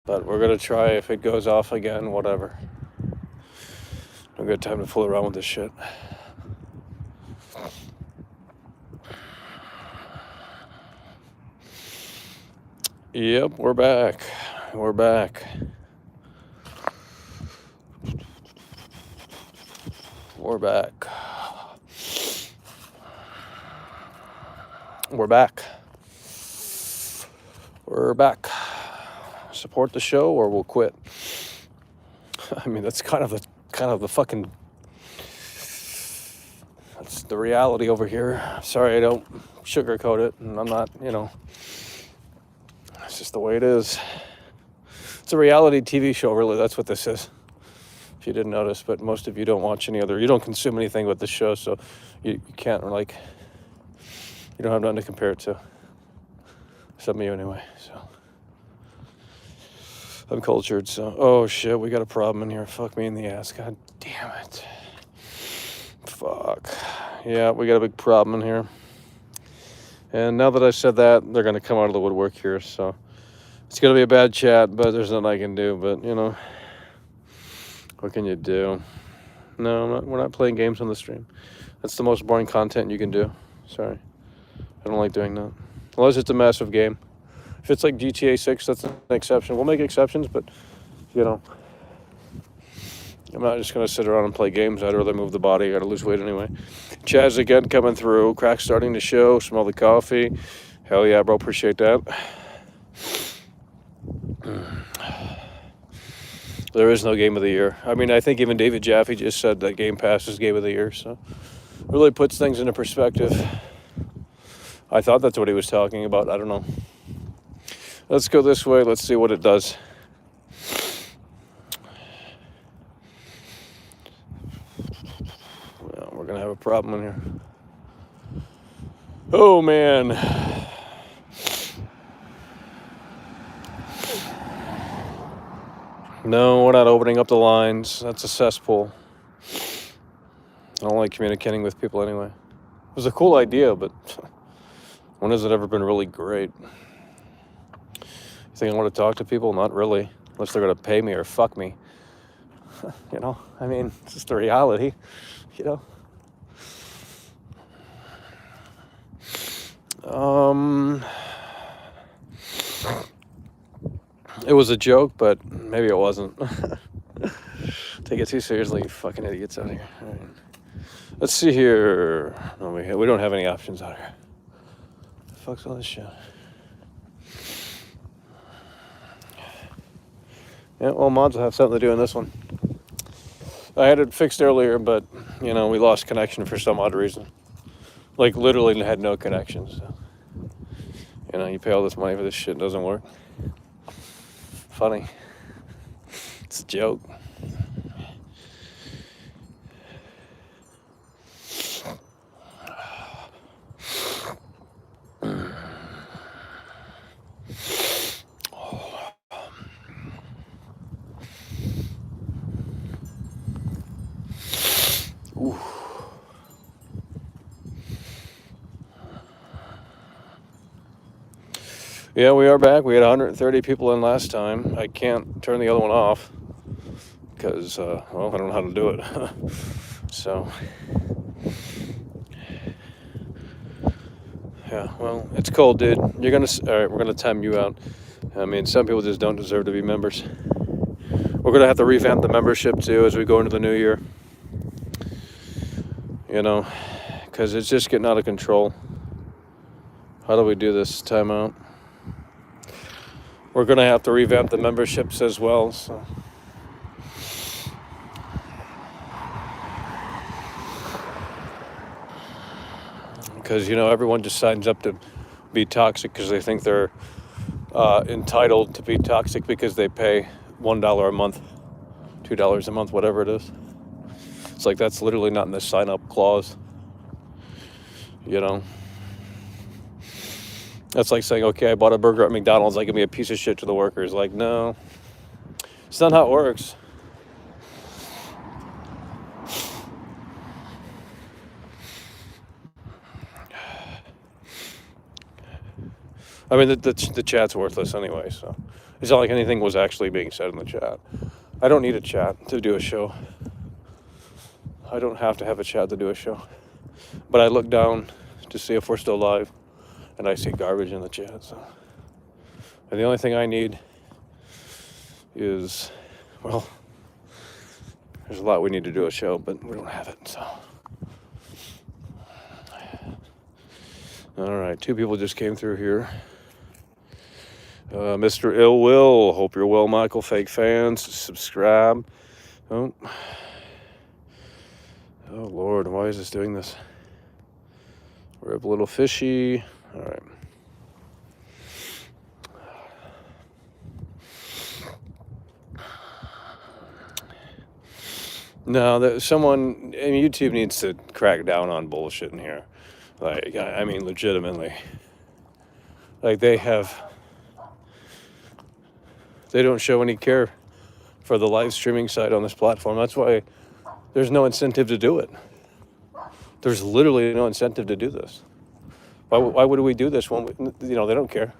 But we're gonna try. If it goes off again, whatever. No good time to fool around with this shit. Yep, we're back. We're back. We're back. We're back. We're back. Support the show or we'll quit. I mean, that's kind of the fucking, that's the reality over here. Sorry, I don't sugarcoat it, and I'm not, it's just the way it is. It's a reality TV show, really. That's what this is. If you didn't notice, but most of you don't watch you don't consume anything with the show, so you can't, you don't have nothing to compare it to. Some of you anyway, so. I'm cultured, so. Oh shit, we got a problem in here. Fuck me in the ass. God damn it. Fuck. Yeah, we got a big problem in here. And now that I said that, they're gonna come out of the woodwork here, so. It's gonna be a bad chat, but there's nothing I can do, but what can you do? No, we're not playing games on the stream. That's the most boring content you can do. Sorry. I don't like doing that. Unless it's a massive game. If it's like GTA 6, that's an exception. We'll make exceptions, but, I'm not just going to sit around and play games. I'd rather move the body. I got to lose weight anyway. Chaz again coming through. Crack starting to show. Smell the coffee. Hell yeah, bro. Appreciate that. There is no game of the year. I mean, I think even David Jaffe just said that Game Pass is game of the year, so it really puts things into perspective. I thought that's what he was talking about. I don't know. Let's go this way. Let's see what it does. Well, we're going to have a problem in here. Oh, man. No, we're not opening up the lines. That's a cesspool. I don't like communicating with people anyway. It was a cool idea, but when has it ever been really great? You think I want to talk to people? Not really. Unless they're going to pay me or fuck me. I mean, it's just the reality, It was a joke, but maybe it wasn't. Take it too seriously, you fucking idiots out here. All right. Let's see here. No, we don't have any options out here. The fuck's all this shit? Yeah, well, mods will have something to do in this one. I had it fixed earlier, but, we lost connection for some odd reason. Like, literally had no connection, so. You pay all this money for this shit, it doesn't work. Funny. It's a joke. Ooh. Yeah, we are back. We had 130 people in last time. I can't turn the other one off because, I don't know how to do it. So, yeah, well, it's cold, dude. All right, we're gonna time you out. I mean, some people just don't deserve to be members. We're gonna have to revamp the membership too as we go into the new year. Because it's just getting out of control. How do we do this timeout? We're going to have to revamp the memberships as well, so. Because, everyone just signs up to be toxic because they think they're entitled to be toxic because they pay $1 a month, $2 a month, whatever it is. It's like that's literally not in the sign-up clause. That's like saying, okay, I bought a burger at McDonald's, I can be a piece of shit to the workers. Like, no. It's not how it works. I mean, the chat's worthless anyway, so It's not like anything was actually being said in the chat. I don't need a chat to do a show. I don't have to have a chat to do a show. But I look down to see if we're still live, and I see garbage in the chat. So. And the only thing I need is, well, there's a lot we need to do a show, but we don't have it, so. All right, 2 people just came through here. Mr. Ill Will, hope you're well, Michael. Fake fans, subscribe. Oh, Lord, why is this doing this? We're up a little fishy. All right. No, someone, I mean, YouTube needs to crack down on bullshit in here. Like, I mean, legitimately. Like, they don't show any care for the live streaming side on this platform. That's why there's no incentive to do it. There's literally no incentive to do this. Why would we do this when, they don't care?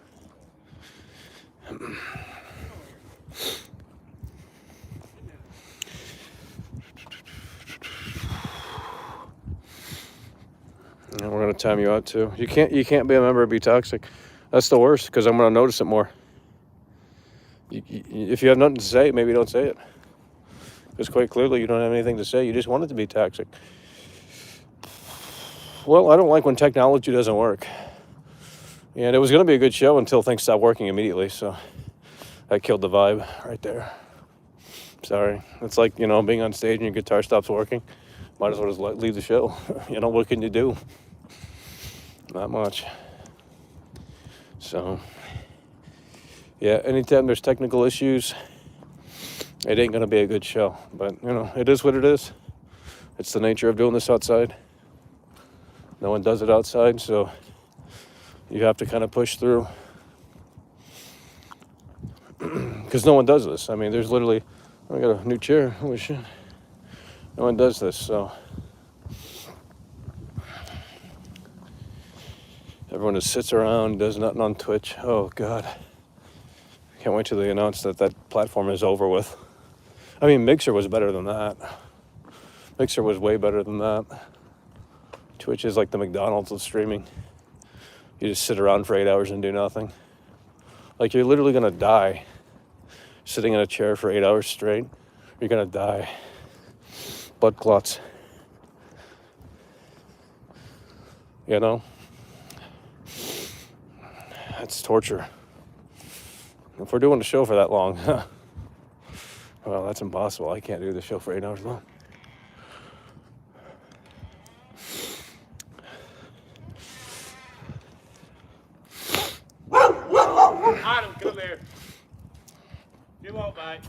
And we're gonna time you out too. You can't be a member of Be Toxic. That's the worst, because I'm gonna notice it more. If you have nothing to say, maybe don't say it. Because quite clearly you don't have anything to say. You just want it to be toxic. Well, I don't like when technology doesn't work. And it was gonna be a good show until things stopped working immediately. So that killed the vibe right there. Sorry. It's like, being on stage and your guitar stops working. Might as well just leave the show. What can you do? Not much. So, yeah, anytime there's technical issues, it ain't going to be a good show. But, it is what it is. It's the nature of doing this outside. No one does it outside, so you have to kind of push through. Because no one does this. I mean, there's literally, I got a new chair. Holy shit. No one does this, so. Everyone just sits around, does nothing on Twitch. Oh, God. Can't wait till they announce that platform is over with. I mean, Mixer was better than that. Mixer was way better than that. Twitch is like the McDonald's of streaming. You just sit around for 8 hours and do nothing. Like, you're literally going to die sitting in a chair for 8 hours straight. You're going to die. Blood clots. That's torture. If we're doing a show for that long, well, that's impossible. I can't do the show for 8 hours long. Adam, come here. You won't bite.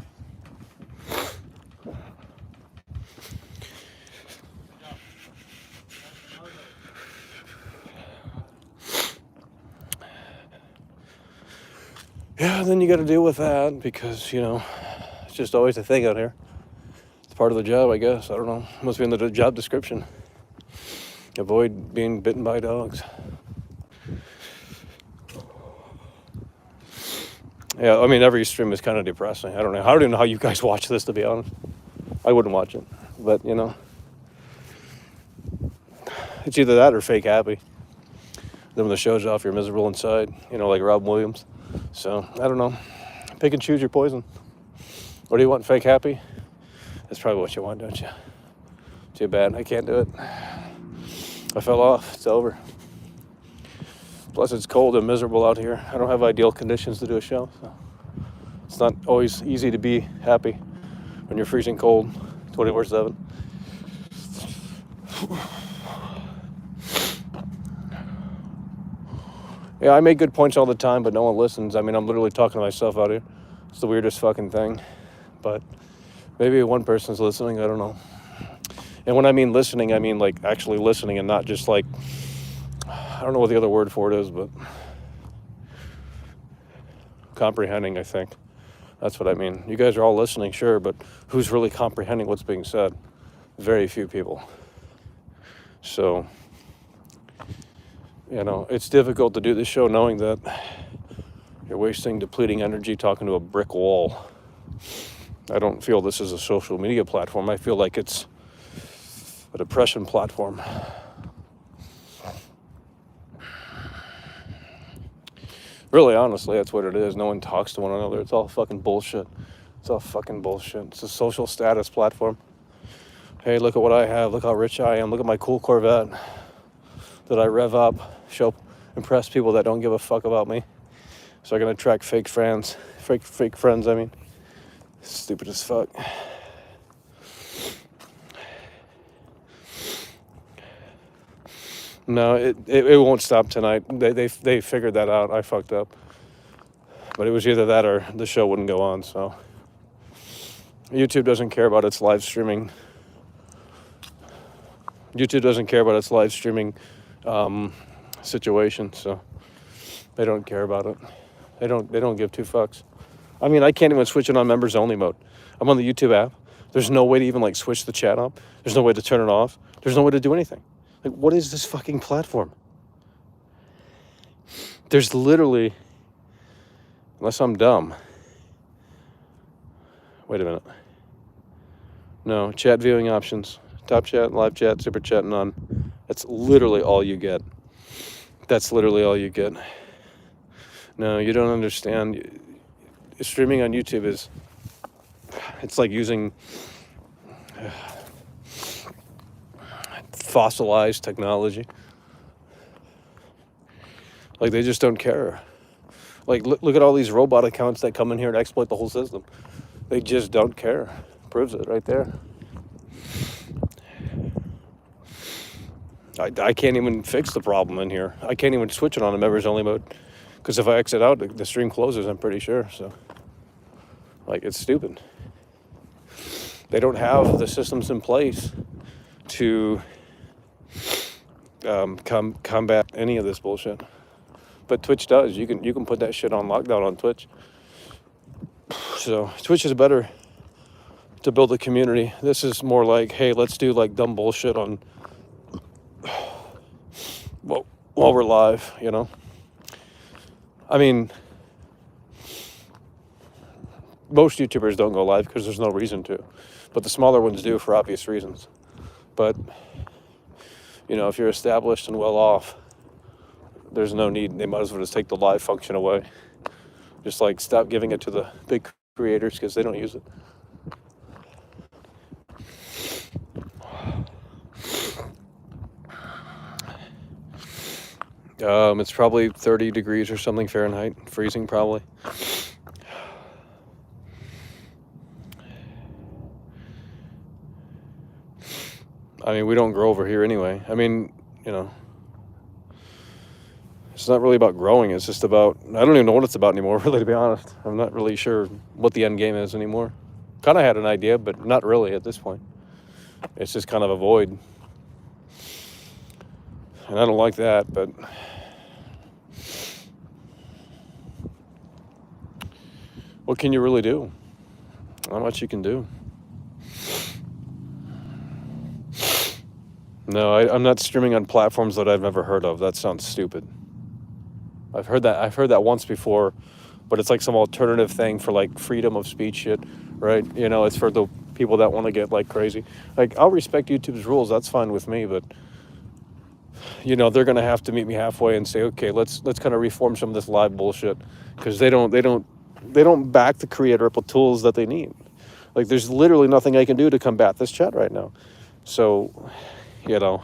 Yeah, then you got to deal with that because, it's just always a thing out here. It's part of the job, I guess. I don't know. Must be in the job description. Avoid being bitten by dogs. Yeah, I mean, every stream is kind of depressing. I don't even know how you guys watch this, to be honest. I wouldn't watch it. But, it's either that or fake happy. Then when the show's off, you're miserable inside, like Rob Williams. So, I don't know. Pick and choose your poison. What do you want, fake happy? That's probably what you want, don't you? Too bad, I can't do it. I fell off, it's over. Plus it's cold and miserable out here. I don't have ideal conditions to do a show, so it's not always easy to be happy when you're freezing cold 24/7. Yeah, I make good points all the time, but no one listens. I mean, I'm literally talking to myself out here. It's the weirdest fucking thing. But maybe one person's listening, I don't know. And when I mean listening, I mean like actually listening and not just like, I don't know what the other word for it is, but comprehending, I think. That's what I mean. You guys are all listening, sure, but who's really comprehending what's being said? Very few people. So, it's difficult to do this show knowing that You're wasting depleting energy talking to a brick wall. I don't feel this is a social media platform. I feel like it's a depression platform. Really, honestly, that's what it is. No one talks to one another. It's all fucking bullshit. It's all fucking bullshit. It's a social status platform. Hey, look at what I have. Look how rich I am. Look at my cool Corvette that I rev up. Impress people that don't give a fuck about me. So I can attract fake friends. Fake friends, I mean. Stupid as fuck. No, it won't stop tonight. They figured that out. I fucked up. But it was either that or the show wouldn't go on, so. YouTube doesn't care about its live streaming. YouTube doesn't care about its live streaming situation, so they don't care about it. They don't give two fucks. I mean, I can't even switch it on members only mode. I'm on the YouTube app. There's no way to even like switch the chat up. There's no way to turn it off. There's no way to do anything. Like, what is this fucking platform? There's literally, unless I'm dumb. Wait a minute. No, chat viewing options. Top chat, live chat, super chat, none. That's literally all you get. That's literally all you get. No, you don't understand. Streaming on YouTube is, it's like using fossilized technology. Like, they just don't care. Like, look at all these robot accounts that come in here to exploit the whole system. They just don't care. Proves it right there. I can't even fix the problem in here. I can't even switch it on a members only mode. Because if I exit out, the stream closes, I'm pretty sure. So, like, it's stupid. They don't have the systems in place to combat any of this bullshit. But Twitch does. You can put that shit on lockdown on Twitch. So Twitch is better to build a community. This is more like, hey, let's do like dumb bullshit on while we're live, you know. I mean, most YouTubers don't go live because there's no reason to, but the smaller ones do for obvious reasons. But you know, if you're established and well off, there's no need. They might as well just take the live function away. Just like stop giving it to the big creators because they don't use it. It's probably 30 degrees or something Fahrenheit, freezing probably. I mean, we don't grow over here anyway. I mean, you know, it's not really about growing. It's just about, I don't even know what it's about anymore, really, to be honest. I'm not really sure what the end game is anymore. Kind of had an idea, but not really at this point. It's just kind of a void. And I don't like that, but what can you really do? Not much you can do. No, I'm not streaming on platforms that I've never heard of. That sounds stupid. I've heard that once before, but it's like some alternative thing for like freedom of speech shit, right? You know, it's for the people that want to get like crazy. Like, I'll respect YouTube's rules. That's fine with me, but you know, they're gonna have to meet me halfway and say, okay, let's kind of reform some of this live bullshit, because they don't back the creator up with tools that they need. Like, there's literally nothing I can do to combat this chat right now. So, you know,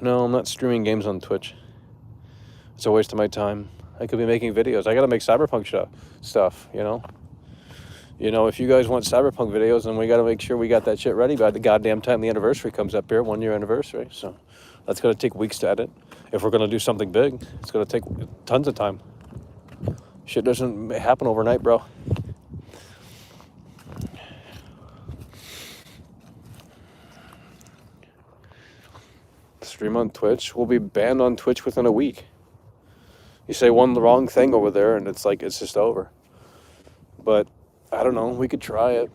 no, I'm not streaming games on Twitch. It's a waste of my time. I could be making videos. I gotta make Cyberpunk stuff, you know? You know, if you guys want Cyberpunk videos, then we gotta make sure we got that shit ready by the goddamn time the anniversary comes up here, 1 year anniversary. So that's gonna take weeks to edit. If we're gonna do something big, it's gonna take tons of time. Shit doesn't happen overnight, bro. Stream on Twitch. We'll be banned on Twitch within a week. You say one wrong thing over there and it's like, it's just over. But I don't know, we could try it.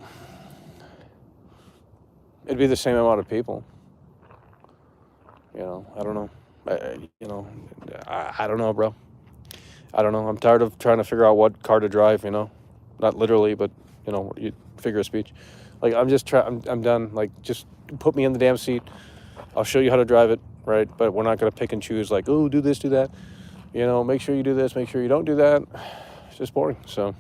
It'd be the same amount of people. You know, I don't know. I don't know, bro. I don't know. I'm tired of trying to figure out what car to drive, not literally, but, you figure of speech. Like, I'm done. Like, just put me in the damn seat. I'll show you how to drive it, right? But we're not going to pick and choose like, oh, do this, do that. Make sure you do this, make sure you don't do that. It's just boring. So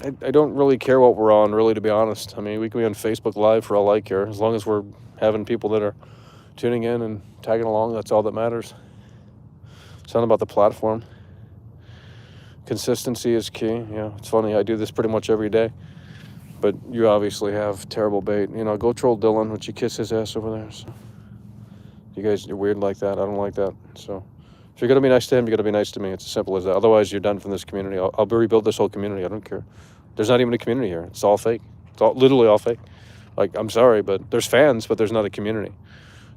I don't really care what we're on, really, to be honest. I mean, we can be on Facebook Live for all I care. As long as we're having people that are tuning in and tagging along, that's all that matters. It's not about the platform. Consistency is key. It's funny. I do this pretty much every day. But you obviously have terrible bait. Go troll Dylan. Would you kiss his ass over there? So, you guys are weird like that. I don't like that. So if you're going to be nice to him, you got to be nice to me. It's as simple as that. Otherwise, you're done from this community. I'll rebuild this whole community. I don't care. There's not even a community here. It's all fake. It's all literally all fake. Like, I'm sorry, but there's fans, but there's not a community.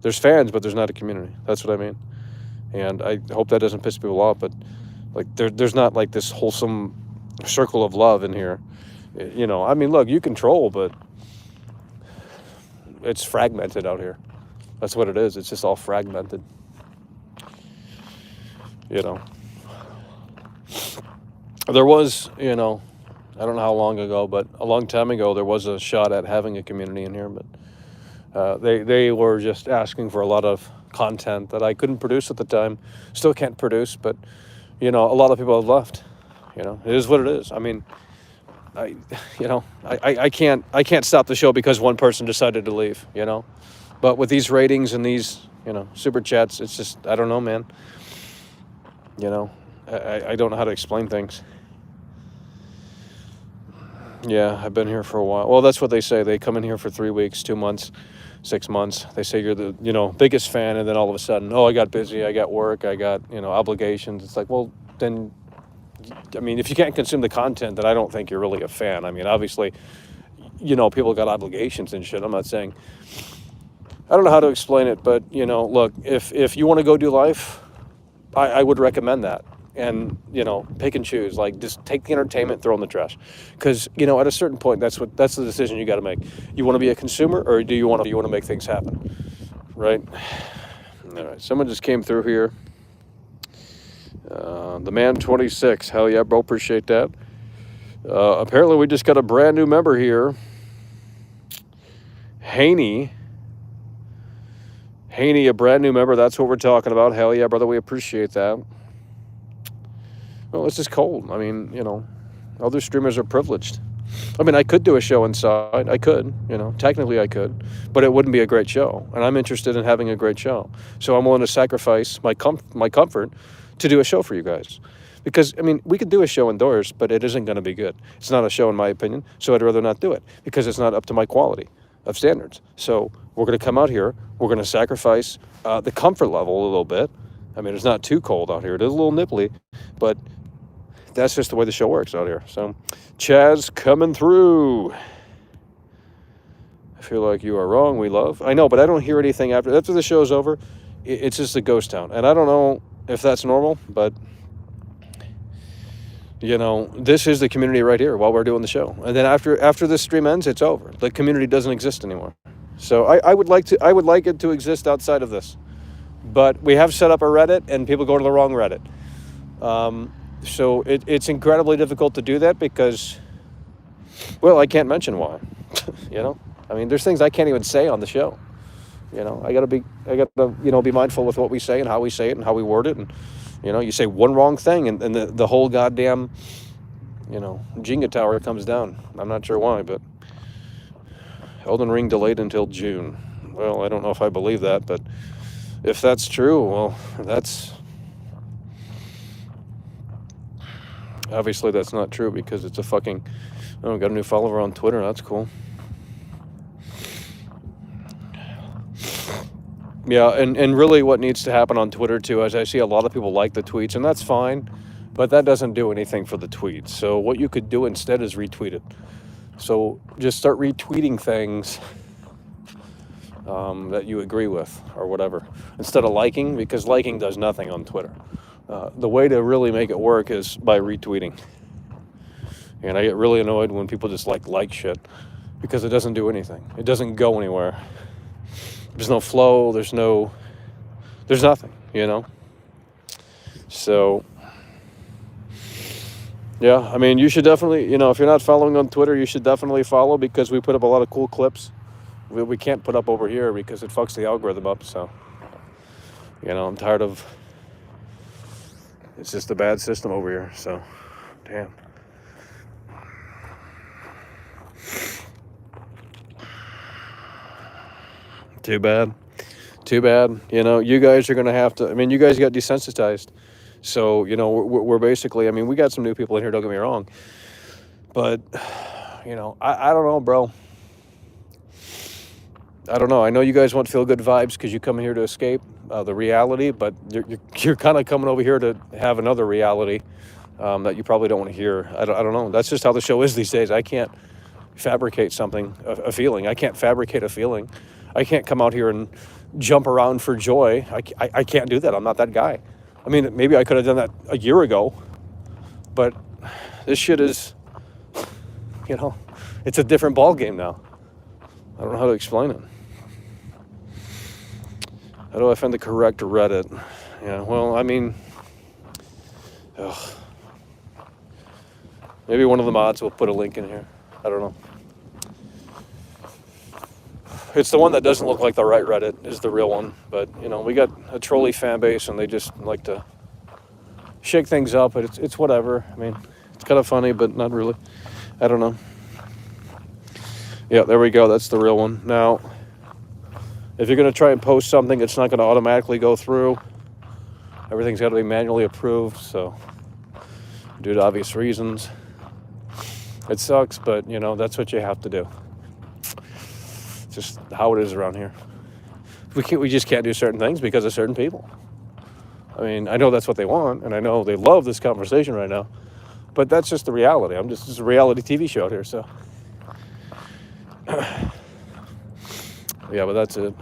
There's fans, but there's not a community. That's what I mean. And I hope that doesn't piss people off, but like there's not like this wholesome circle of love in here. I mean, look, you control, but it's fragmented out here. That's what it is. It's just all fragmented. There was, I don't know how long ago, but a long time ago, there was a shot at having a community in here, but they were just asking for a lot of content that I couldn't produce at the time. Still can't produce, but, a lot of people have left. It is what it is. I mean, I can't stop the show because one person decided to leave, But with these ratings and these, super chats, it's just, I don't know, man. I don't know how to explain things. Yeah, I've been here for a while. Well, that's what they say. They come in here for 3 weeks, 2 months, 6 months. They say you're the, biggest fan, and then all of a sudden, I got busy, I got work, I got, obligations. It's like, well, then, I mean, if you can't consume the content, then I don't think you're really a fan. I mean, obviously, people got obligations and shit. I'm not saying, I don't know how to explain it, but, look, if you want to go do life, I would recommend that. And, pick and choose, like, just take the entertainment, throw in the trash. Because, at a certain point, that's the decision you got to make. You want to be a consumer, or do you want to make things happen? Right? All right. Someone just came through here. The man 26. Hell yeah, bro. Appreciate that. Apparently, we just got a brand new member here. Haney, a brand new member. That's what we're talking about. Hell yeah, brother. We appreciate that. Well, it's just cold. I mean, other streamers are privileged. I mean, I could do a show inside. I could, technically I could, but it wouldn't be a great show. And I'm interested in having a great show. So I'm willing to sacrifice my comfort to do a show for you guys. Because, I mean, we could do a show indoors, but it isn't going to be good. It's not a show in my opinion, so I'd rather not do it because it's not up to my quality of standards. So we're going to come out here. We're going to sacrifice the comfort level a little bit. I mean, it's not too cold out here. It is a little nipply, but that's just the way the show works out here. So, Chaz coming through. I feel like you are wrong, we love. I know, but I don't hear anything after the show's over. It's just a ghost town. And I don't know if that's normal, but, this is the community right here while we're doing the show. And then after this stream ends, it's over. The community doesn't exist anymore. So I would like it to exist outside of this. But we have set up a Reddit, and people go to the wrong Reddit. So it's incredibly difficult to do that because, well, I can't mention why. I mean, there's things I can't even say on the show. I gotta be mindful with what we say and how we say it and how we word it. And, you say one wrong thing and the whole goddamn, Jenga tower comes down. I'm not sure why, but Elden Ring delayed until June. Well, I don't know if I believe that, but if that's true, well, obviously that's not true because it's a fucking, got a new follower on Twitter. That's cool. Yeah, and really what needs to happen on Twitter too, is I see a lot of people like the tweets, and that's fine, but that doesn't do anything for the tweets. So what you could do instead is retweet it. So just start retweeting things that you agree with or whatever, instead of liking, because liking does nothing on Twitter. The way to really make it work is by retweeting. And I get really annoyed when people just like shit because it doesn't do anything. It doesn't go anywhere. There's no flow. There's nothing, So, yeah, I mean, you should definitely, if you're not following on Twitter, you should definitely follow because we put up a lot of cool clips. We can't put up over here because it fucks the algorithm up. So, I'm tired of. It's just a bad system over here. So, damn. Too bad. Too bad. You guys are going to have to. I mean, you guys got desensitized. So, we're basically. I mean, we got some new people in here, don't get me wrong. But, I don't know, bro. I don't know. I know you guys want feel-good vibes because you come here to escape the reality, but you're kind of coming over here to have another reality that you probably don't want to hear. I don't know. That's just how the show is these days. I can't fabricate something, a feeling. I can't fabricate a feeling. I can't come out here and jump around for joy. I can't do that. I'm not that guy. I mean, maybe I could have done that a year ago, but this shit is, it's a different ball game now. I don't know how to explain it. How do I find the correct Reddit? Yeah, well, I mean, maybe one of the mods will put a link in here. I don't know. It's the one that doesn't look like the right Reddit is the real one. But, we got a trolley fan base and they just like to shake things up. But it's whatever. I mean, it's kind of funny, but not really. I don't know. Yeah, there we go. That's the real one. Now, if you're going to try and post something, it's not going to automatically go through. Everything's got to be manually approved. So, due to obvious reasons, it sucks. But, that's what you have to do. Just how it is around here. We just can't do certain things because of certain people. I mean, I know that's what they want, and I know they love this conversation right now, but that's just the reality. It's a reality TV show out here, so. Yeah, but that's it.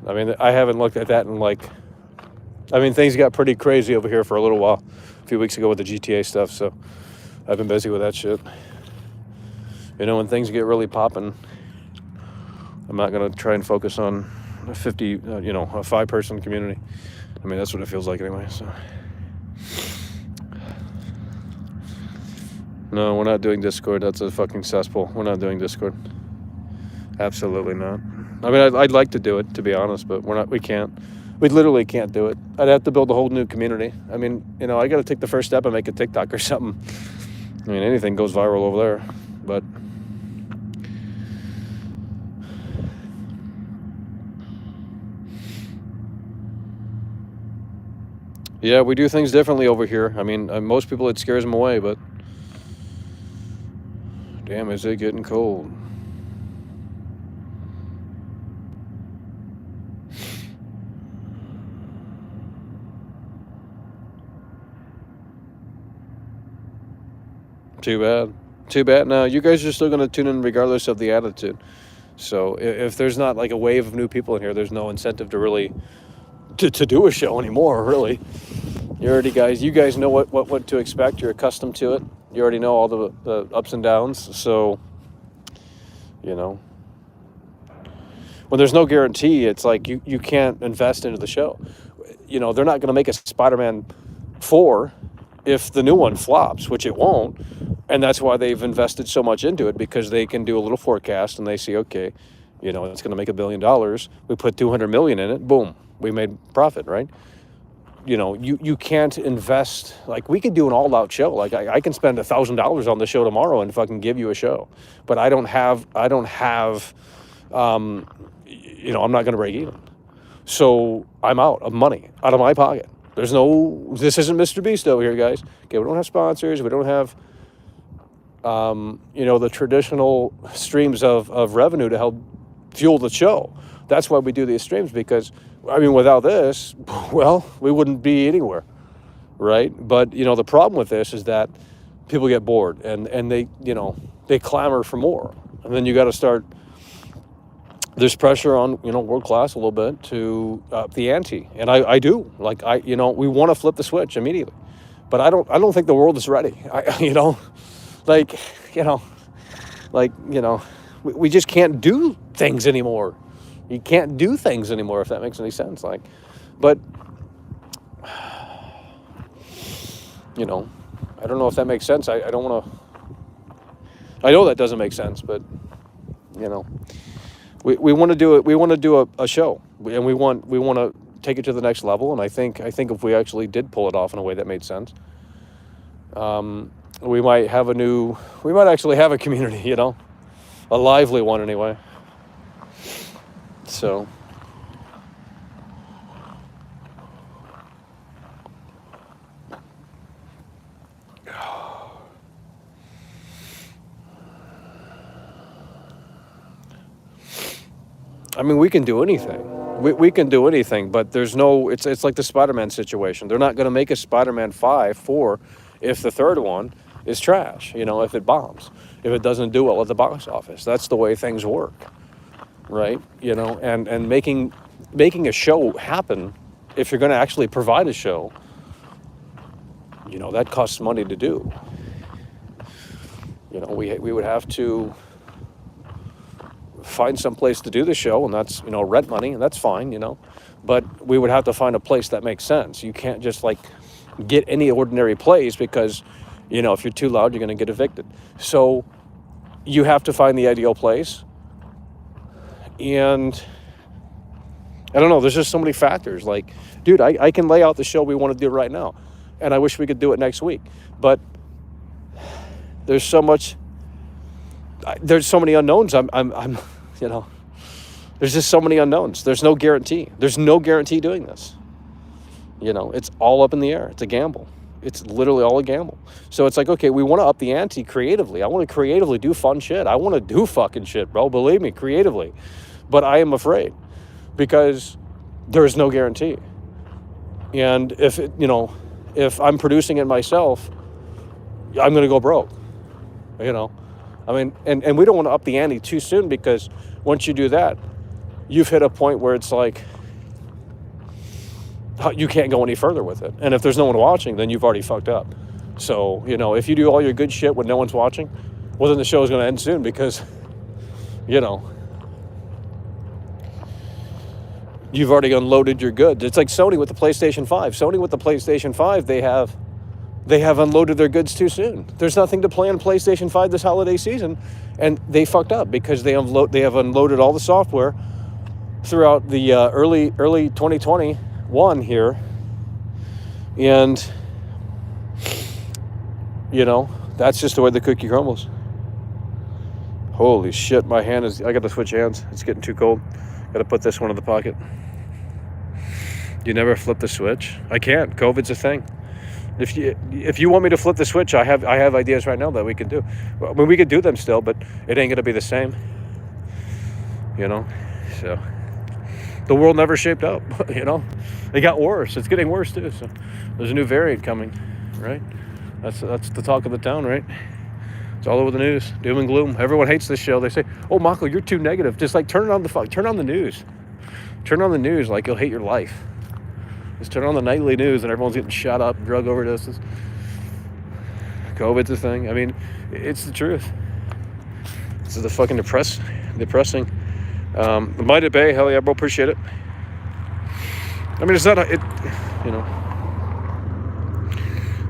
I mean, I haven't looked at that in things got pretty crazy over here for a little while, a few weeks ago with the GTA stuff, so I've been busy with that shit. When things get really popping, I'm not going to try and focus on a 5-person community. I mean, that's what it feels like anyway, so. No, we're not doing Discord. That's a fucking cesspool. We're not doing Discord. Absolutely not. I mean, I'd like to do it, to be honest, but we can't. We literally can't do it. I'd have to build a whole new community. I mean, I got to take the first step and make a TikTok or something. I mean, anything goes viral over there, but. Yeah, we do things differently over here. I mean, most people, it scares them away, but damn, is it getting cold. Too bad. Too bad. Now, you guys are still going to tune in regardless of the attitude. So if there's not like a wave of new people in here, there's no incentive to really to do a show anymore, really. You guys know what to expect. You're accustomed to it. You already know all the ups and downs. So, when there's no guarantee, it's like you can't invest into the show. They're not going to make a Spider-Man 4 if the new one flops, which it won't. And that's why they've invested so much into it, because they can do a little forecast and they see, okay, it's going to make $1 billion. We put 200 million in it. Boom. We made profit, right? You can't invest. Like, we could do an all-out show. Like, I can spend $1,000 on the show tomorrow and fucking give you a show. But I don't have, I'm not going to break even. So I'm out of money, out of my pocket. This isn't Mr. Beast over here, guys. Okay, we don't have sponsors. We don't have, the traditional streams of revenue to help fuel the show. That's why we do these streams, because, without this, well, we wouldn't be anywhere, right? But, the problem with this is that people get bored and they clamor for more. And then you got to start, there's pressure on, world class a little bit to up the ante. And I do. Like, we want to flip the switch immediately. But I don't think the world is ready. We just can't do things anymore. You can't do things anymore, if that makes any sense. But You know, I don't know if that makes sense. I don't want to. I know that doesn't make sense, but you know, we want to do it. We want to do a show, and we want to take it to the next level. And I think if we actually did pull it off in a way that made sense, we might actually have a community. You know, a lively one anyway. So. I mean, we can do anything. We can do anything, but there's no. It's like the Spider-Man situation. They're not going to make a Spider-Man 4 if the third one is trash. You know, if it bombs, if it doesn't do well at the box office. That's the way things work, right? You know, and making a show happen, if you're going to actually provide a show, you know, that costs money to do. You know, we would have to find some place to do the show, and that's, you know, rent money, and that's fine, you know, but we would have to find a place that makes sense. You can't just like get any ordinary place, because, you know, if you're too loud, you're going to get evicted. So you have to find the ideal place. And I don't know, there's just so many factors. Like, dude, I can lay out the show we want to do right now, and I wish we could do it next week, but there's so many unknowns. I'm you know, there's just so many unknowns. There's no guarantee. There's no guarantee doing this. You know, it's all up in the air. It's a gamble. It's literally all a gamble. So it's like, okay, we want to up the ante creatively. I want to creatively do fun shit. I want to do fucking shit, bro. Believe me, creatively. But I am afraid, because there is no guarantee. And if I'm producing it myself, I'm going to go broke. You know, I mean, and we don't want to up the ante too soon, because once you do that, you've hit a point where it's like, you can't go any further with it. And if there's no one watching, then you've already fucked up. So, you know, if you do all your good shit when no one's watching, well, then the show is going to end soon, because, you know, you've already unloaded your goods. It's like Sony with the PlayStation 5. Sony with the PlayStation 5, they have unloaded their goods too soon. There's nothing to play on PlayStation 5 this holiday season, and they fucked up, because they have unloaded all the software throughout the early 2021 here, and you know, that's just the way the cookie crumbles. Holy shit, I got to switch hands. It's getting too cold. Got to put this one in the pocket. You never flip the switch? I can't. COVID's a thing. If you want me to flip the switch, I have ideas right now that we can do. I mean, we could do them still, but it ain't gonna be the same. You know, so the world never shaped up. You know, it got worse. It's getting worse too. So there's a new variant coming, right? That's the talk of the town, right? It's all over the news. Doom and gloom. Everyone hates this show. They say, "Oh, Mako, you're too negative." Just like turn on the news. Turn on the news, like you'll hate your life. Just turn on the nightly news and everyone's getting shot up, drug overdoses. COVID's a thing. I mean, it's the truth. This is the fucking depressing. Might Bay, hell yeah, bro, appreciate it. I mean, it's not you know,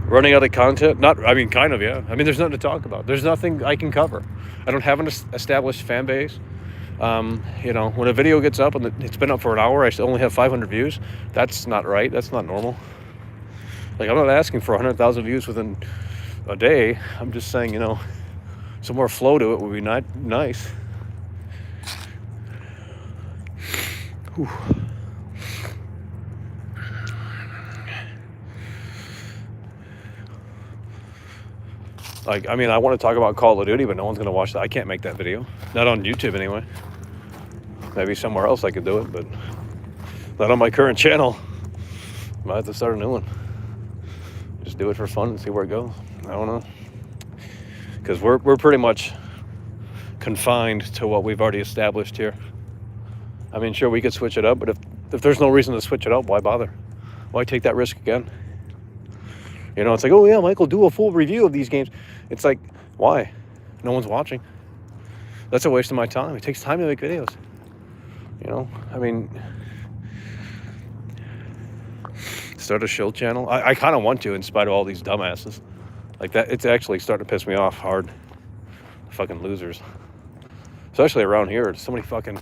running out of content. Kind of, yeah. I mean, there's nothing to talk about. There's nothing I can cover. I don't have an established fan base. You know, when a video gets up and it's been up for an hour, I only have 500 views. That's not right. That's not normal. Like, I'm not asking for 100,000 views within a day. I'm just saying, you know, some more flow to it would be nice. Whew. Like, I mean, I want to talk about Call of Duty, but no one's going to watch that. I can't make that video. Not on YouTube, anyway. Maybe somewhere else I could do it, but not on my current channel. Might have to start a new one. Just do it for fun and see where it goes. I don't know. Because we're pretty much confined to what we've already established here. I mean, sure, we could switch it up, but if there's no reason to switch it up, why bother? Why take that risk again? You know, it's like, oh yeah, Michael, do a full review of these games. It's like, why? No one's watching. That's a waste of my time. It takes time to make videos. You know, I mean, start a shill channel. I kind of want to, in spite of all these dumbasses. Like that, it's actually starting to piss me off hard. Fucking losers. Especially around here. There's so many fucking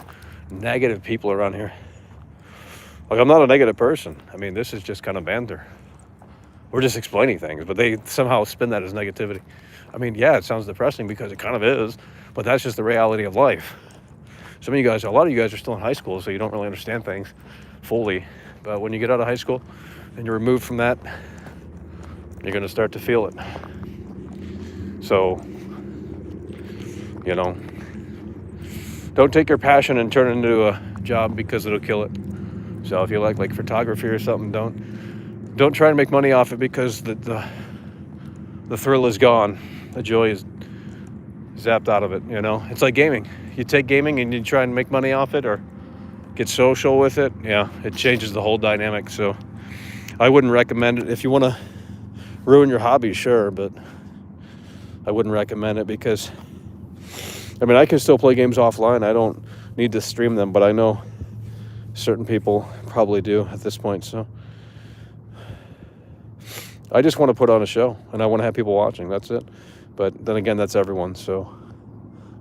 negative people around here. Like, I'm not a negative person. I mean, this is just kind of banter. We're just explaining things, but they somehow spin that as negativity. I mean, yeah, it sounds depressing because it kind of is, but that's just the reality of life. A lot of you guys are still in high school, so you don't really understand things fully. But when you get out of high school and you're removed from that, you're going to start to feel it. So, you know, don't take your passion and turn it into a job because it'll kill it. So if you like photography or something, don't try to make money off it because the thrill is gone. The joy is zapped out of it, you know? It's like gaming. You take gaming and you try and make money off it or get social with it. Yeah, it changes the whole dynamic. So I wouldn't recommend it. If you want to ruin your hobby, sure, but I wouldn't recommend it because, I mean, I can still play games offline. I don't need to stream them, but I know certain people probably do at this point. So I just want to put on a show and I want to have people watching. That's it. But then again, that's everyone. So,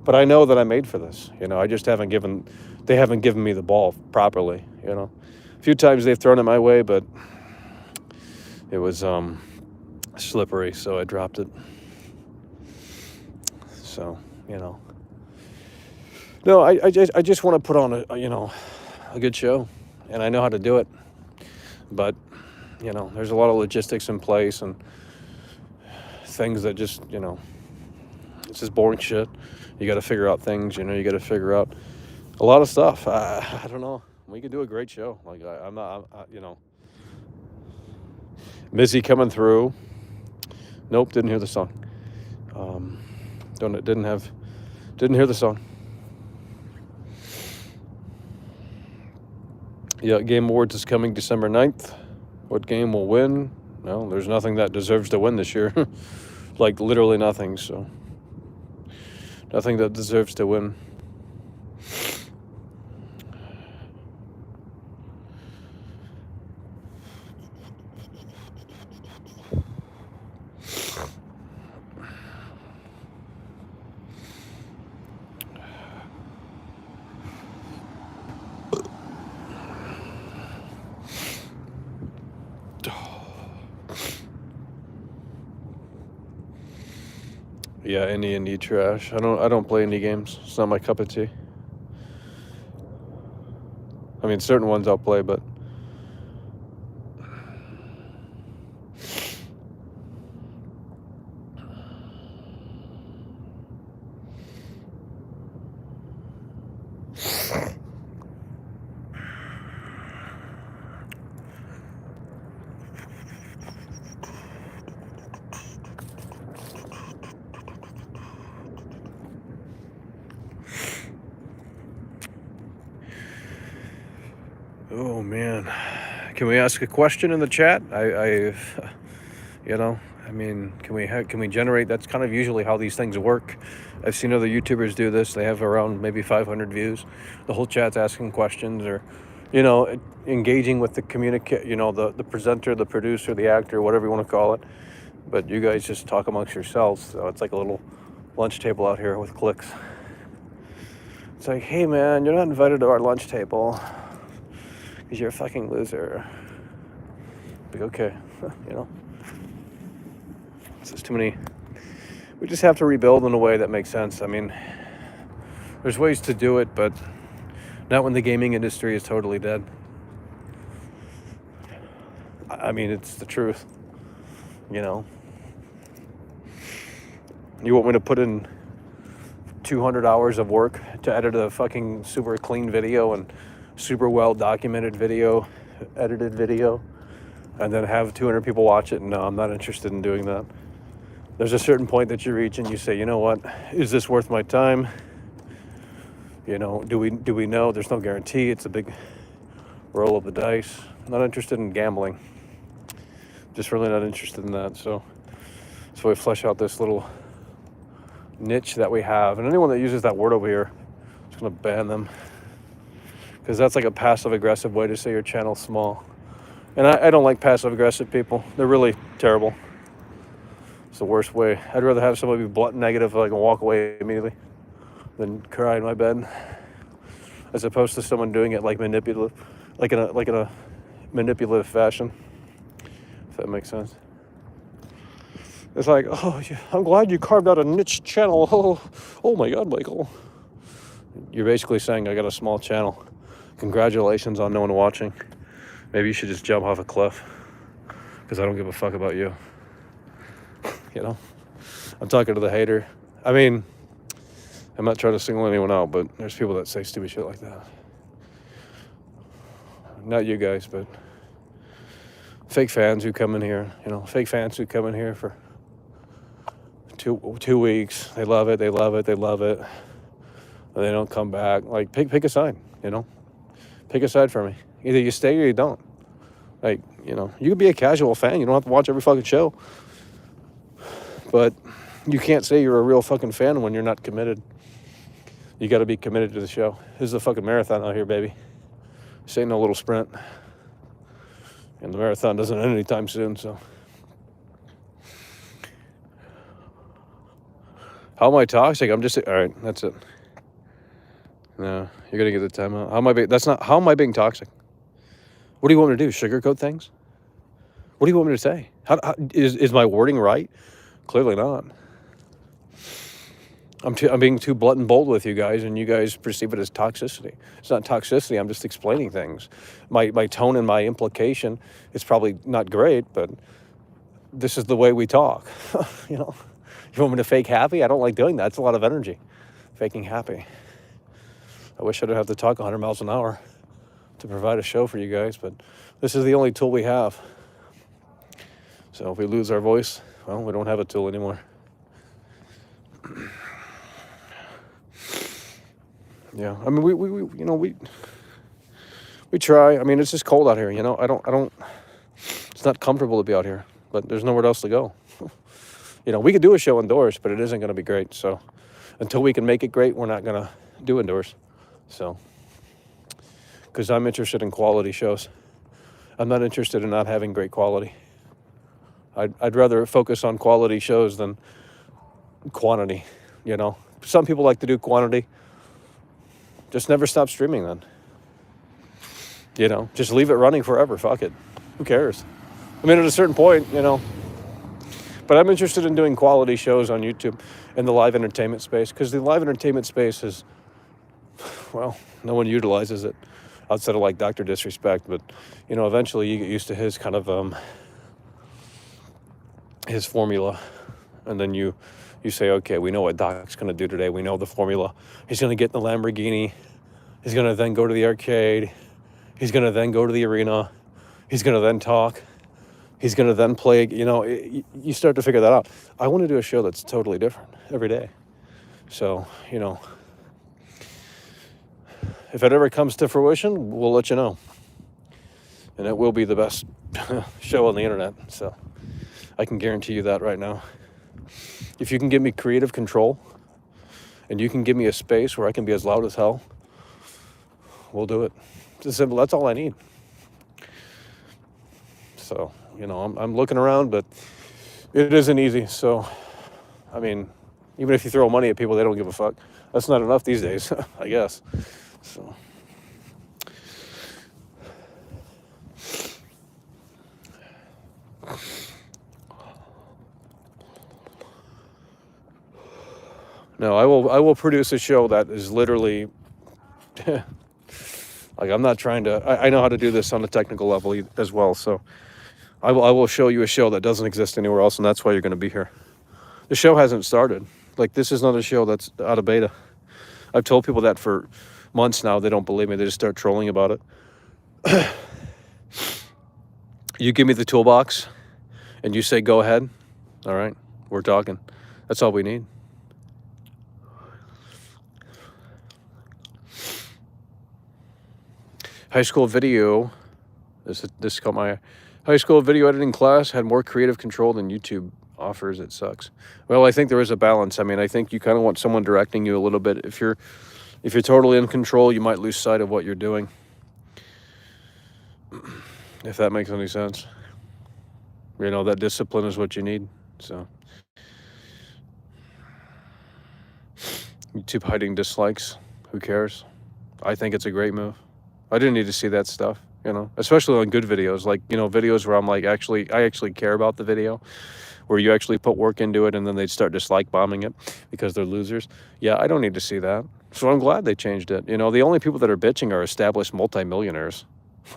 but I know that I'm made for this. You know, I just they haven't given me the ball properly. You know, a few times they've thrown it my way, but it was slippery, so I dropped it. So, you know, no, I just want to put on a good show, and I know how to do it. But, you know, there's a lot of logistics in place and things that just, you know, it's just boring shit. You got to figure out things, you know, you got to figure out a lot of stuff. I don't know. We could do a great show. Like, you know, Mizzy coming through. Nope, didn't hear the song. Didn't hear the song. Yeah, Game Awards is coming December 9th. What game will win? No, there's nothing that deserves to win this year. Like, literally nothing, so. Nothing that deserves to win. Yeah, indie trash. I don't play indie games. It's not my cup of tea. I mean, certain ones I'll play, but oh man, can we ask a question in the chat? You know, I mean, can we generate? That's kind of usually how these things work. I've seen other YouTubers do this. They have around maybe 500 views. The whole chat's asking questions or, you know, engaging with the the presenter, the producer, the actor, whatever you want to call it. But you guys just talk amongst yourselves. So it's like a little lunch table out here with clicks. It's like, hey man, you're not invited to our lunch table because you're a fucking loser. Like, okay, you know. It's just too many. We just have to rebuild in a way that makes sense. I mean, there's ways to do it, but not when the gaming industry is totally dead. I mean, it's the truth, you know. You want me to put in 200 hours of work to edit a fucking super clean video and super well documented video, edited video, and then have 200 people watch it? No, I'm not interested in doing that. There's a certain point that you reach and you say, you know what, is this worth my time? You know, do we know? There's no guarantee. It's a big roll of the dice. I'm not interested in gambling. Just really not interested in that. So we flesh out this little niche that we have. And anyone that uses that word over here, I'm just going to ban them. Because that's like a passive aggressive way to say your channel's small. And I don't like passive-aggressive people. They're really terrible. It's the worst way. I'd rather have somebody be blunt and negative so I can walk away immediately than cry in my bed, as opposed to someone doing it like manipulative, like in a manipulative fashion, if that makes sense. It's like, oh, yeah, I'm glad you carved out a niche channel. Oh my God, Michael. You're basically saying I got a small channel. Congratulations on no one watching. Maybe you should just jump off a cliff, because I don't give a fuck about you. You know? I'm talking to the hater. I mean, I'm not trying to single anyone out, but there's people that say stupid shit like that. Not you guys, but fake fans who come in here, fake fans who come in here for two weeks. They love it, they love it, they love it. And they don't come back. Like, pick a side, Pick a side for me. Either you stay or you don't. Like, you could be a casual fan. You don't have to watch every fucking show. But you can't say you're a real fucking fan when you're not committed. You got to be committed to the show. This is a fucking marathon out here, baby. This ain't no little sprint. And the marathon doesn't end anytime soon, so. How am I toxic? I'm just, all right, that's it. No, you're going to get the timeout. How am I being toxic? What do you want me to do? Sugarcoat things? What do you want me to say? Is my wording right? Clearly not. I'm being too blunt and bold with you guys, and you guys perceive it as toxicity. It's not toxicity. I'm just explaining things. My tone and my implication is probably not great, but this is the way we talk. You want me to fake happy? I don't like doing that. It's a lot of energy, faking happy. I wish I didn't have to talk 100 miles an hour to provide a show for you guys, but this is the only tool we have. So if we lose our voice, well, we don't have a tool anymore. Yeah, I mean, we try. I mean, it's just cold out here, I don't, it's not comfortable to be out here, but there's nowhere else to go. We could do a show indoors, but it isn't going to be great. So until we can make it great, we're not going to do indoors. So, because I'm interested in quality shows. I'm not interested in not having great quality. I'd rather focus on quality shows than quantity, Some people like to do quantity. Just never stop streaming then. Just leave it running forever. Fuck it. Who cares? I mean, at a certain point, But I'm interested in doing quality shows on YouTube in the live entertainment space, because the live entertainment space is, well, no one utilizes it outside of like Dr. Disrespect. But, eventually you get used to his kind of, his formula. And then you say, okay, we know what Doc's going to do today. We know the formula. He's going to get in the Lamborghini. He's going to then go to the arcade. He's going to then go to the arena. He's going to then talk. He's going to then play, you start to figure that out. I want to do a show that's totally different every day. So, if it ever comes to fruition, we'll let you know. And it will be the best show on the internet. So I can guarantee you that right now. If you can give me creative control and you can give me a space where I can be as loud as hell, we'll do it. It's simple. That's all I need. So, I'm looking around, but it isn't easy. So, I mean, even if you throw money at people, they don't give a fuck. That's not enough these days, I guess. So. No, I will produce a show that is literally like, I'm not trying to, I know how to do this on a technical level as well. So I will show you a show that doesn't exist anywhere else. And that's why you're going to be here. The show hasn't started. Like, this is not a show that's out of beta. I've told people that for months now. They don't believe me. They just start trolling about it. You give me the toolbox and you say, go ahead. All right, we're talking. That's all we need. High school video, this caught my eye. High school video editing class had more creative control than YouTube offers. It sucks. Well, I think there is a balance. I mean, I think you kind of want someone directing you a little bit. If you're totally in control, you might lose sight of what you're doing. if that makes any sense. You know, that discipline is what you need. So YouTube hiding dislikes, who cares? I think it's a great move. I didn't need to see that stuff, you know, especially on good videos, like, you know, videos where I'm like, I actually care about the video, where you actually put work into it and then they'd start dislike bombing it because they're losers. Yeah, I don't need to see that. So I'm glad they changed it. You know, the only people that are bitching are established multimillionaires.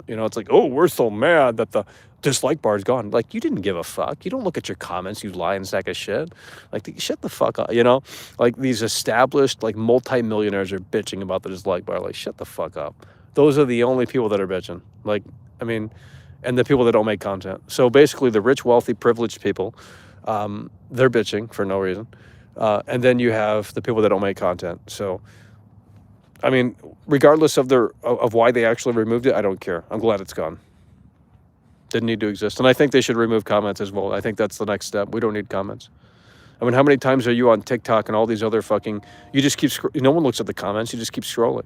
You know, it's like, oh, we're so mad that the dislike bar is gone. Like, you didn't give a fuck. You don't look at your comments, you lying sack of shit. Like, shut the fuck up, you know? Like, these established, like, multimillionaires are bitching about the dislike bar. Like, shut the fuck up. Those are the only people that are bitching. Like, I mean, and the people that don't make content. So basically, the rich, wealthy, privileged people, they're bitching for no reason. And then you have the people that don't make content. So, I mean, regardless of why they actually removed it, I don't care. I'm glad it's gone. Didn't need to exist. And I think they should remove comments as well. I think that's the next step. We don't need comments. I mean, how many times are you on TikTok and all these other fucking... You just keep... No one looks at the comments. You just keep scrolling.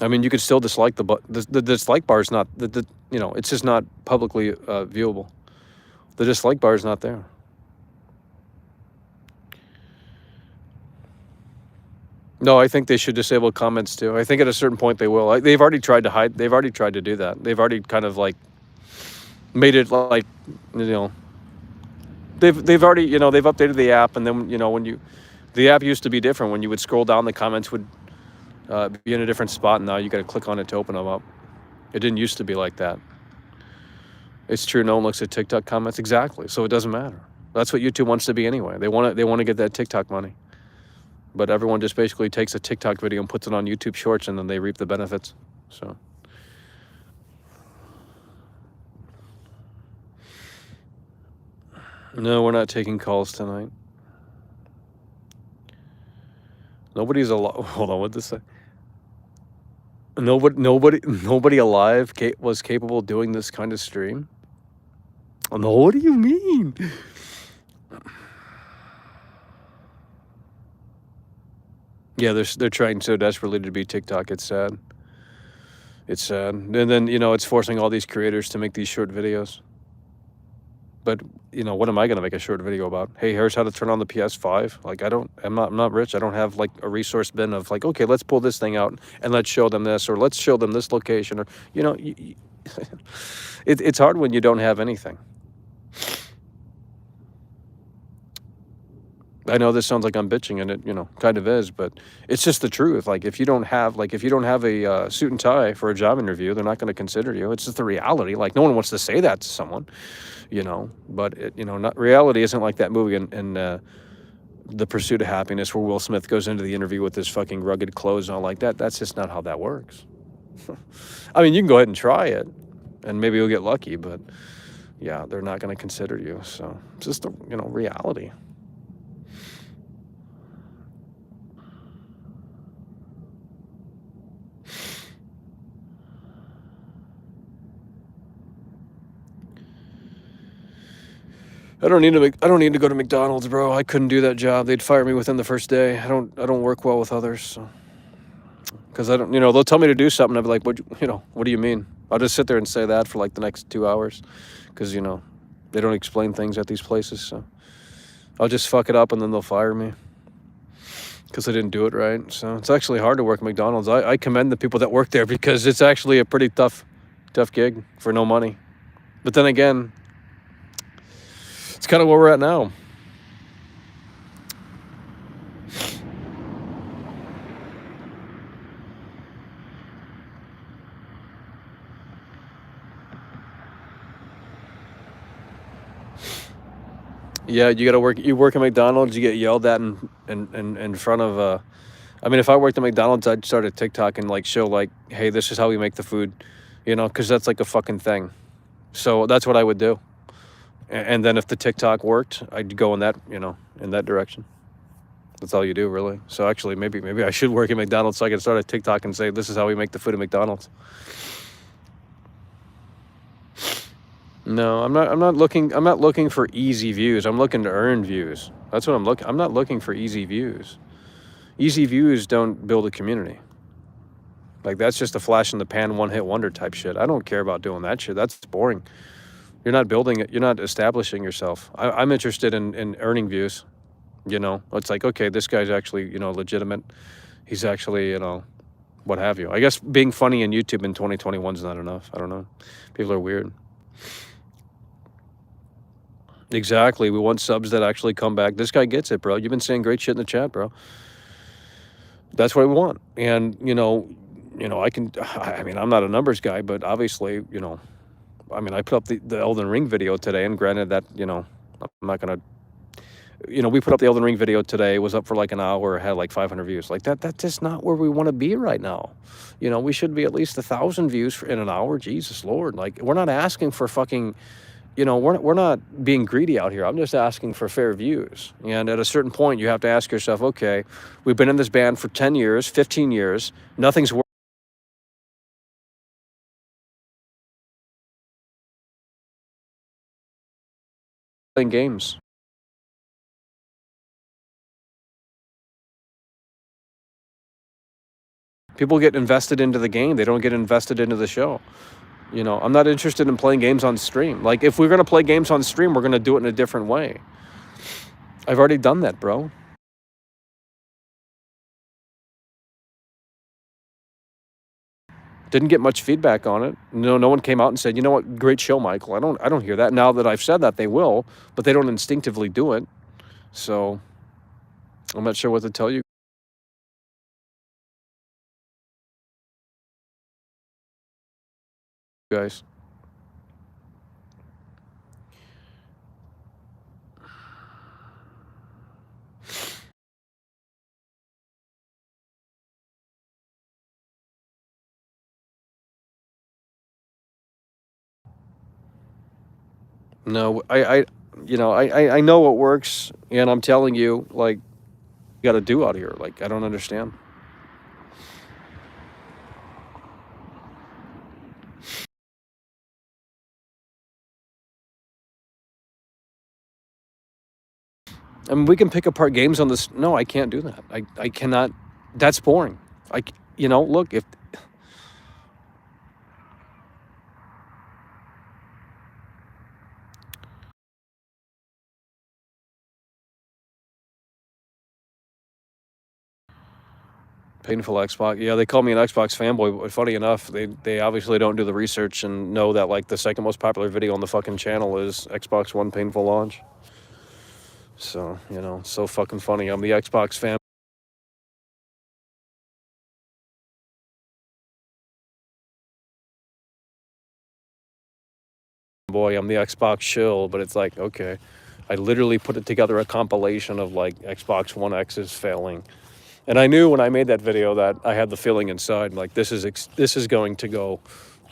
I mean, you could still dislike the dislike bar is not... you know, it's just not publicly viewable. The dislike bar is not there. No, I think they should disable comments too. I think at a certain point they will. They've already tried to hide. They've already tried to do that. They've already kind of like made it like, you know, they've already, you know, they've updated the app, and then, you know, when the app used to be different. When you would scroll down, the comments would be in a different spot, and now you got to click on it to open them up. It didn't used to be like that. It's true. No one looks at TikTok comments. Exactly. So it doesn't matter. That's what YouTube wants to be anyway. They want to get that TikTok money. But everyone just basically takes a TikTok video and puts it on YouTube Shorts, and then they reap the benefits. So. No, we're not taking calls tonight. Nobody's alive. Hold on, what did this say? Nobody alive was capable of doing this kind of stream. Oh, no, what do you mean? Yeah, they're trying so desperately to be TikTok. It's sad. It's sad. And then, you know, it's forcing all these creators to make these short videos. But, you know, what am I going to make a short video about? Hey, here's how to turn on the PS5. Like, I'm not rich. I don't have like a resource bin of like, okay, let's pull this thing out and let's show them this, or let's show them this location, or, you know, it's hard when you don't have anything. I know this sounds like I'm bitching, and it, you know, kind of is, but it's just the truth. Like, if you don't have a suit and tie for a job interview, they're not going to consider you. It's just the reality. Like, no one wants to say that to someone, you know. But it, you know, reality isn't like that movie in The Pursuit of Happiness, where Will Smith goes into the interview with his fucking rugged clothes and all like that. That's just not how that works. I mean, you can go ahead and try it, and maybe you'll get lucky, but yeah, they're not going to consider you. So it's just the, you know, reality. I don't need to go to McDonald's, bro. I couldn't do that job. They'd fire me within the first day. I don't work well with others, so. Because I don't, you know, they'll tell me to do something. I'll be like, what do you mean? I'll just sit there and say that for like the next 2 hours, because, you know, they don't explain things at these places. So I'll just fuck it up, and then they'll fire me because I didn't do it right. So it's actually hard to work at McDonald's. I commend the people that work there, because it's actually a pretty tough gig for no money. But then again, it's kind of where we're at now. Yeah, you gotta work. You work at McDonald's, you get yelled at in front of. I mean, if I worked at McDonald's, I'd start a TikTok and like show like, hey, this is how we make the food, you know, because that's like a fucking thing. So that's what I would do. And then if the TikTok worked, I'd go in that, you know, in that direction. That's all you do, really. So actually, maybe I should work at McDonald's so I can start a TikTok and say, this is how we make the food at McDonald's. No, I'm not looking for easy views. I'm looking to earn views. That's what I'm looking. I'm not looking for easy views. Easy views don't build a community. Like, that's just a flash in the pan, one-hit wonder type shit. I don't care about doing that shit. That's boring. You're not building it. You're not establishing yourself. I'm interested in earning views. You know, it's like, okay, this guy's actually, you know, legitimate. He's actually, you know, what have you. I guess being funny in YouTube in 2021 is not enough. I don't know. People are weird. Exactly. We want subs that actually come back. This guy gets it, bro. You've been saying great shit in the chat, bro. That's what we want. And, you know, I mean, I'm not a numbers guy, but obviously, you know, I mean, I put up the Elden Ring video today, and granted that, you know, I'm not going to, you know, we put up the Elden Ring video today. It was up for like an hour, had like 500 views. Like that's just not where we want to be right now. You know, we should be at least 1,000 views in an hour. Jesus Lord. Like, we're not asking for fucking, you know, we're not being greedy out here. I'm just asking for fair views. And at a certain point, you have to ask yourself, okay, we've been in this band for 10 years, 15 years. Nothing's playing games. People get invested into the game. They don't get invested into the show. You know, I'm not interested in playing games on stream. Like, if we're going to play games on stream, we're going to do it in a different way. I've already done that, bro. Didn't get much feedback on it. No one came out and said, you know what, great show, Michael. I don't hear that. Now that I've said that, they will, but they don't instinctively do it. So I'm not sure what to tell you guys. No, I know what works, and I'm telling you, like, you got to do out here. Like, I don't understand. I mean, we can pick apart games on this. No, I can't do that. I cannot. That's boring. You know, look, if painful Xbox. Yeah, they call me an Xbox fanboy, but funny enough, they obviously don't do the research and know that, like, the second most popular video on the fucking channel is Xbox One painful launch. So, you know, so fucking funny. I'm the Xbox fan. Boy, I'm the Xbox shill, but it's like, okay, I literally put it together a compilation of like Xbox One X's failing. And I knew when I made that video that I had the feeling inside, like, this is going to go,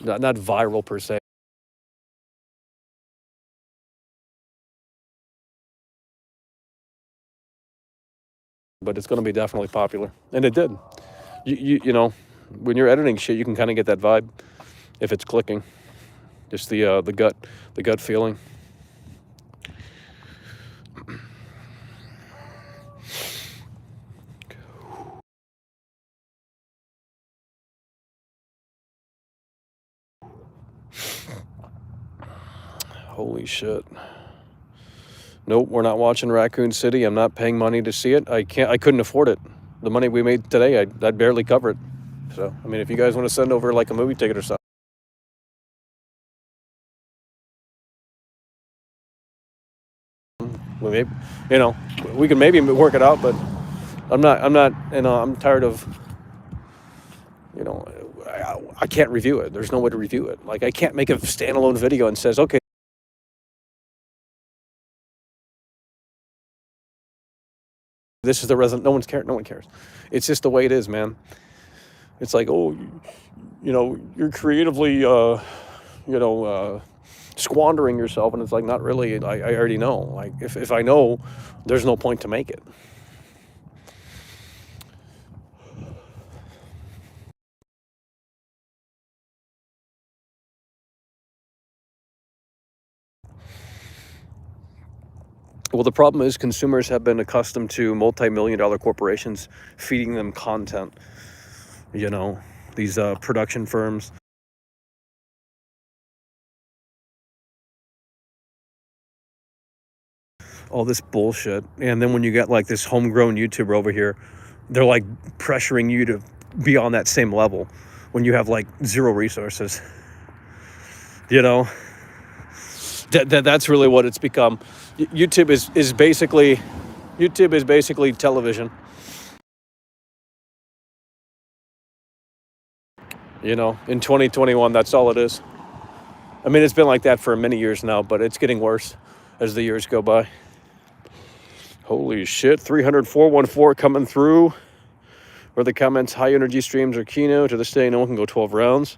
not viral per se, but it's going to be definitely popular. And it did. You know, when you're editing shit, you can kind of get that vibe if it's clicking. Just the gut feeling. Holy shit. Nope, we're not watching Raccoon City. I'm not paying money to see it. I couldn't afford it. The money we made today, I'd barely cover it. So, I mean, if you guys want to send over like a movie ticket or something, we maybe, you know, we can maybe work it out, but I'm not, you know, I'm tired of, you know, I can't review it. There's no way to review it. Like, I can't make a standalone video and says, okay, this is the resident. No one cares. It's just the way it is, man. It's like, oh, you know, you're creatively, squandering yourself, and it's like, not really. I already know. Like, if I know, there's no point to make it. Well, the problem is consumers have been accustomed to multi-million-dollar corporations feeding them content. You know, these production firms. All this bullshit. And then when you get like this homegrown YouTuber over here, they're like pressuring you to be on that same level when you have like zero resources. You know, that's really what it's become. YouTube is basically television. You know, in 2021, that's all it is. I mean, it's been like that for many years now, but it's getting worse as the years go by. Holy shit, 300-414 coming through. Where the comments, high energy streams are keynote. To this day, no one can go 12 rounds.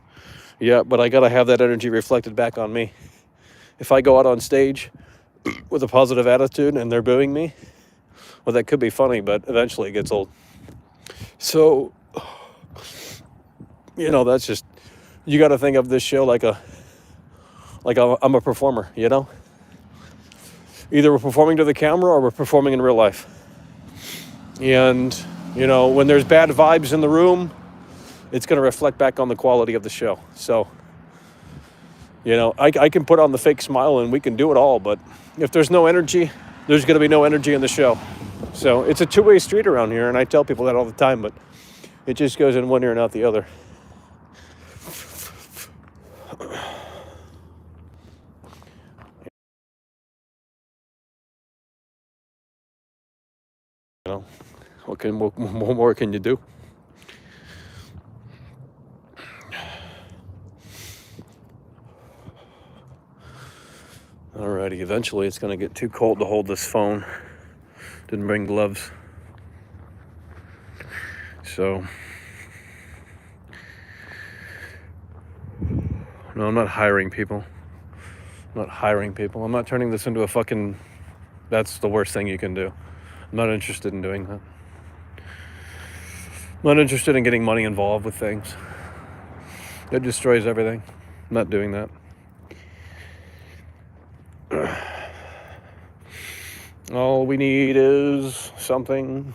Yeah, but I gotta have that energy reflected back on me. If I go out on stage with a positive attitude and they're booing me, well, that could be funny, but eventually it gets old. So, you know, that's just, you got to think of this show like I'm a performer, you know? Either we're performing to the camera or we're performing in real life. And, you know, when there's bad vibes in the room, it's going to reflect back on the quality of the show. So, you know, I can put on the fake smile and we can do it all, but if there's no energy, there's going to be no energy in the show. So it's a two-way street around here, and I tell people that all the time, but it just goes in one ear and out the other. You know, what more can you do? Alrighty, eventually it's going to get too cold to hold this phone. Didn't bring gloves. So, no, I'm not hiring people. I'm not turning this into a fucking, that's the worst thing you can do. I'm not interested in doing that. I'm not interested in getting money involved with things. It destroys everything. I'm not doing that. All we need is something.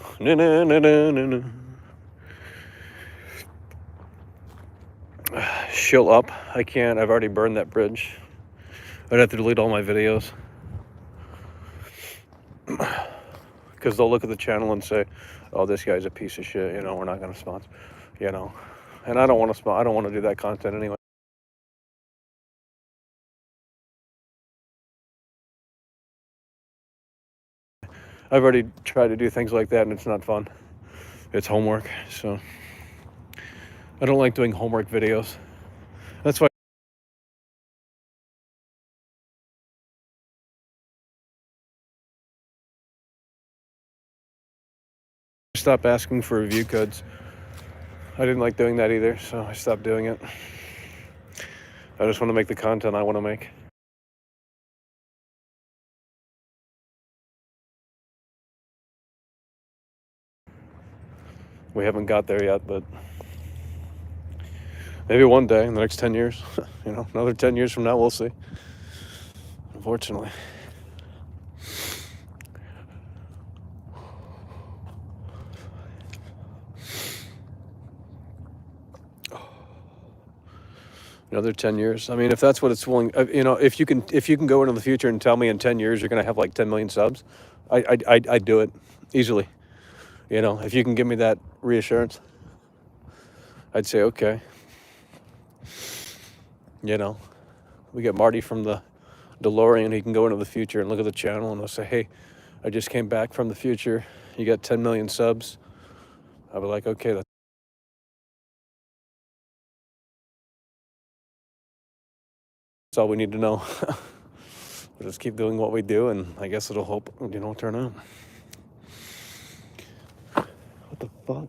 Chill up. I can't. I've already burned that bridge. I'd have to delete all my videos. Because they'll look at the channel and say, oh, this guy's a piece of shit. You know, we're not going to sponsor. You know. And I don't want to do that content anyway. I've already tried to do things like that, and it's not fun. It's homework, so I don't like doing homework videos. That's why I stopped asking for review codes. I didn't like doing that either, so I stopped doing it. I just want to make the content I want to make. We haven't got there yet, but maybe one day in the next 10 years, you know, another 10 years from now, we'll see. Unfortunately. Another 10 years. I mean, if that's what it's willing, you know, if you can go into the future and tell me in 10 years you're going to have like 10 million subs, I'd do it easily. You know, if you can give me that reassurance, I'd say, okay. You know, we get Marty from the DeLorean. He can go into the future and look at the channel and they'll say, hey, I just came back from the future. You got 10 million subs. I'll be like, okay, that's all we need to know. We'll just keep doing what we do, and I guess it'll hope, you know, turn out. What the fuck?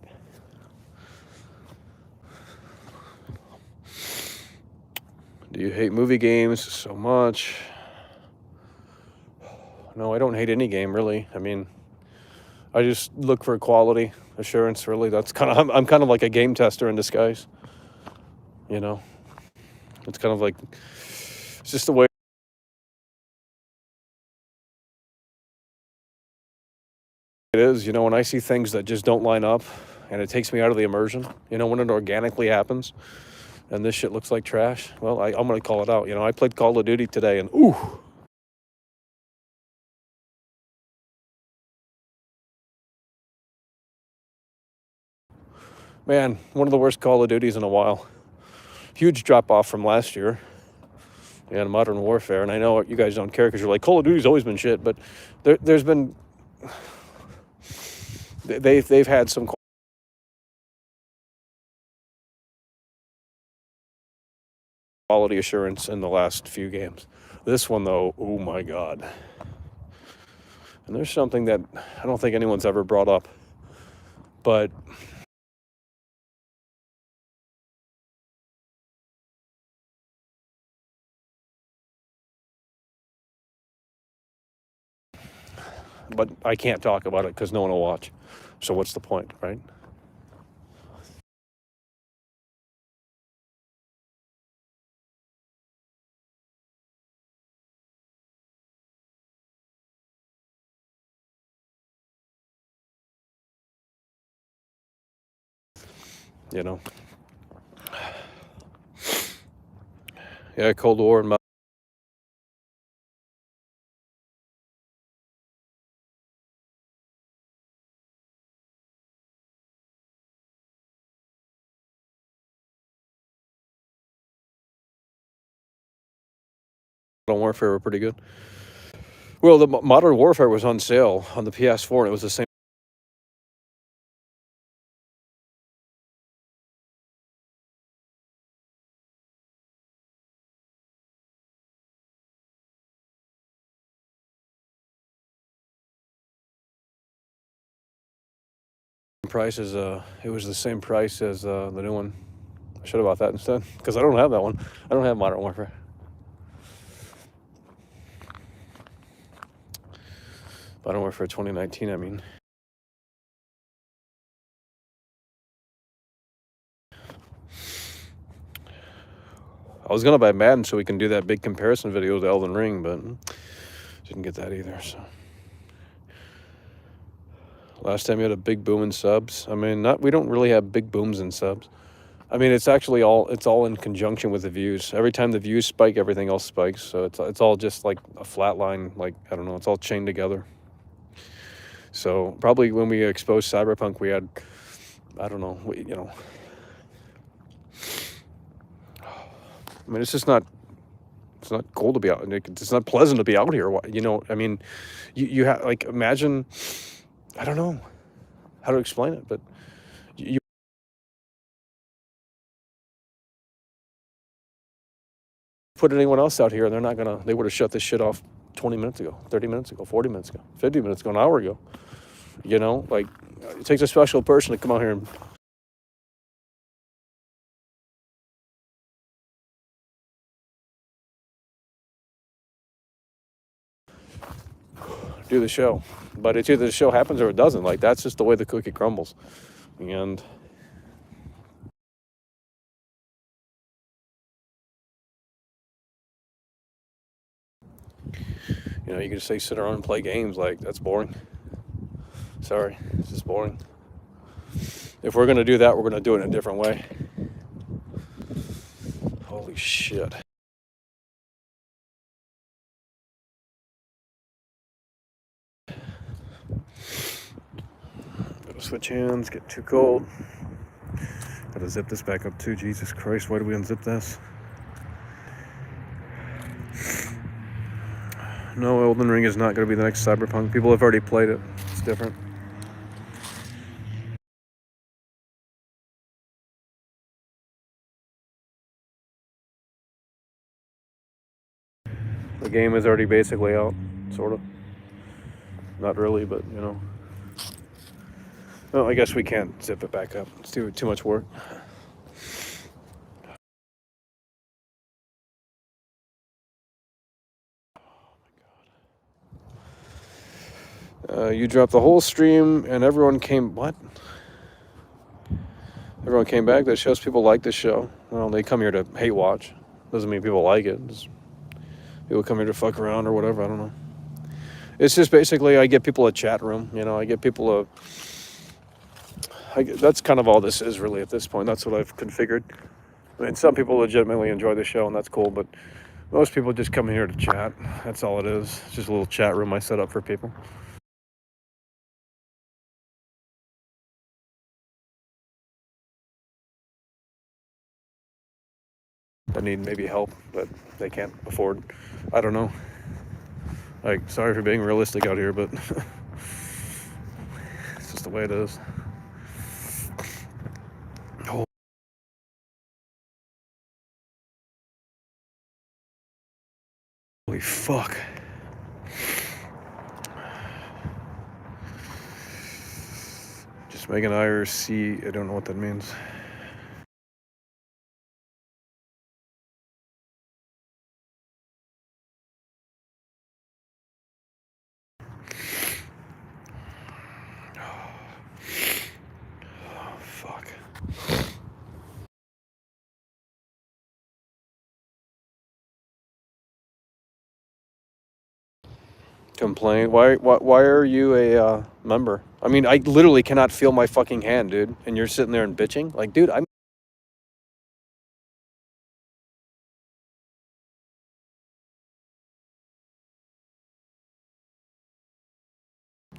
Do you hate movie games so much? No, I don't hate any game, really. I mean, I just look for quality assurance, really. That's kind of, I'm kind of like a game tester in disguise. You know? It's kind of like, it's just the way it is, you know, when I see things that just don't line up and it takes me out of the immersion, you know, when it organically happens and this shit looks like trash, well, I'm going to call it out. You know, I played Call of Duty today and ooh. Man, one of the worst Call of Duties in a while. Huge drop off from last year and Modern Warfare. And I know you guys don't care because you're like, Call of Duty's always been shit, but there's been, they've had some quality assurance in the last few games. This one though, oh my God. And there's something that I don't think anyone's ever brought up, but I can't talk about it because no one will watch. So what's the point, right? You know? Yeah, Cold War and Modern Warfare were pretty good. Well, the Modern Warfare was on sale on the PS4 and it was the same price as it was the same price as the new one. I should have bought that instead because I don't have that one. I don't have Modern Warfare. Modern Warfare 2019, I mean. I was gonna buy Madden so we can do that big comparison video with Elden Ring, but didn't get that either. So last time you had a big boom in subs. I mean, we don't really have big booms in subs. I mean, it's actually all in conjunction with the views. Every time the views spike, everything else spikes. So it's all just like a flat line. Like I don't know, it's all chained together. So probably when we exposed Cyberpunk, we had, I don't know, you know. I mean, it's just not. It's not cool to be out. It's not pleasant to be out here. You know, I mean, you have like imagine. I don't know how to explain it, but you put anyone else out here, and they're not gonna. They would have shut this shit off 20 minutes ago, 30 minutes ago, 40 minutes ago, 50 minutes ago, an hour ago. You know, like it takes a special person to come out here and do the show. But it's either the show happens or it doesn't. Like that's just the way the cookie crumbles. And you know, you can just say sit around and play games. Like that's boring. Sorry, it's just boring. If we're gonna do that, we're gonna do it in a different way. Holy shit. Gotta switch hands, get too cold. Gotta zip this back up too. Jesus Christ, why do we unzip this? No, Elden Ring is not gonna be the next Cyberpunk. People have already played it. It's different. The game is already basically out, sort of. Not really, but you know. Well, I guess we can't zip it back up. It's too much work. You dropped the whole stream and everyone came. What? Everyone came back. That shows people like the show. Well, they come here to hate watch. Doesn't mean people like it. People come here to fuck around or whatever. I don't know. It's just basically I get people a chat room. You know, I get people that's kind of all this is really at this point. That's what I've configured. I mean, some people legitimately enjoy the show, and that's cool, but most people just come here to chat. That's all it is. It's just a little chat room I set up for people. That need maybe help, but they can't afford. I don't know. Like, sorry for being realistic out here, but it's just the way it is. Holy fuck. Just make an IRC. I don't know what that means. Oh, fuck. Complain? Why are you a member? I mean, I literally cannot feel my fucking hand, dude. And you're sitting there and bitching? Like, dude,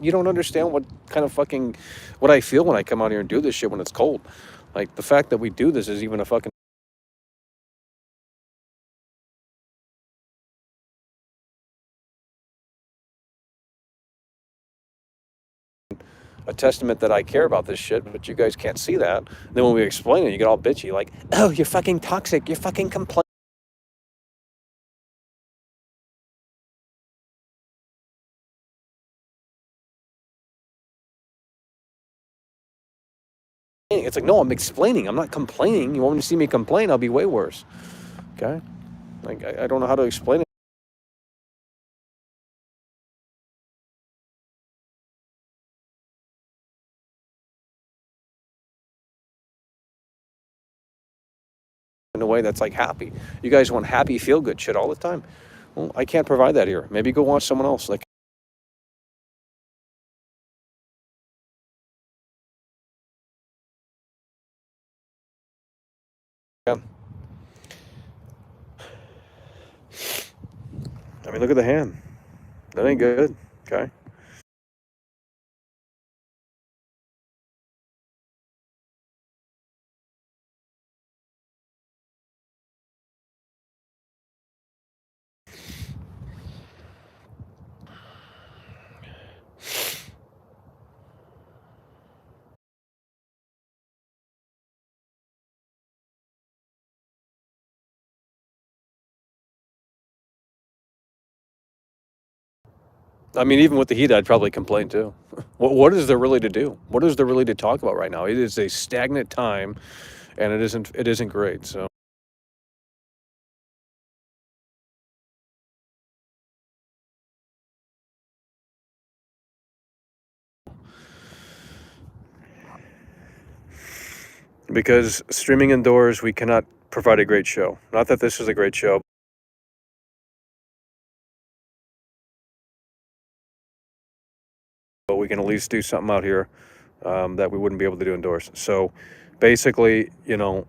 you don't understand what kind of fucking, what I feel when I come out here and do this shit when it's cold. Like, the fact that we do this is even a fucking a testament that I care about this shit, but you guys can't see that. And then when we explain it, you get all bitchy, like, oh, you're fucking toxic, you're fucking complaining. It's like, no, I'm explaining. I'm not complaining. You want me to see me complain? I'll be way worse. Okay? Like, I don't know how to explain it in a way that's like happy. You guys want happy, feel good shit all the time. Well, I can't provide that here. Maybe go watch someone else. Like, yeah. I mean, look at the hand. That ain't good. Okay? I mean, even with the heat, I'd probably complain too. What is there really to do? What is there really to talk about right now? It is a stagnant time, and it isn't great. So because streaming indoors, we cannot provide a great show. Not that this is a great show, but we can at least do something out here that we wouldn't be able to do indoors. So basically, you know,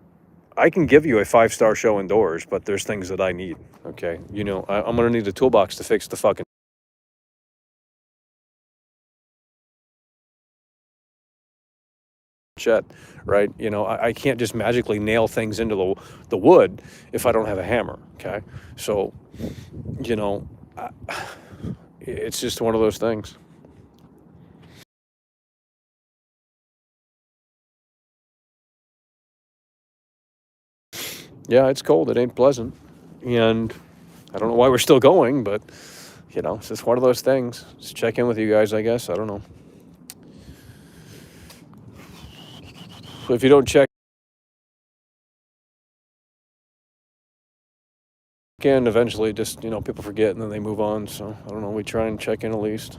I can give you a 5-star show indoors, but there's things that I need. Okay, you know, I'm gonna need a toolbox to fix the fucking shit, right? You know, I can't just magically nail things into the wood if I don't have a hammer. Okay, so you know, it's just one of those things. Yeah, it's cold. It ain't pleasant, and I don't know why we're still going, but you know, it's just one of those things. Just check in with you guys, I guess. I don't know. If you don't check in, eventually, just you know, people forget and then they move on. So I don't know. We try and check in at least.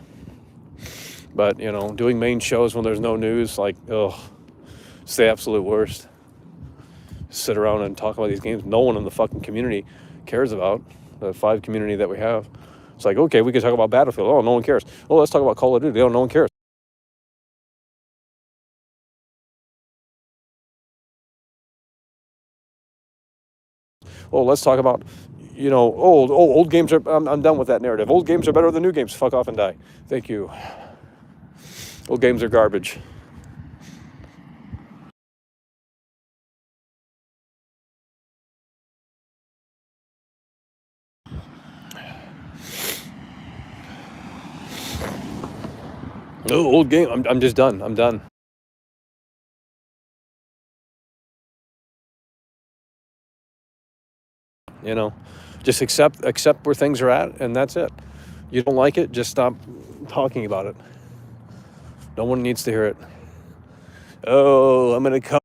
But you know, doing main shows when there's no news, like, ugh, it's the absolute worst. Sit around and talk about these games no one in the fucking community cares about, the 5 community that we have. It's like, okay, we can talk about Battlefield. Oh, no one cares. Oh, let's talk about Call of Duty. Oh, no one cares. Oh, let's talk about, old games are. I'm done with that narrative. Old games are better than new games. Fuck off and die. Thank you. Old games are garbage. Oh, old game. I'm just done. I'm done. Just accept where things are at, and that's it. You don't like it, just stop talking about it. No one needs to hear it. Oh, I'm gonna come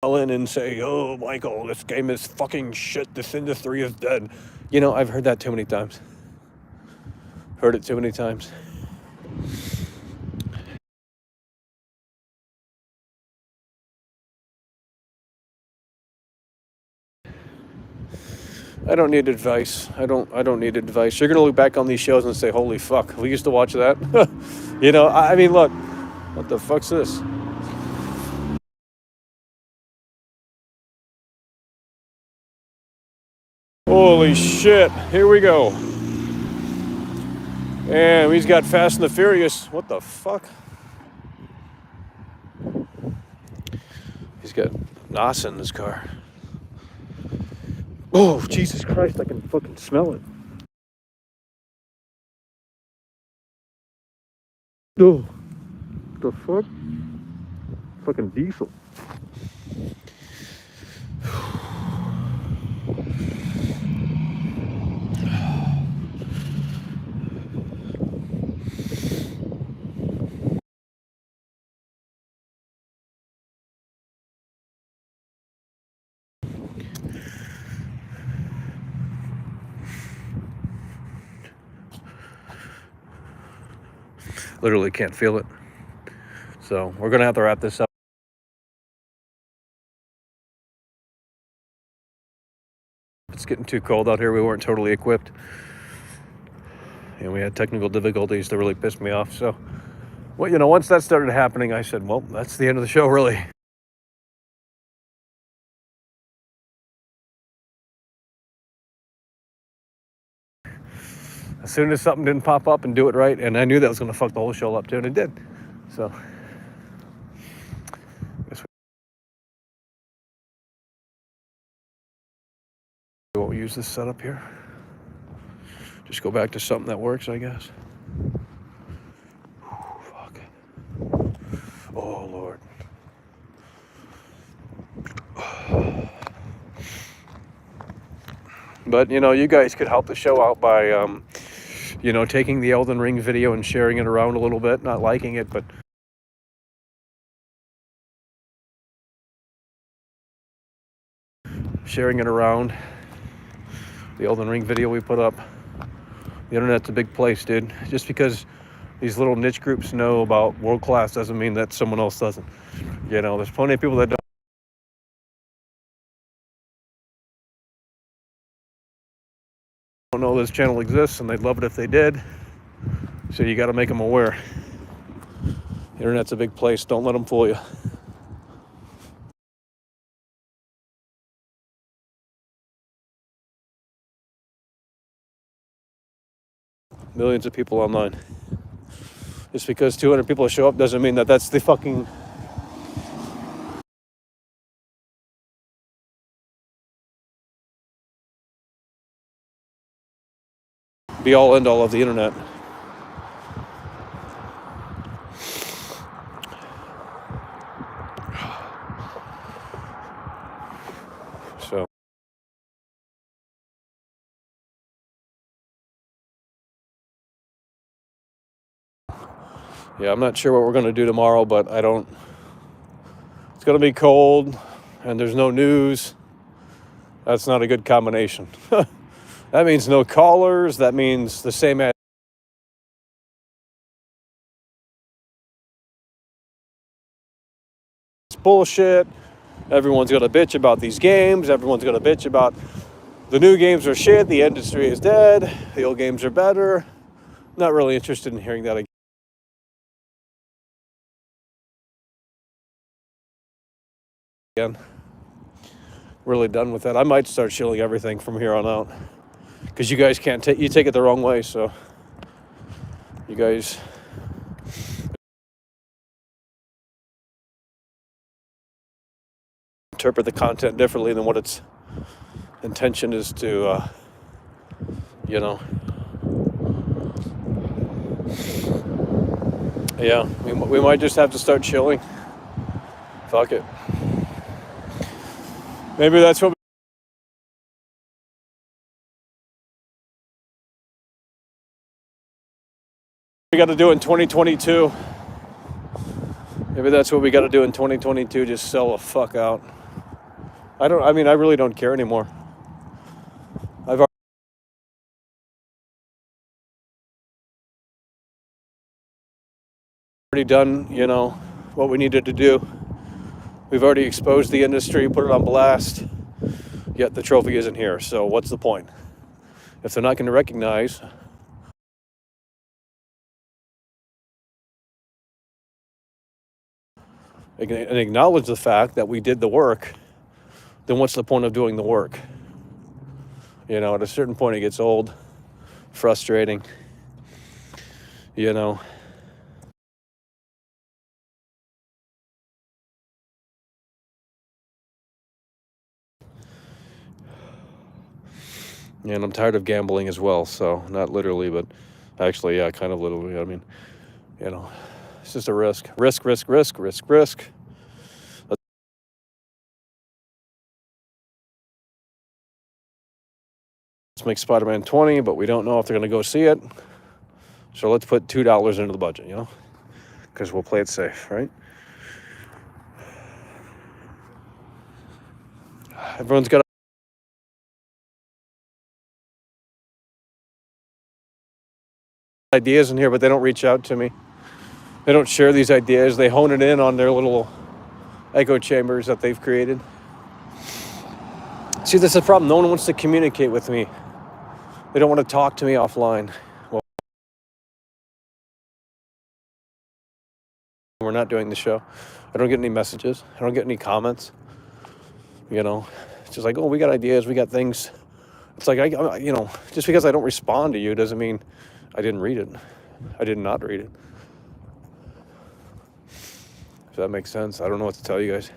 in and say, oh, Michael, this game is fucking shit. This industry is dead. I've heard that too many times. Heard it too many times. I don't need advice. I don't need advice. You're gonna look back on these shows and say, holy fuck, we used to watch that. I mean, look, what the fuck's this? Holy shit, here we go. And he's got Fast and the Furious. What the fuck? He's got NASA in his car. Oh, Jesus Christ, I can fucking smell it. Oh, the fuck? Fucking diesel. Literally can't feel it. So we're gonna have to wrap this up. It's getting too cold out here. We weren't totally equipped. And we had technical difficulties that really pissed me off. So, once that started happening, I said, well, that's the end of the show, really. As soon as something didn't pop up and do it right, and I knew that was going to fuck the whole show up too, and it did. So, we won't use this setup here. Just go back to something that works, I guess. Fuck. Oh, Lord. But, you guys could help the show out by, taking the Elden Ring video and sharing it around a little bit. Not liking it, but sharing it around. The Elden Ring video we put up. The internet's a big place, dude. Just because these little niche groups know about world class doesn't mean that someone else doesn't. There's plenty of people that don't know this channel exists, and they'd love it if they did. So you got to make them aware. The internet's a big place. Don't let them fool you. Millions of people online. Just because 200 people show up doesn't mean that that's the fucking be all end all of the internet. So yeah, I'm not sure what we're going to do tomorrow, but it's going to be cold and there's no news. That's not a good combination. That means no callers. That means the same as bullshit. Everyone's going to bitch about these games. Everyone's going to bitch about the new games are shit. The industry is dead. The old games are better. Not really interested in hearing that again. Really done with that. I might start shilling everything from here on out, because you guys can't take, you take it the wrong way, so you guys interpret the content differently than what its intention is to, you know. Yeah, we might just have to start chilling. Fuck it. Maybe that's what we got to do in 2022. Maybe that's what we got to do in 2022. Just sell the fuck out. I really don't care anymore. I've already done, what we needed to do. We've already exposed the industry, put it on blast, yet the trophy isn't here. So what's the point? If they're not going to recognize and acknowledge the fact that we did the work, then what's the point of doing the work? At a certain point it gets old, frustrating, And I'm tired of gambling as well, so not literally, but actually, yeah, kind of literally. It's just a risk. Risk. Let's make Spider-Man 20, but we don't know if they're going to go see it. So let's put $2 into the budget, because we'll play it safe, right? Everyone's got ideas in here, but they don't reach out to me. They don't share these ideas. They hone it in on their little echo chambers that they've created. See, this is the problem. No one wants to communicate with me. They don't want to talk to me offline. Well, we're not doing the show. I don't get any messages. I don't get any comments. It's just like, oh, we got ideas. We got things. It's like, just because I don't respond to you doesn't mean I didn't read it. I did not read it. If that makes sense. I don't know what to tell you guys.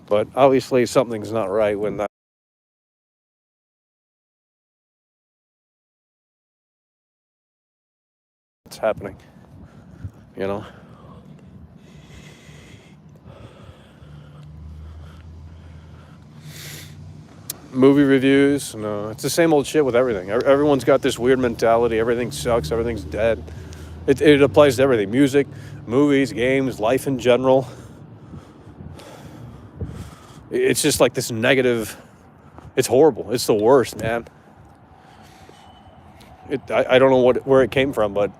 But obviously something's not right when that's happening. Movie reviews, no, it's the same old shit with everything. Everyone's got this weird mentality. Everything sucks. Everything's dead. It applies to everything. Music, movies, games, life in general. It's just like this negative. It's horrible. It's the worst, man. I don't know where it came from, but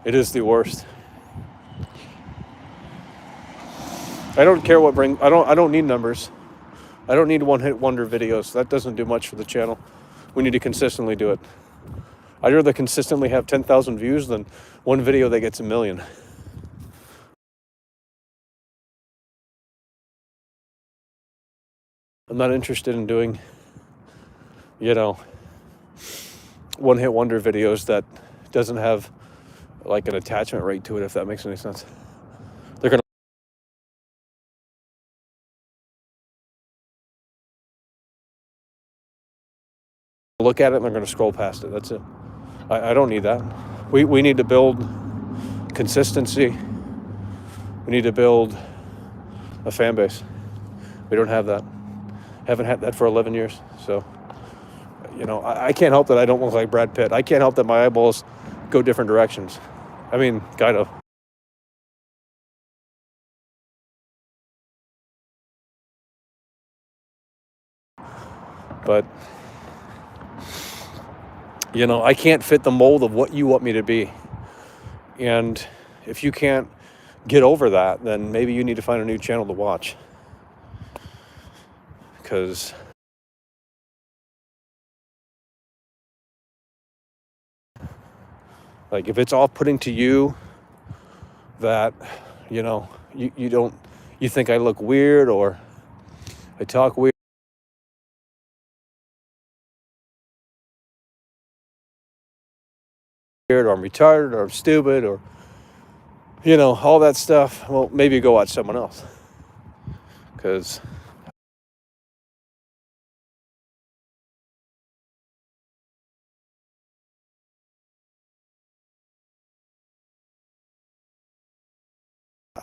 it is the worst. I don't care what I don't need numbers. I don't need one-hit wonder videos. That doesn't do much for the channel. We need to consistently do it. I'd rather consistently have 10,000 views than one video that gets 1 million. I'm not interested in doing, one-hit wonder videos that doesn't have like an attachment rate to it, if that makes any sense. They're going to look at it and they're going to scroll past it. That's it. I don't need that. We need to build consistency. We need to build a fan base. We don't have that. Haven't had that for 11 years. So, I can't help that I don't look like Brad Pitt. I can't help that my eyeballs go different directions. I mean, kind of. But, I can't fit the mold of what you want me to be. And if you can't get over that, then maybe you need to find a new channel to watch. because like if it's off-putting to you that, you know, you think I look weird or I talk weird or I'm retarded or I'm stupid or, you know, all that stuff, well, maybe go watch someone else. Because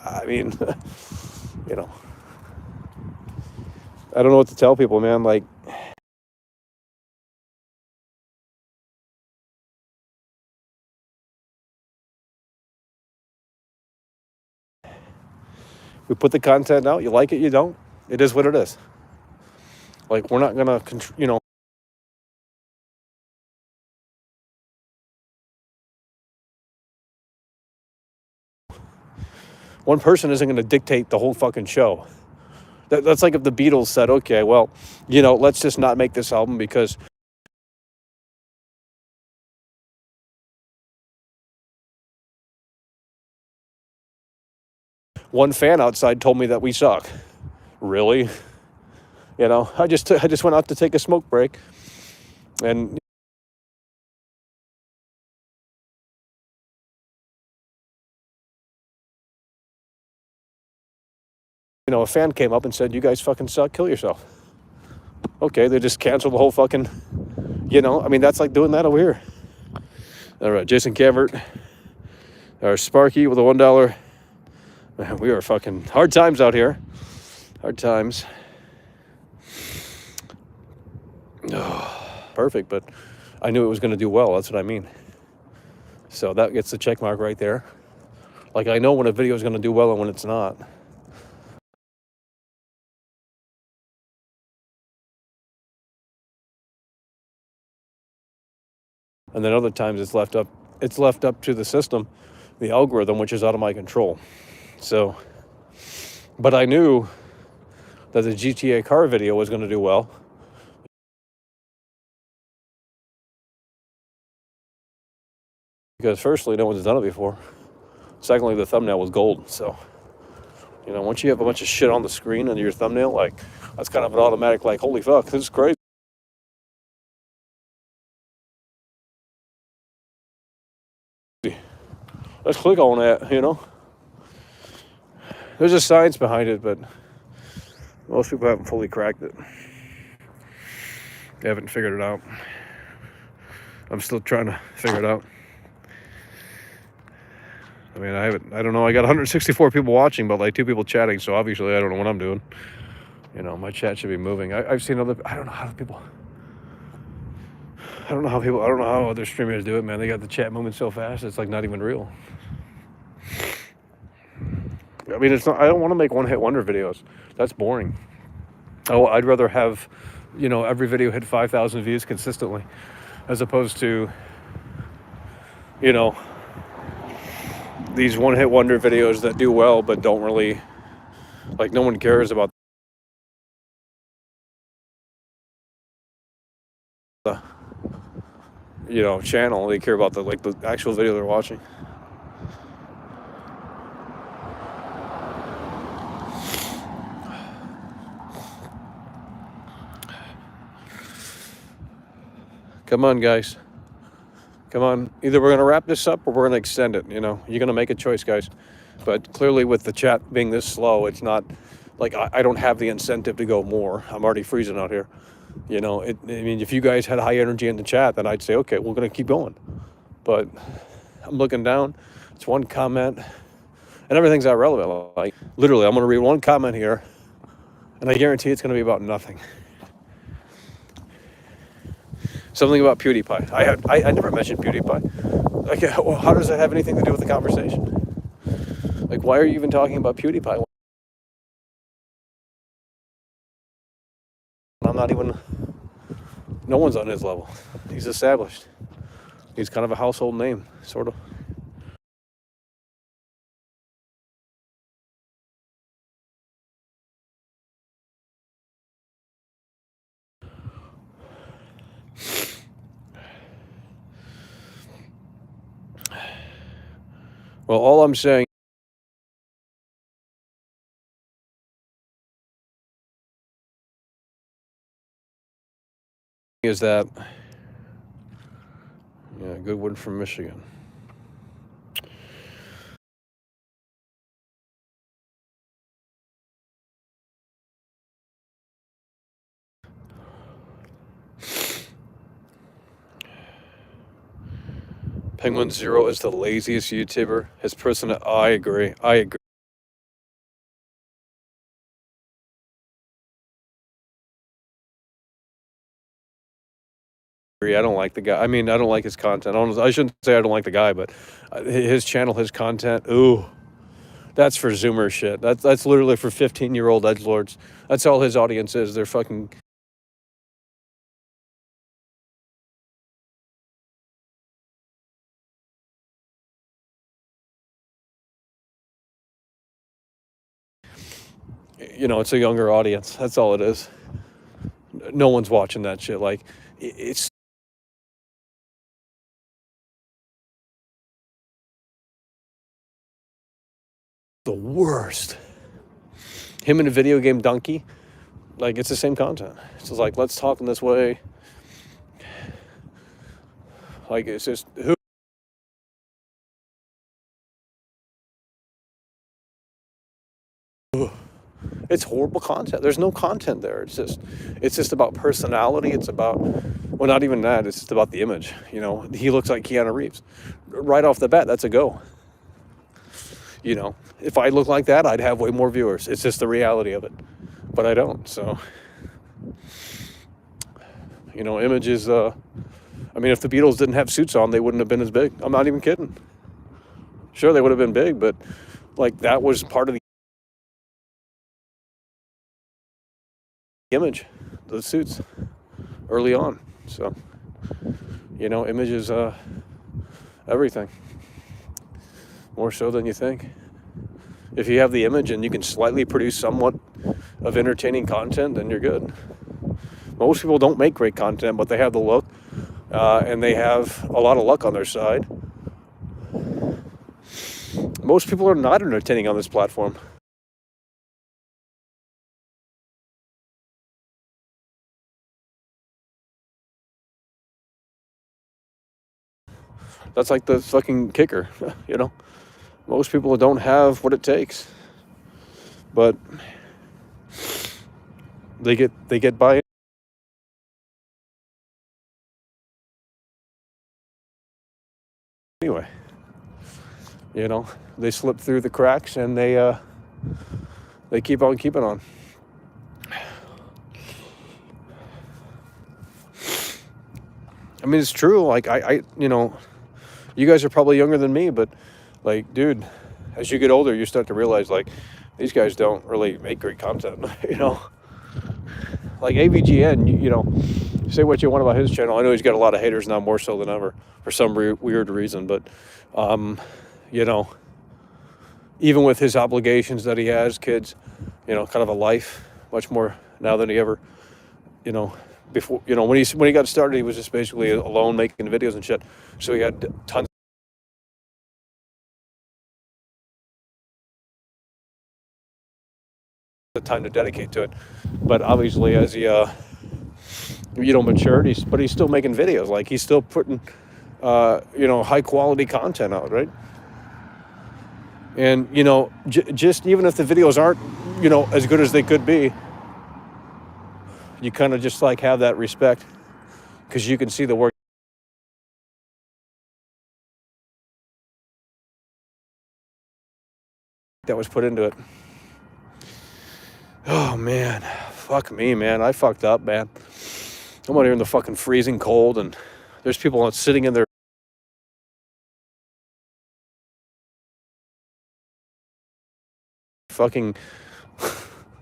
I mean, you know, I don't know what to tell people, man. Like, we put the content out. You like it, you don't. It is what it is. Like, we're not gonna, you know, one person isn't gonna dictate the whole fucking show. That's like if the Beatles said, okay, well, you know, let's just not make this album because one fan outside told me that we suck. Really? You know, I just went out to take a smoke break, and you know, a fan came up and said, "You guys fucking suck. Kill yourself." Okay, they just canceled the whole fucking. You know, I mean, that's like doing that over here. All right, Jason Cavert, or Sparky with a $1. Man, we are fucking hard times out here. Hard times. Perfect, but I knew it was going to do well. That's what I mean. So that gets the check mark right there. Like, I know when a video is going to do well and when it's not. And then other times it's left up to the system, the algorithm, which is out of my control. So, but I knew that the GTA car video was going to do well. Because firstly, no one's done it before. Secondly, the thumbnail was gold. So, you know, once you have a bunch of shit on the screen under your thumbnail, like, that's kind of an automatic, like, holy fuck, this is crazy. Let's click on that, you know. There's a science behind it, but most people haven't fully cracked it. They haven't figured it out. I'm still trying to figure it out. I mean, I don't know. I got 164 people watching, but like 2 people chatting, so obviously I don't know what I'm doing. You know, my chat should be moving. I've seen other, I don't know how other streamers do it, man. They got the chat moving so fast, it's like not even real. I mean, it's not, I don't want to make one-hit wonder videos. That's boring. Oh, I'd rather have, you know, every video hit 5,000 views consistently, as opposed to, you know, these one-hit wonder videos that do well but don't really, like, no one cares about the, you know, channel. They care about the actual video they're watching. Come on, guys. Come on. Either we're going to wrap this up or we're going to extend it, you know. You're going to make a choice, guys. But clearly with the chat being this slow, it's not, like, I don't have the incentive to go more. I'm already freezing out here. You know, I mean, if you guys had high energy in the chat, then I'd say, okay, we're going to keep going. But I'm looking down. It's one comment. And everything's irrelevant. Like, literally, I'm going to read one comment here. And I guarantee it's going to be about nothing. Something about PewDiePie. I never mentioned PewDiePie. Like, well, how does that have anything to do with the conversation? Like, why are you even talking about PewDiePie? I'm not even, no one's on his level. He's established. He's kind of a household name, sort of. Well, all I'm saying is that, yeah, good one from Michigan. Penguin Zero is the laziest YouTuber. His person, I agree. I agree. I don't like the guy. I mean, I don't like his content. I shouldn't say I don't like the guy, but his channel, his content, ooh, that's for Zoomer shit. That's literally for 15-year-old edgelords. That's all his audience is. They're fucking. You know, it's a younger audience. That's all it is. No one's watching that shit. Like, it's the worst. Him in a video game donkey, like, it's the same content. It's just like, let's talk in this way. Like, it's just who. It's horrible content. There's no content there. It's just about personality. It's about, well, not even that. It's just about the image. You know, he looks like Keanu Reeves. Right off the bat, that's a go. You know, if I look like that, I'd have way more viewers. It's just the reality of it. But I don't. So, you know, images. I mean, if the Beatles didn't have suits on, they wouldn't have been as big. I'm not even kidding. Sure, they would have been big, but like that was part of the image, the suits, early on. So, you know, image is everything. More so than you think. If you have the image and you can slightly produce somewhat of entertaining content, then you're good. Most people don't make great content, but they have the look, and they have a lot of luck on their side. Most people are not entertaining on this platform. That's like the fucking kicker, you know? Most people don't have what it takes, but they get by. Anyway, you know, they slip through the cracks and they keep on keeping on. I mean, it's true. Like I you know, you guys are probably younger than me, but like, dude, as you get older, you start to realize like these guys don't really make great content. You know, like AVGN. You know, say what you want about his channel. I know he's got a lot of haters now, more so than ever, for some weird reason. But you know, even with his obligations that he has, kids, you know, kind of a life, much more now than he ever, you know, before. You know, when he got started, he was just basically alone making videos and shit. So he had tons of time to dedicate to it. But obviously, as he you know, matured, he's still making videos. Like he's still putting you know, high quality content out, right? And you know, just even if the videos aren't, you know, as good as they could be, you kind of just like have that respect because you can see the work that was put into it. Oh man, fuck me, man. I fucked up, man. I'm out here in the fucking freezing cold, and there's people sitting in their fucking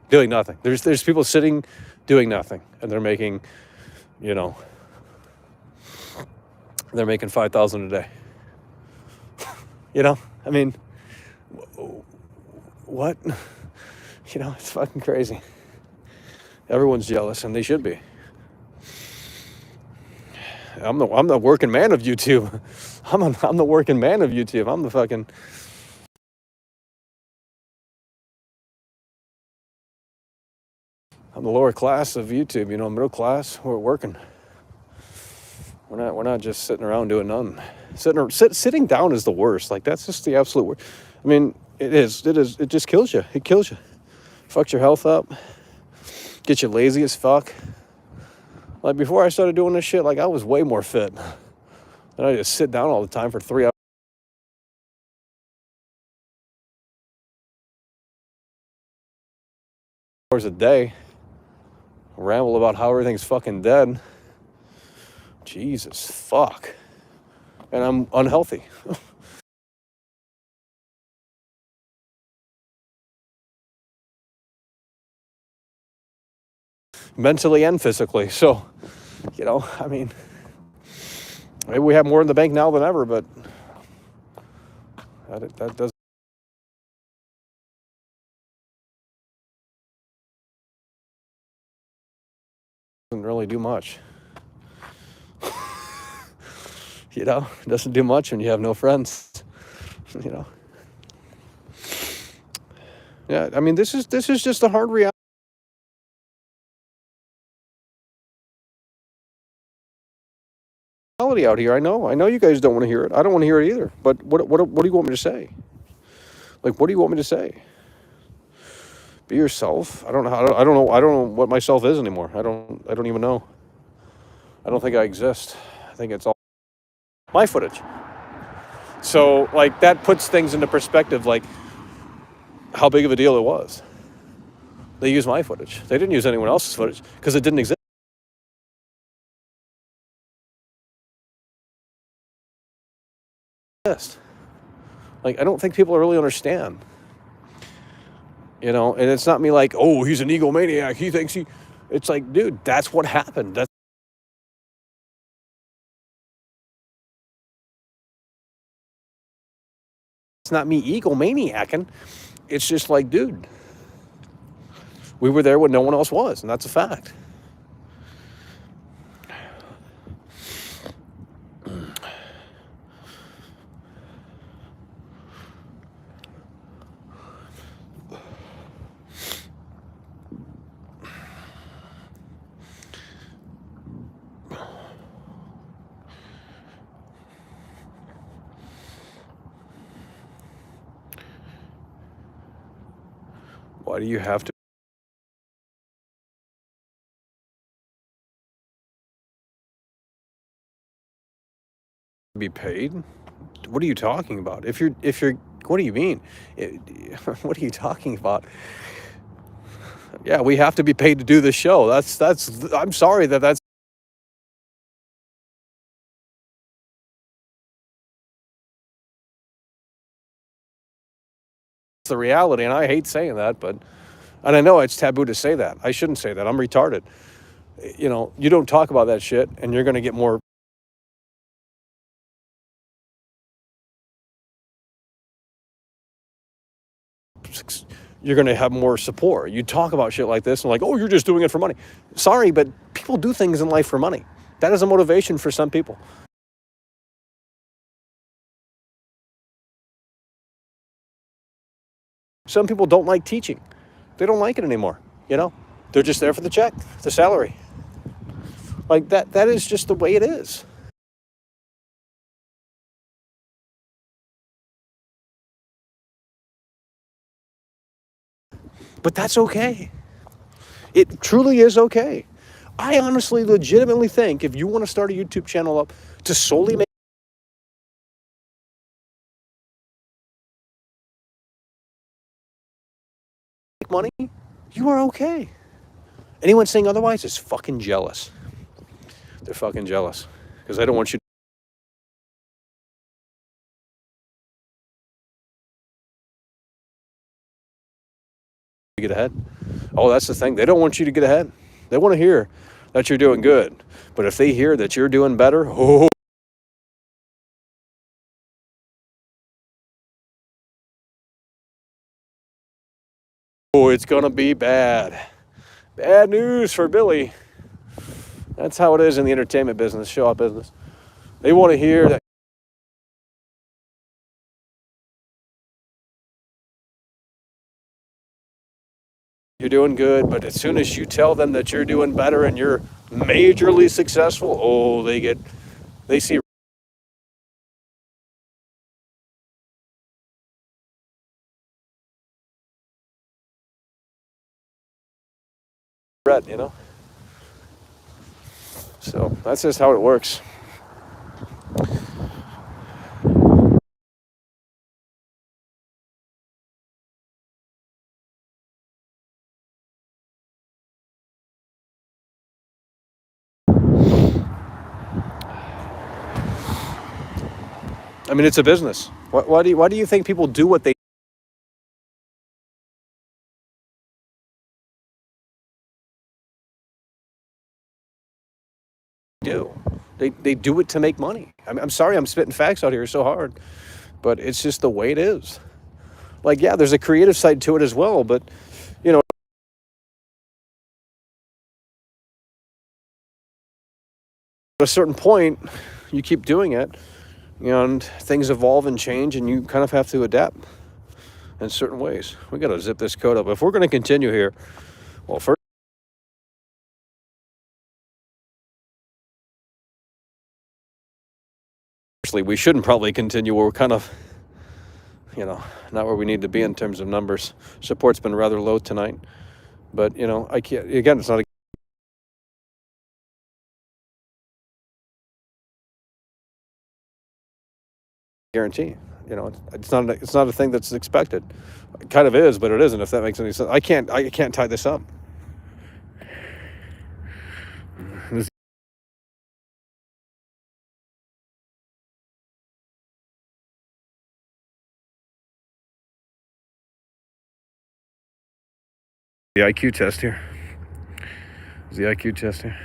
doing nothing. There's people sitting doing nothing, and they're making, you know, they're making 5,000 a day. You know, I mean, what? You know, it's fucking crazy. Everyone's jealous, and they should be. I'm the working man of YouTube. I'm the working man of YouTube. I'm the fucking, the lower class of YouTube, you know, middle class, we're working. We're not just sitting around doing nothing. Sitting down is the worst. Like, that's just the absolute worst. I mean, it is. It just kills you. It kills you. Fucks your health up. Gets you lazy as fuck. Like, before I started doing this shit, like, I was way more fit. And I just sit down all the time for 3 hours a day. Ramble about how everything's fucking dead. Jesus, fuck. And I'm unhealthy. Mentally and physically. So, you know, I mean, maybe we have more in the bank now than ever, but that doesn't really do much. You know, it doesn't do much when you have no friends. You know. Yeah, I mean, this is just a hard reality out here. I know you guys don't want to hear it. I don't want to hear it either. But what do you want me to say? Like, what do you want me to say? Be yourself. I don't know. I don't know what myself is anymore. I don't even know. I don't think I exist. I think it's all my footage. So, like, that puts things into perspective, like how big of a deal it was. They used my footage. They didn't use anyone else's footage because it didn't exist. Like, I don't think people really understand. You know, and it's not me like, oh, he's an egomaniac. He thinks he... It's like, dude, that's what happened. It's not me egomaniacing. It's just like, dude, we were there when no one else was, and that's a fact. Why do you have to be paid? What are you talking about? If you're, what do you mean? What are you talking about? Yeah, we have to be paid to do this show. I'm sorry that's the reality, and I hate saying that, and I know it's taboo to say that. I shouldn't say that. I'm retarded. You know, you don't talk about that shit, and you're going to get more. You're going to have more support. You talk about shit like this and like, oh, you're just doing it for money. Sorry, but people do things in life for money. That is a motivation for some people. Some people don't like teaching. They don't like it anymore, you know? They're just there for the check, the salary. Like, that is just the way it is. But that's okay. It truly is okay. I honestly, legitimately think if you want to start a YouTube channel up to solely make money, you are okay. Anyone saying otherwise is fucking jealous. They're fucking jealous because I don't want you to get ahead. Oh, that's the thing. They don't want you to get ahead. They want to hear that you're doing good. But if they hear that you're doing better, oh, it's going to be bad. Bad news for Billy. That's how it is in the entertainment business, show-off business. They want to hear that. you're doing good, but as soon as you tell them that you're doing better and you're majorly successful, oh, they see red, you know? So that's just how it works. I mean, it's a business. Why do you think people do what they do? They do it to make money. I'm sorry I'm spitting facts out here so hard, but it's just the way it is. Like, yeah, there's a creative side to it as well, but, you know, at a certain point, you keep doing it, and things evolve and change, and you kind of have to adapt in certain ways. We got to zip this code up. If we're going to continue here, well, firstly, we shouldn't probably continue. We're kind of, not where we need to be in terms of numbers. Support's been rather low tonight, but, I can't, again, it's not a guarantee. It's not a thing that's expected. It kind of is, but it isn't, if that makes any sense. I can't tie this up. The IQ test here. Is the IQ test here?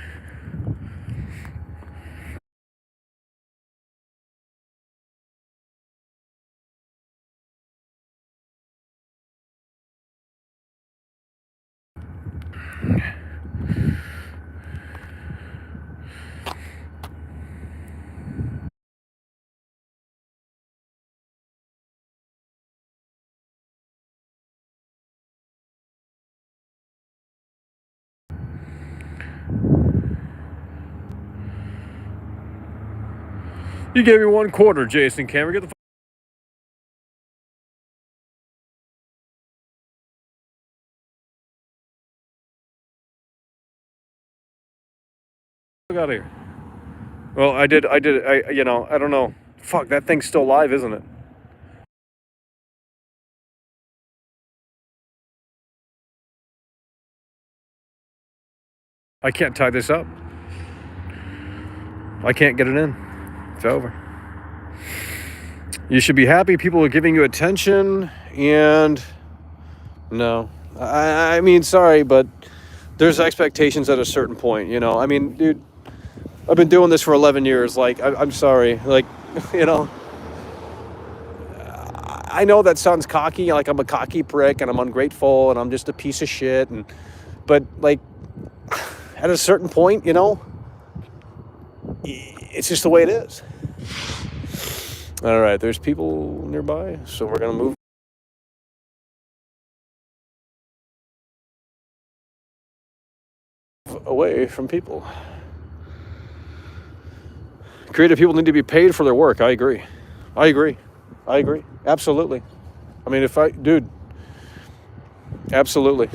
You gave me 1/4, Jason Cameron. Get the fuck out of here. Well, I don't know. Fuck, that thing's still live, isn't it? I can't tie this up. I can't get it in. It's over. You should be happy people are giving you attention, and no. I mean, sorry, but there's expectations at a certain point, I mean, dude, I've been doing this for 11 years. Like, I'm sorry. Like, I know that sounds cocky, like I'm a cocky prick and I'm ungrateful and I'm just a piece of shit. But, like, at a certain point, it's just the way it is. All right, there's people nearby, so we're going to move away from people. Creative people need to be paid for their work. I agree. Absolutely. I mean, dude, absolutely.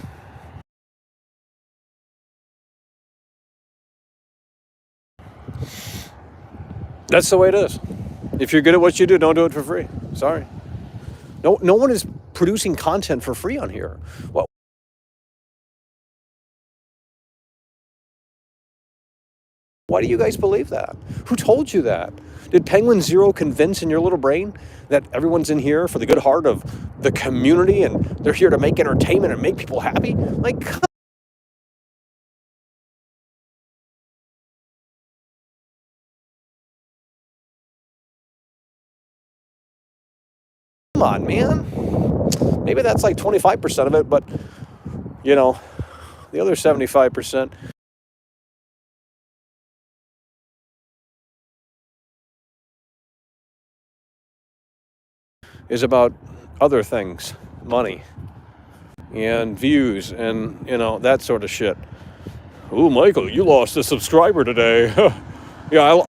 That's the way it is. If you're good at what you do, don't do it for free. Sorry. No one is producing content for free on here. Well, why do you guys believe that? Who told you that? Did Penguin Zero convince in your little brain that everyone's in here for the good heart of the community and they're here to make entertainment and make people happy? Like, come on, man. Maybe that's like 25% of it, but, the other 75% is about other things. Money. and views and, you know, that sort of shit. Ooh, Michael, you lost a subscriber today. Yeah,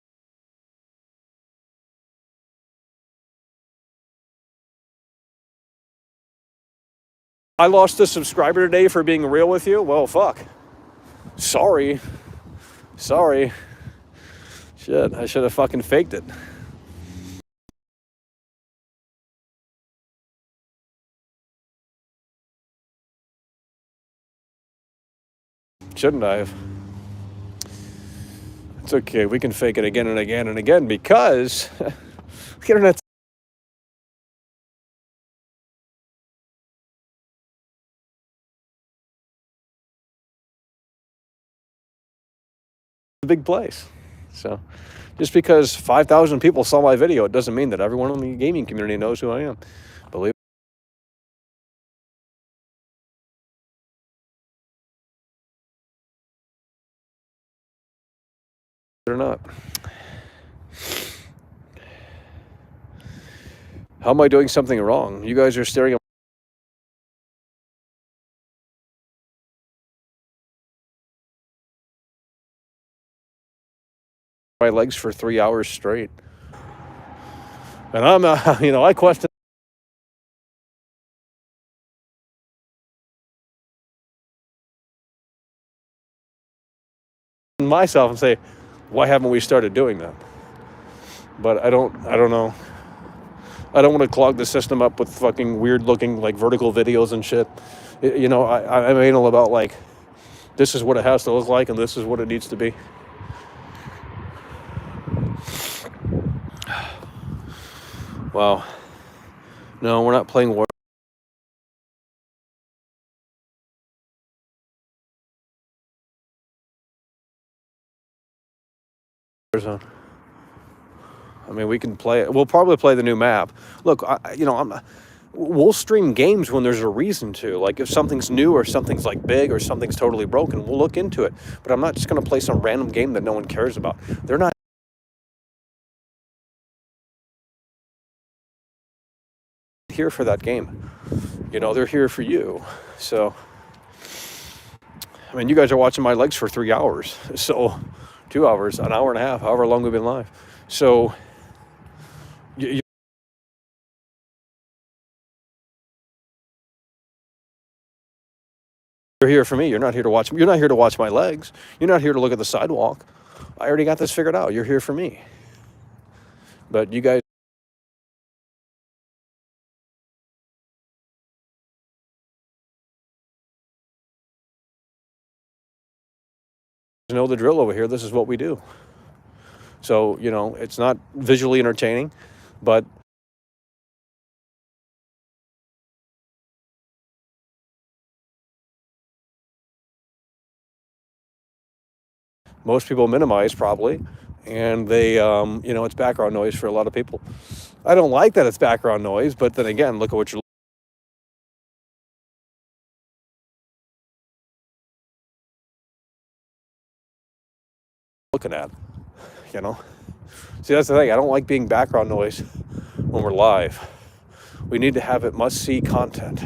I lost a subscriber today for being real with you. Well, fuck. Sorry. Shit, I should have fucking faked it. Shouldn't I have? It's okay. We can fake it again and again and again because the internet's a big place. So just because 5,000 people saw my video, it doesn't mean that everyone in the gaming community knows who I am. Believe it or not. How am I doing something wrong? You guys are staring at my legs for 3 hours straight. And I'm, I question myself and say, why haven't we started doing that? But I don't know. I don't want to clog the system up with fucking weird looking like vertical videos and shit. I'm anal about like, this is what it has to look like and this is what it needs to be. Wow. No, we're not playing Warzone. I mean, we can play it. We'll probably play the new map. Look, we'll stream games when there's a reason to. Like if something's new or something's like big or something's totally broken, we'll look into it. But I'm not just going to play some random game that no one cares about. They're not here for that game. They're here for you. So, I mean, you guys are watching my legs for 3 hours. So, 2 hours, an hour and a half, however long we've been live. So, you're here for me. You're not here to watch. You're not here to watch my legs. You're not here to look at the sidewalk. I already got this figured out. You're here for me. But you guys know the drill over here. This is what we do. So, it's not visually entertaining, but most people minimize probably, and they, it's background noise for a lot of people. I don't like that it's background noise, but then again, look at what you're looking at, See, that's the thing. I don't like being background noise when we're live. We need to have it must-see content.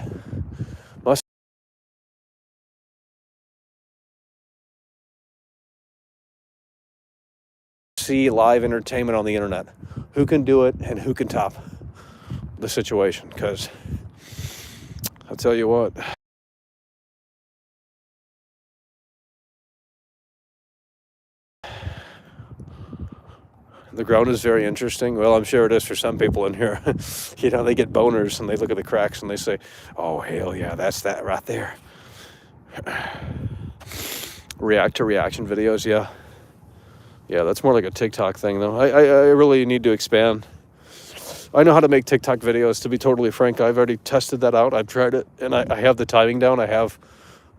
See live entertainment on the internet. Who can do it and who can top the situation? Because I'll tell you what. The ground is very interesting. Well, I'm sure it is for some people in here. They get boners and they look at the cracks and they say, oh, hell yeah, that's that right there. React to reaction videos, yeah. Yeah, that's more like a TikTok thing, though. I really need to expand. I know how to make TikTok videos, to be totally frank. I've already tested that out. I've tried it, and I have the timing down. I have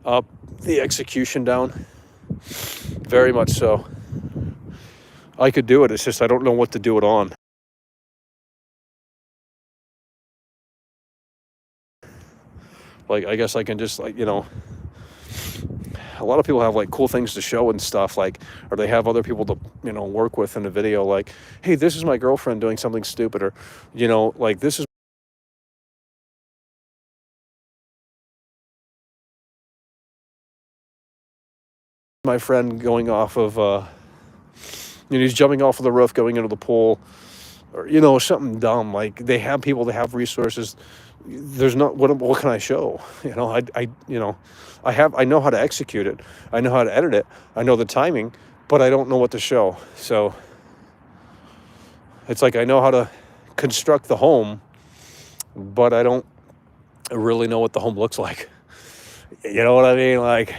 the execution down. Very much so. I could do it. It's just I don't know what to do it on. Like, I guess I can just, like, a lot of people have, like, cool things to show and stuff, like, or they have other people to, work with in a video, like, hey, this is my girlfriend doing something stupid, or, like, this is my friend going off of, he's jumping off of the roof, going into the pool, or, something dumb. Like, they have people, they have resources. There's not, what can I show? I know how to execute it. I know how to edit it. I know the timing, but I don't know what to show. So it's like, I know how to construct the home, but I don't really know what the home looks like. You know what I mean? Like,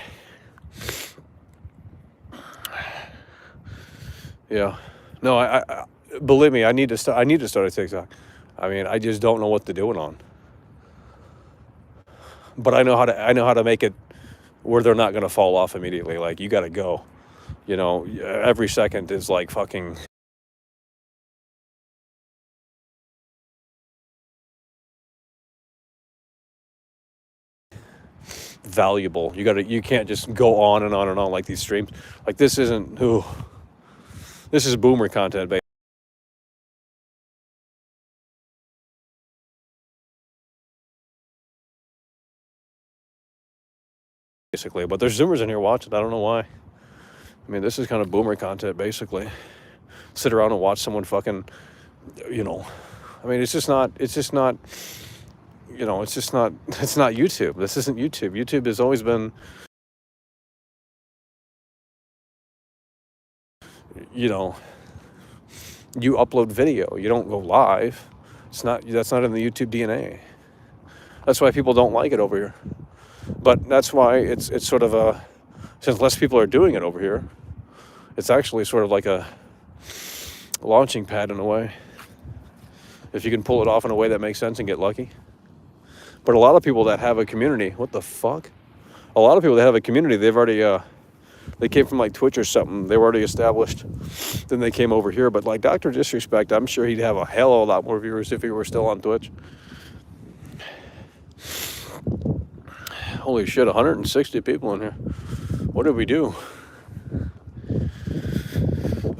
yeah. No, I believe me, I need to start a TikTok. I mean, I just don't know what to do it on. But I know how to make it where they're not going to fall off immediately. Like, you got to go. Every second is like fucking valuable. You can't just go on and on and on like these streams. Like, this is boomer content, basically. But there's Zoomers in here watching. I don't know why. I mean, this is kind of boomer content, basically. Sit around and watch someone fucking, I mean, it's not YouTube. This isn't YouTube. YouTube has always been, you upload video. You don't go live. That's not in the YouTube DNA. That's why people don't like it over here. But that's why it's sort of since less people are doing it over here, it's actually sort of like a launching pad in a way. If you can pull it off in a way that makes sense and get lucky. But a lot of people that have a community, what the fuck? A lot of people that have a community, they've already, they came from like Twitch or something. They were already established. Then they came over here. But like Dr. Disrespect, I'm sure he'd have a hell of a lot more viewers if he were still on Twitch. Holy shit, 160 people in here. What did we do?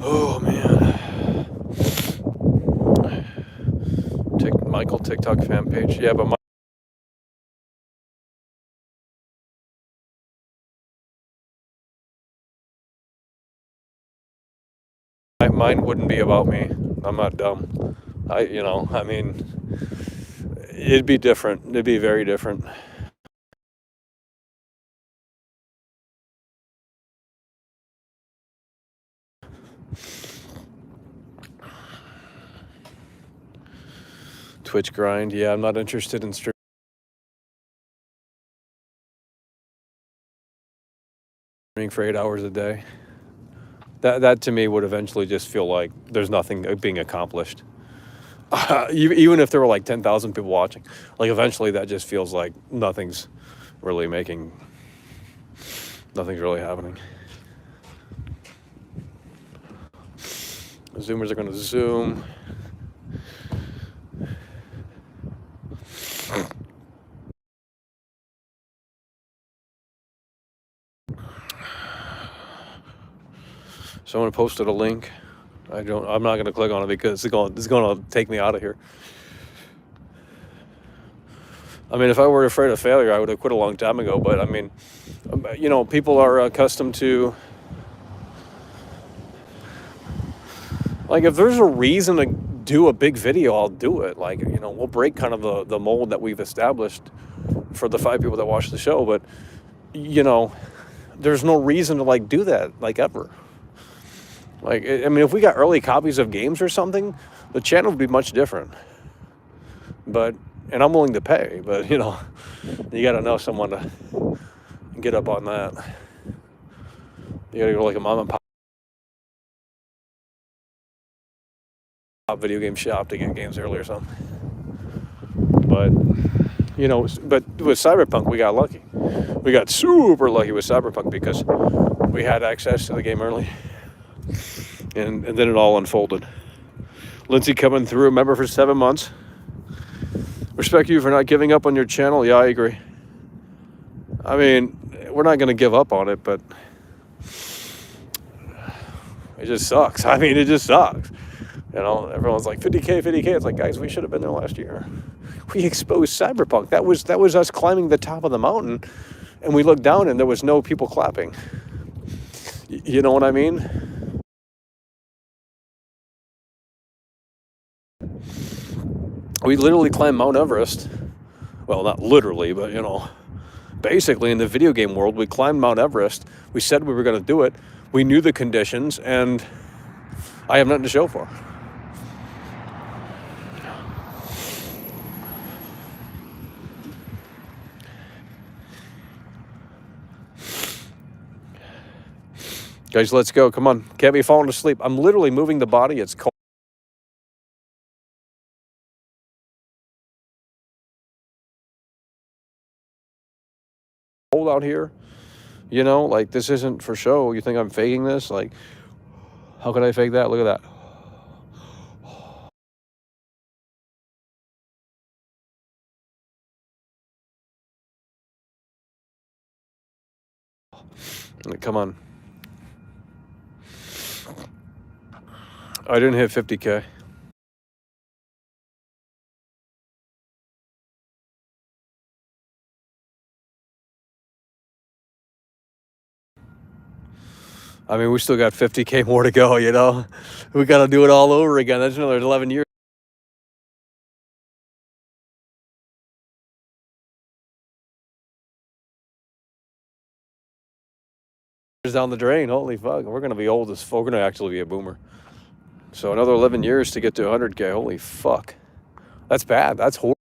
Oh, man. Michael TikTok fan page. Yeah, but mine wouldn't be about me. I'm not dumb. I mean, it'd be different. It'd be very different. Twitch grind. Yeah, I'm not interested in streaming for 8 hours a day. That to me would eventually just feel like there's nothing being accomplished. Even if there were like 10,000 people watching, like eventually that just feels like nothing's really happening. The Zoomers are going to Zoom. Someone posted a link. I'm not going to click on it because it's going to take me out of here. I mean, if I were afraid of failure, I would have quit a long time ago. But I mean, people are accustomed to, like, if there's a reason to do a big video, I'll do it. Like, we'll break kind of the mold that we've established for the 5 people that watch the show. But, there's no reason to like do that, like, ever. Like, I mean, if we got early copies of games or something, the channel would be much different. And I'm willing to pay, but, you got to know someone to get up on that. You got to go to like a mom and pop video game shop to get games early or something. But, but with Cyberpunk, we got lucky. We got super lucky with Cyberpunk because we had access to the game early. And then it all unfolded. Lindsay coming through, member for 7 months. Respect you for not giving up on your channel. Yeah, I agree. I mean, we're not going to give up on it, but it just sucks. I mean, it just sucks. Everyone's like 50K. It's like, guys, we should have been there last year. We exposed Cyberpunk. That was us climbing the top of the mountain, and we looked down and there was no people clapping. You know what I mean? We literally climbed Mount Everest. Well, not literally, but you know, basically in the video game world, we climbed Mount Everest. We said we were going to do it. We knew the conditions, and I have nothing to show for it. Guys, let's go. Come on. Can't be falling asleep. I'm literally moving the body. It's cold out here. You know, like, this isn't for show. You think I'm faking this? Like, how could I fake that? Look at that. Like, come on. I didn't hit 50K. I mean, we still got 50K more to go, you know? We got to do it all over again. That's another 11 years down the drain. Holy fuck. We're going to be old as fuck. We're going to actually be a boomer. So another 11 years to get to 100K. Holy fuck. That's bad. That's horrible.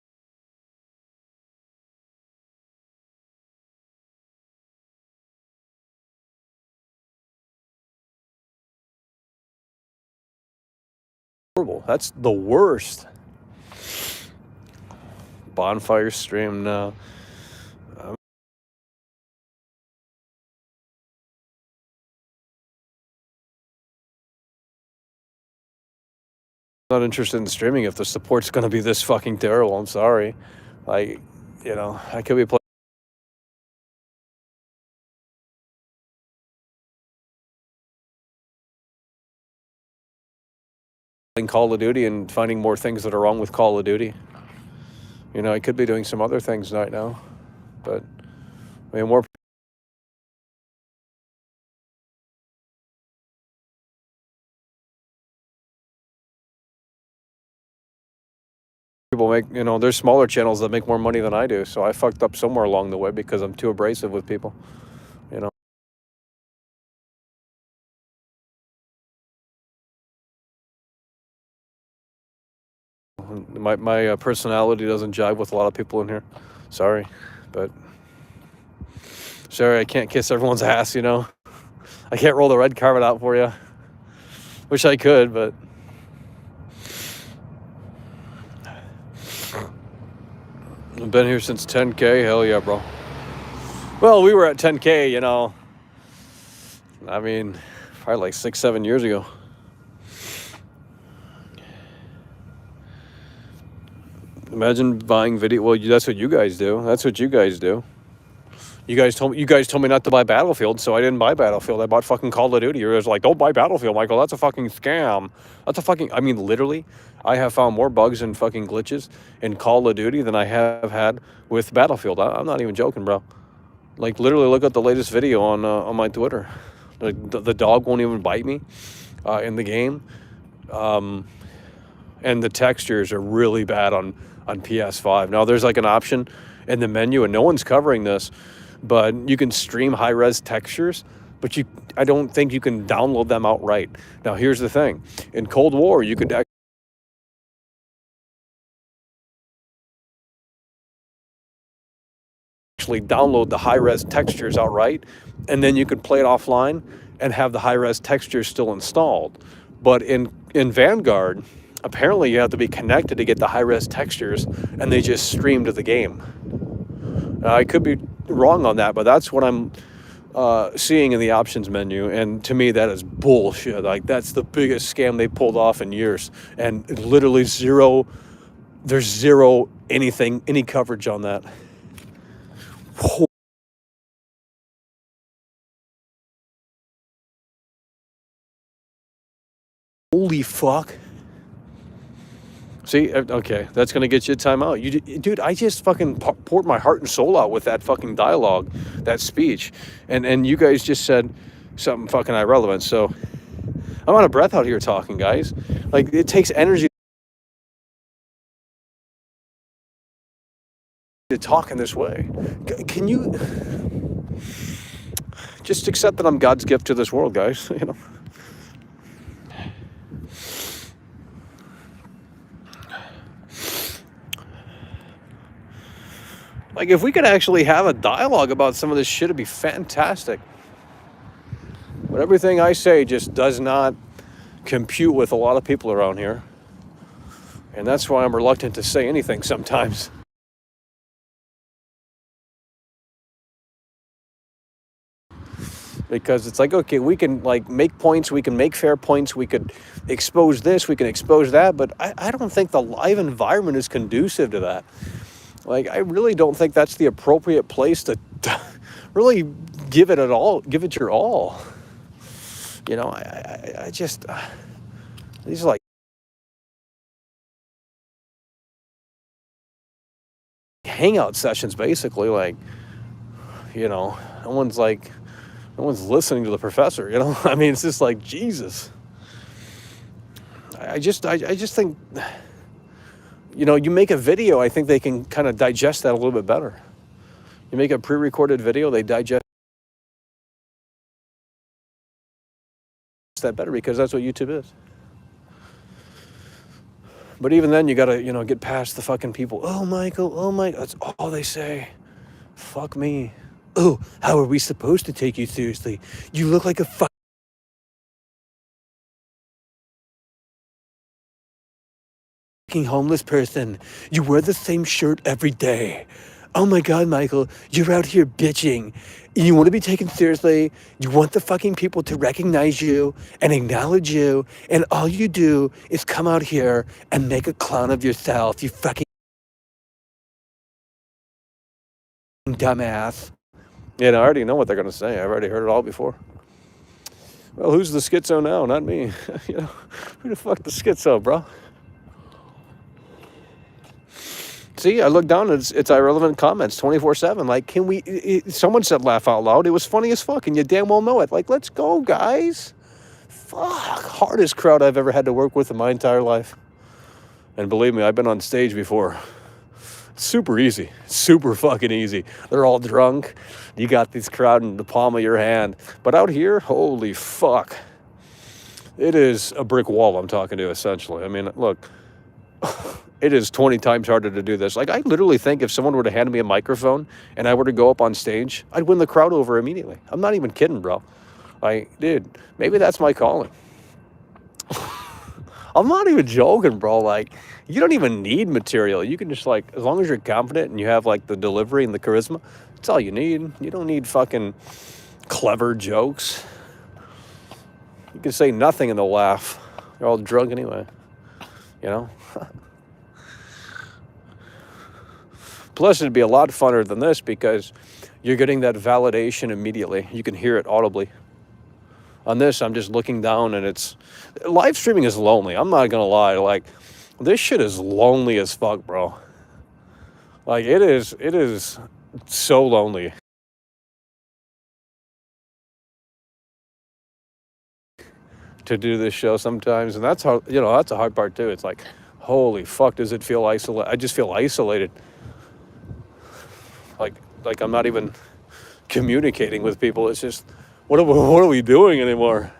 That's the worst. Bonfire stream now. I'm not interested in streaming if the support's going to be this fucking terrible. I'm sorry. You know, I could be playing Call of Duty and finding more things that are wrong with Call of Duty. You know, I could be doing some other things right now, but I mean, more people make, you know, there's smaller channels that make more money than I do, so I fucked up somewhere along the way because I'm too abrasive with people, you know. My personality doesn't jive with a lot of people in here. Sorry, but sorry, I can't kiss everyone's ass, you know. I can't roll the red carpet out for you. Wish I could, but I've been here since 10K. Hell yeah, bro. Well, we were at 10K, you know. I mean, probably like 6-7 years ago. Imagine buying video. Well, that's what you guys do. That's what you guys do. You guys told me not to buy Battlefield, so I didn't buy Battlefield. I bought fucking Call of Duty. You guys like, don't buy Battlefield, Michael. That's a fucking scam. That's a fucking. I mean, literally, I have found more bugs and fucking glitches in Call of Duty than I have had with Battlefield. I'm not even joking, bro. Like, literally, look at the latest video on my Twitter. The dog won't even bite me in the game, and the textures are really bad on PS5. Now, there's like an option in the menu, and no one's covering this, but you can stream high-res textures, but I don't think you can download them outright. Now, here's the thing. In Cold War, you could actually download the high-res textures outright, and then you could play it offline and have the high-res textures still installed. But in Vanguard, apparently you have to be connected to get the high-res textures, and they just stream to the game. I could be wrong on that, but that's what I'm seeing in the options menu, and to me that is bullshit. Like, that's the biggest scam they pulled off in years, and literally there's zero any coverage on that. Holy fuck. See, okay, that's going to get you a timeout. Dude, I just fucking poured my heart and soul out with that fucking dialogue, that speech. And you guys just said, something fucking irrelevant. So I'm out of breath out here talking, guys. Like, it takes energy to talk in this way. Can you just accept that I'm God's gift to this world, guys? You know. Like, if we could actually have a dialogue about some of this shit, it'd be fantastic. But everything I say just does not compute with a lot of people around here. And that's why I'm reluctant to say anything sometimes. Because it's like, okay, we can like make points, we can make fair points, we could expose this, we can expose that, but I don't think the live environment is conducive to that. Like, I really don't think that's the appropriate place to really give it your all. You know, I just, these are like hangout sessions, basically. Like, you know, no one's listening to the professor, you know? I mean, it's just like, Jesus. I just think, you know, you make a video, I think they can kind of digest that a little bit better. You make a pre-recorded video, they digest that better because that's what YouTube is. But even then, you gotta, you know, get past the fucking people. Oh, Michael, oh my, that's all they say. Fuck me. Oh, how are we supposed to take you seriously? You look like a fucking homeless person. You wear the same shirt every day. Oh my God, Michael, you're out here bitching. You want to be taken seriously. You want the fucking people to recognize you and acknowledge you. And all you do is come out here and make a clown of yourself, you fucking dumbass. Yeah, I already know what they're going to say. I've already heard it all before. Well, who's the schizo now? Not me. You know, who the fuck the schizo, bro? See, I look down and it's irrelevant comments 24/7. Like, can we, someone said laugh out loud. It was funny as fuck, and you damn well know it. Like, let's go, guys. Fuck. Hardest crowd I've ever had to work with in my entire life. And believe me, I've been on stage before. Super easy. Super fucking easy. They're all drunk. You got this crowd in the palm of your hand. But out here, holy fuck. It is a brick wall I'm talking to, essentially. I mean, look. It is 20 times harder to do this. Like, I literally think if someone were to hand me a microphone and I were to go up on stage, I'd win the crowd over immediately. I'm not even kidding, bro. Like, dude, maybe that's my calling. I'm not even joking, bro. Like, you don't even need material. You can just, like, as long as you're confident and you have, like, the delivery and the charisma, that's all you need. You don't need fucking clever jokes. You can say nothing and they'll laugh. They're all drunk anyway, you know? Plus, it'd be a lot funner than this because you're getting that validation immediately. You can hear it audibly. On this, I'm just looking down and it's... Live streaming is lonely. I'm not going to lie. Like, this shit is lonely as fuck, bro. Like, it is so lonely. To do this show sometimes. And that's how, you know, that's a hard part too. It's like, holy fuck, does it feel isolated? I just feel isolated. Like I'm not even communicating with people. It's just, what are we doing anymore?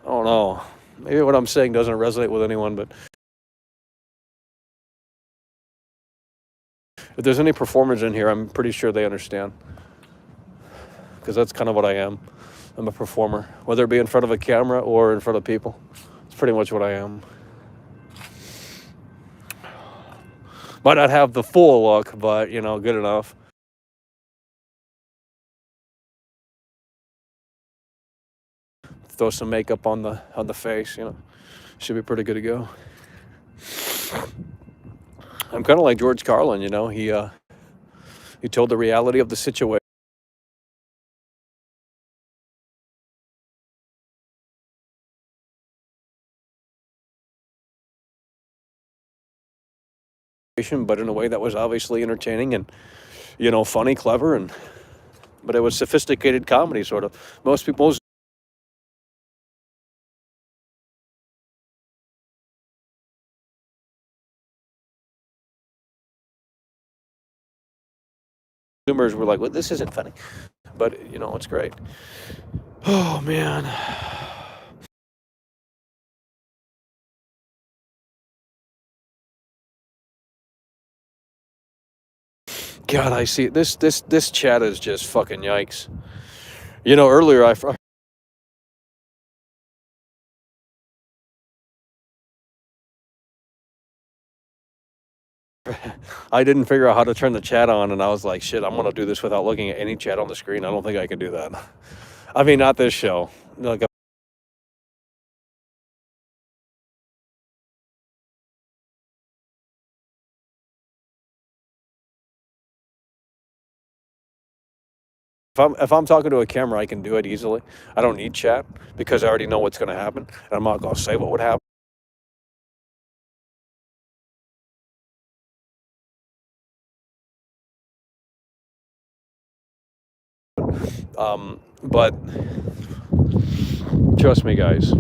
I don't know. Maybe what I'm saying doesn't resonate with anyone, but if there's any performers in here, I'm pretty sure they understand. Because that's kind of what I am. I'm a performer. Whether it be in front of a camera or in front of people. It's pretty much what I am. Might not have the full look, but, you know, good enough. Throw some makeup on the face, you know. Should be pretty good to go. I'm kind of like George Carlin, you know. He told the reality of the situation. But in a way that was obviously entertaining and, you know, funny, clever, and but it was sophisticated comedy, sort of. Most consumers were like, well, this isn't funny, but you know, it's great. Oh man. God, I see this chat is just fucking yikes. You know, earlier I didn't figure out how to turn the chat on, and I was like, shit, I'm gonna do this without looking at any chat on the screen. I don't think I can do that. I mean, not this show. Like, if I'm talking to a camera, I can do it easily. I don't need chat because I already know what's gonna happen, and I'm not gonna say what would happen. But trust me, guys.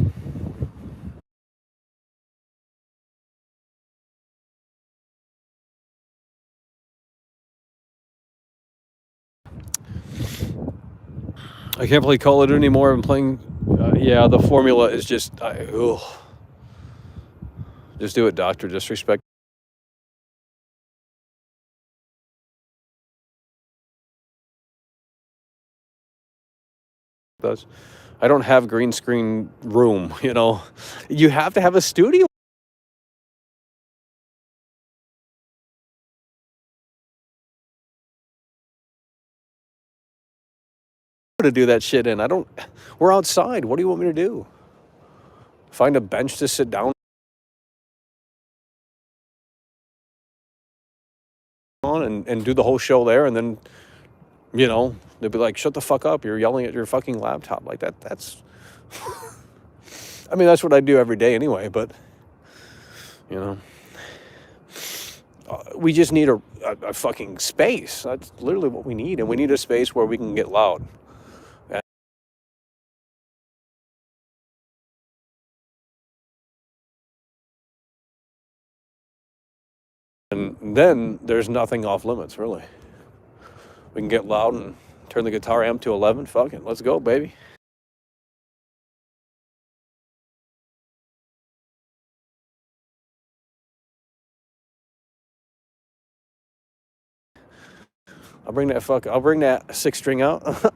I can't play Call of Duty anymore. I'm playing. Yeah, the formula is just. Just do it, Doctor. Disrespect. Does. I don't have green screen room. You know, you have to have a studio to do that shit in. I don't. We're outside. What do you want me to do? Find a bench to sit down on and do the whole show there, and then, you know, they'd be like, shut the fuck up, you're yelling at your fucking laptop like that. That's I mean, that's what I do every day anyway, but you know, we just need a fucking space. That's literally what we need, and we need a space where we can get loud. And then there's nothing off limits, really. We can get loud and turn the guitar amp to 11. Fuck it, let's go, baby. I'll bring that six string out.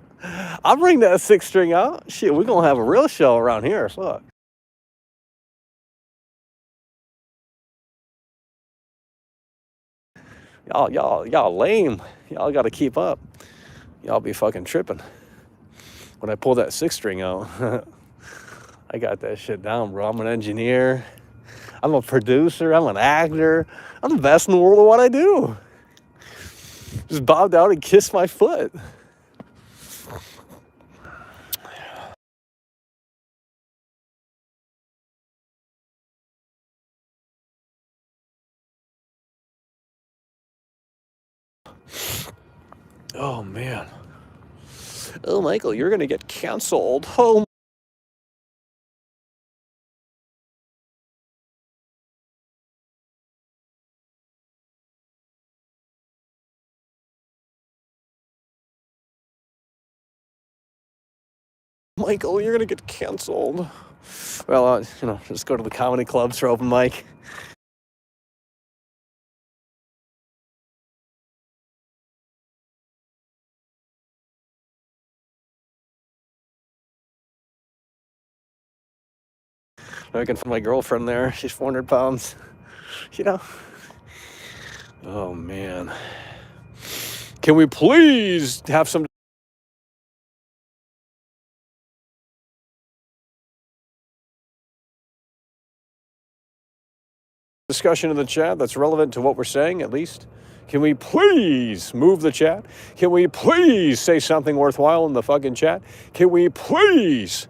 I'll bring that six string out. Shit, we're gonna have a real show around here. Fuck. Y'all lame. Y'all gotta keep up. Y'all be fucking tripping. When I pull that six string out, I got that shit down, bro. I'm an engineer. I'm a producer. I'm an actor. I'm the best in the world at what I do. Just bow down and kiss my foot. Oh, man. Oh, Michael, you're going to get canceled. Oh, Michael, you're going to get canceled. Well, you know, just go to the comedy clubs for open mic. I can find my girlfriend there. She's 400 pounds. You know? Oh, man. Can we please have some discussion in the chat that's relevant to what we're saying, at least? Can we please move the chat? Can we please say something worthwhile in the fucking chat? Can we please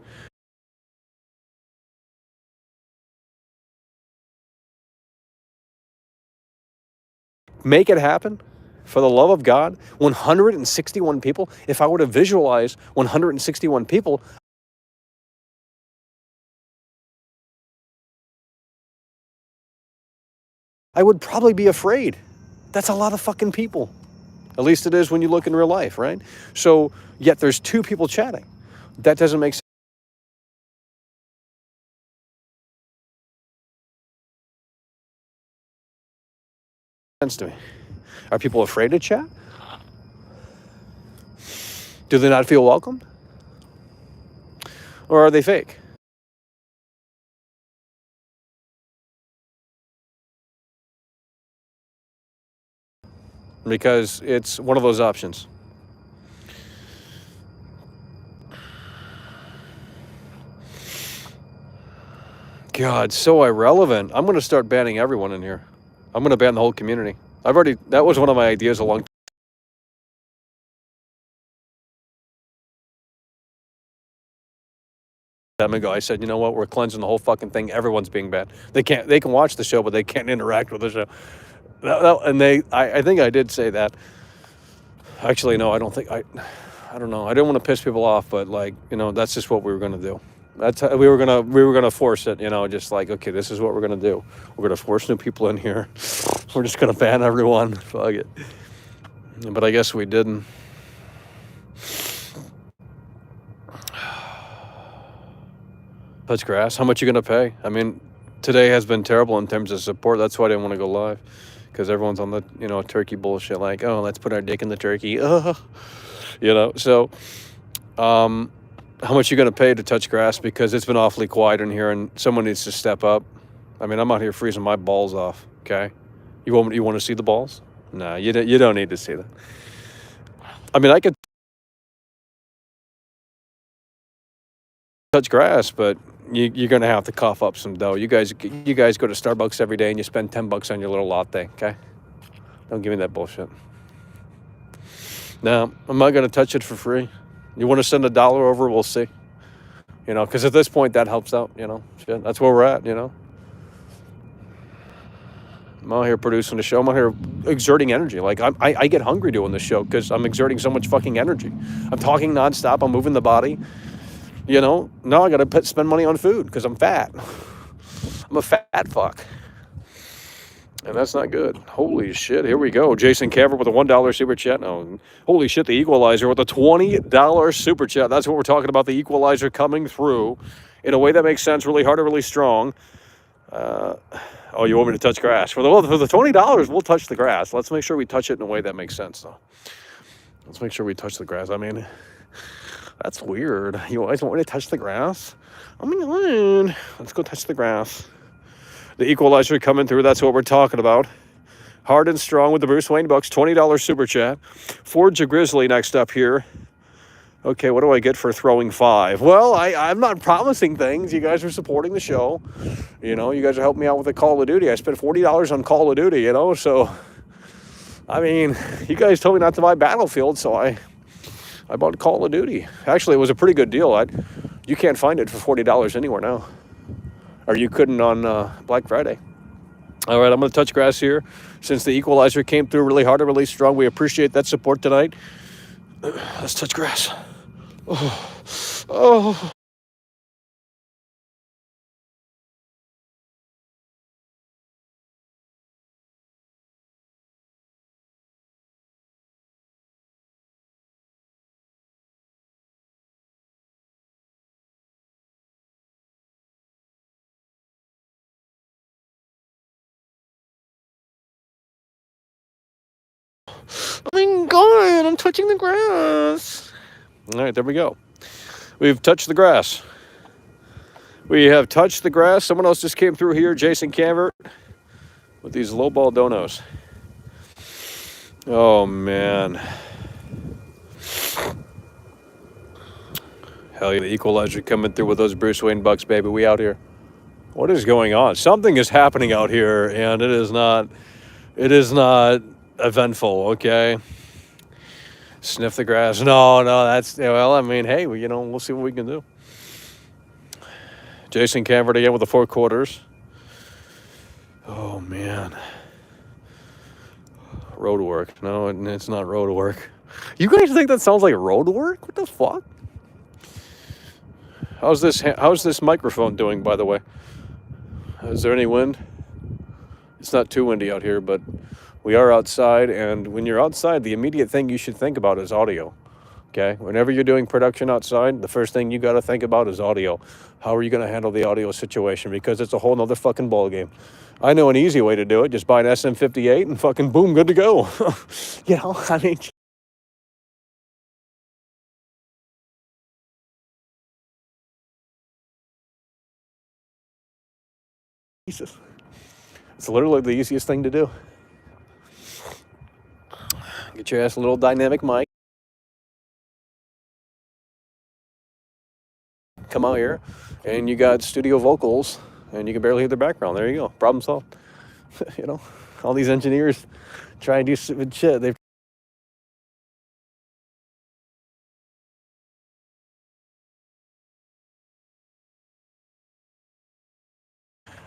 make it happen? For the love of God, 161 people. If I were to visualize 161 people, I would probably be afraid. That's a lot of fucking people. At least it is when you look in real life, right? So, yet there's 2 people chatting. That doesn't make sense to me. Are people afraid to chat? Do they not feel welcomed? Or are they fake? Because it's one of those options. God, so irrelevant. I'm going to start banning everyone in here. I'm going to ban the whole community. That was one of my ideas a long time ago. I said, you know what, we're cleansing the whole fucking thing. Everyone's being banned. They can watch the show, but they can't interact with the show. I think I did say that. Actually, no, I don't think I don't know. I didn't want to piss people off, but that's just what we were going to do. That's how we were gonna force it, just like, okay, this is what we're gonna do. We're gonna force new people in here. We're just gonna ban everyone. Fuck it. But I guess we didn't. Touch grass. How much you gonna pay? I mean, today has been terrible in terms of support. That's why I didn't want to go live, because everyone's on the turkey bullshit. Like, oh, let's put our dick in the turkey. So. How much you gonna pay to touch grass? Because it's been awfully quiet in here, and someone needs to step up. I mean, I'm out here freezing my balls off. Okay, you want to see the balls? No, you don't need to see that. I mean, I could touch grass, but you're gonna have to cough up some dough. You guys go to Starbucks every day and you spend $10 on your little latte. Okay, don't give me that bullshit. No, I'm not gonna touch it for free. You want to send $1 over? We'll see. Because at this point that helps out. Shit, that's where we're at. I'm out here producing the show. I'm out here exerting energy. Like I get hungry doing this show because I'm exerting so much fucking energy. I'm talking nonstop. I'm moving the body. Now I gotta spend money on food because I'm fat. I'm a fat fuck. And that's not good. Holy shit, here we go. Jason Caver with a $1 super chat. No, holy shit, the Equalizer with a $20 super chat. That's what we're talking about, the Equalizer coming through in a way that makes sense, really hard and really strong. Oh, you want me to touch grass? For the $20, we'll touch the grass. Let's make sure we touch it in a way that makes sense, though. Let's make sure we touch the grass. I mean, that's weird. You always want me to touch the grass? I mean, let's go touch the grass. The Equalizer coming through. That's what we're talking about. Hard and strong with the Bruce Wayne Bucks. $20 super chat. Forge a Grizzly next up here. Okay, what do I get for throwing 5? Well, I'm not promising things. You guys are supporting the show. You guys are helping me out with the Call of Duty. I spent $40 on Call of Duty, so I mean, you guys told me not to buy Battlefield, so I bought Call of Duty. Actually, it was a pretty good deal. You can't find it for $40 anywhere now. Or you couldn't on Black Friday. All right, I'm going to touch grass here. Since the Equalizer came through really hard and really strong, we appreciate that support tonight. Let's touch grass. Oh. Oh my God, I'm touching the grass. All right, there we go. We've touched the grass. We have touched the grass. Someone else just came through here, Jason Canvert, with these lowball donos. Oh, man. Hell yeah, the Equalizer coming through with those Bruce Wayne Bucks, baby. We out here. What is going on? Something is happening out here, and it is not eventful, okay? Sniff the grass. No, that's, I mean, hey, we'll see what we can do. Jason Canvert again with the 4 quarters. Oh, man. Road work. No, it's not road work. You guys think that sounds like road work? What the fuck? How's this microphone doing, by the way? Is there any wind? It's not too windy out here, but we are outside, and when you're outside, the immediate thing you should think about is audio. Okay? Whenever you're doing production outside, the first thing you got to think about is audio. How are you going to handle the audio situation? Because it's a whole nother fucking ball game. I know an easy way to do it. Just buy an SM58 and fucking boom, good to go. You know, I mean... Jesus. It's literally the easiest thing to do. Get your ass a little dynamic mic. Come out here, and you got studio vocals, and you can barely hear the background. There you go. Problem solved. You know, all these engineers try and do stupid shit.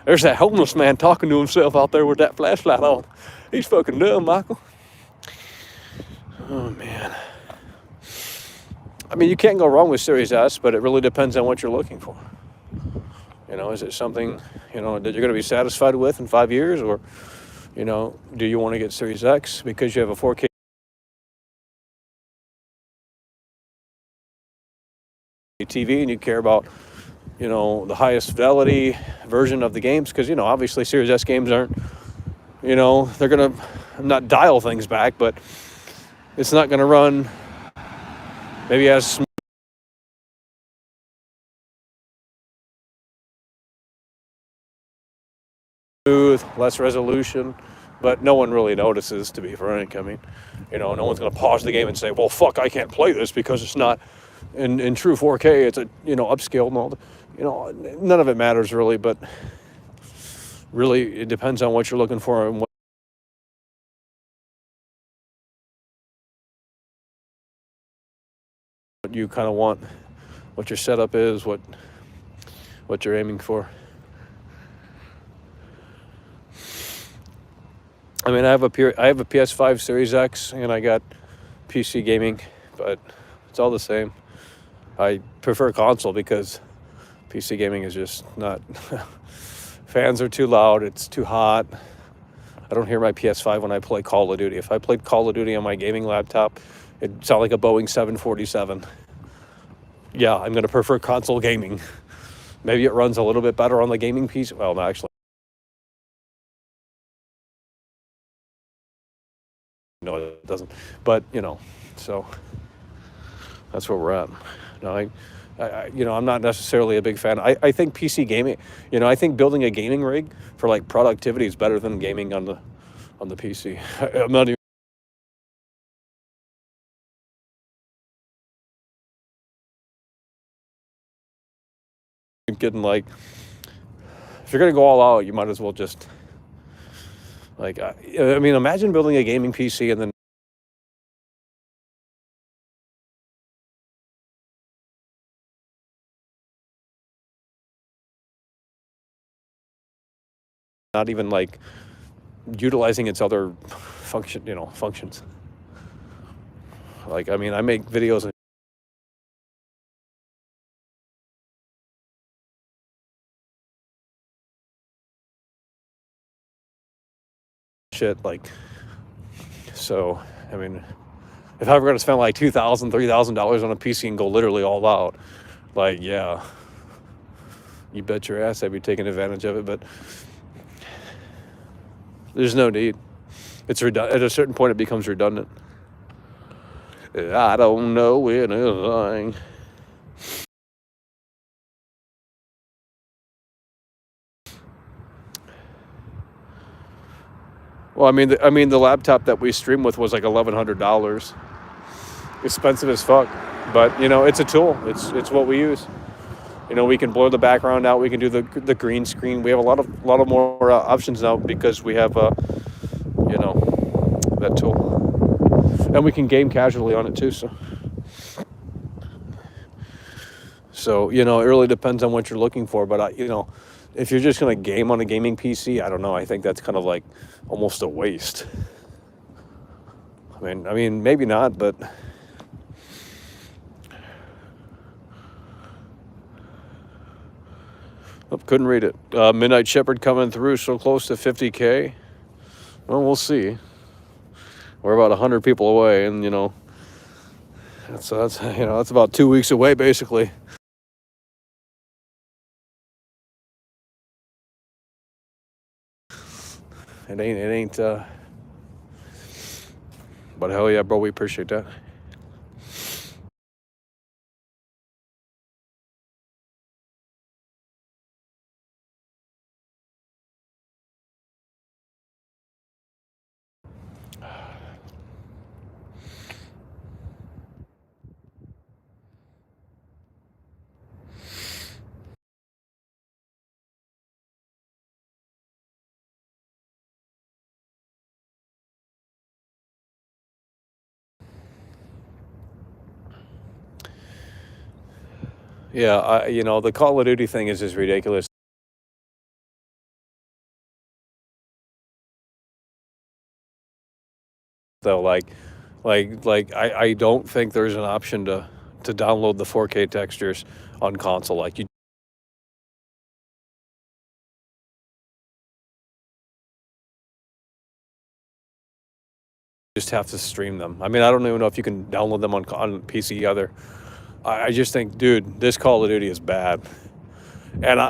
There's that homeless man talking to himself out there with that flashlight on. He's fucking dumb, Michael. Oh, man. I mean, you can't go wrong with Series S, but it really depends on what you're looking for. You know, is it something, you know, that you're going to be satisfied with in 5 years? Or, you know, do you want to get Series X because you have a 4K TV and you care about, you know, the highest fidelity version of the games? Because, you know, obviously Series S games aren't, you know, they're going to not dial things back, but it's not going to run maybe as smooth, less resolution, but no one really notices, to be frank. I mean, you know, no one's going to pause the game and say, well, fuck, I can't play this because it's not in true 4K. It's a, you know, upscaled and all the, you know, none of it matters really, but really it depends on what you're looking for and what you kind of want, what your setup is, what you're aiming for. I mean, I have a PS5 Series X and I got PC gaming, but it's all the same. I prefer console because PC gaming is just not... Fans are too loud, it's too hot. I don't hear my PS5 when I play Call of Duty. If I played Call of Duty on my gaming laptop, it'd sound like a Boeing 747. Yeah, I'm going to prefer console gaming. Maybe it runs a little bit better on the gaming PC. Well, no, actually. No, it doesn't. But, you know, so that's where we're at. No, you know, I'm not necessarily a big fan. I think PC gaming, you know, I think building a gaming rig for like productivity is better than gaming on the PC. I'm not even kidding. Like, if you're gonna go all out, you might as well just like, I mean, imagine building a gaming PC and then not even like utilizing its other functions. Like, I mean, I make videos and shit, like, so, I mean, if I were going to spend like $2,000, $3,000 on a PC and go literally all out, like, yeah, you bet your ass I'd be taking advantage of it, but there's no need. It's at a certain point, it becomes redundant. I don't know anything. Well, I mean, the laptop that we stream with was like $1,100. Expensive as fuck, but you know, it's a tool. It's what we use. You know, we can blur the background out. We can do the green screen. We have a lot of more options now because we have you know, that tool, and we can game casually on it too. So you know, it really depends on what you're looking for. But you know, if you're just gonna game on a gaming PC, I don't know. I think that's kind of like almost a waste. I mean, maybe not, but oh, couldn't read it. Midnight Shepherd coming through, so close to 50K. Well, we'll see. We're about 100 people away, and that's that's about 2 weeks away, basically. It ain't. But hell yeah, bro, we appreciate that. Yeah, the Call of Duty thing is just ridiculous. Though, I don't think there's an option to download the 4K textures on console. Like, you just have to stream them. I mean, I don't even know if you can download them on PC either. I just think, dude, this Call of Duty is bad. And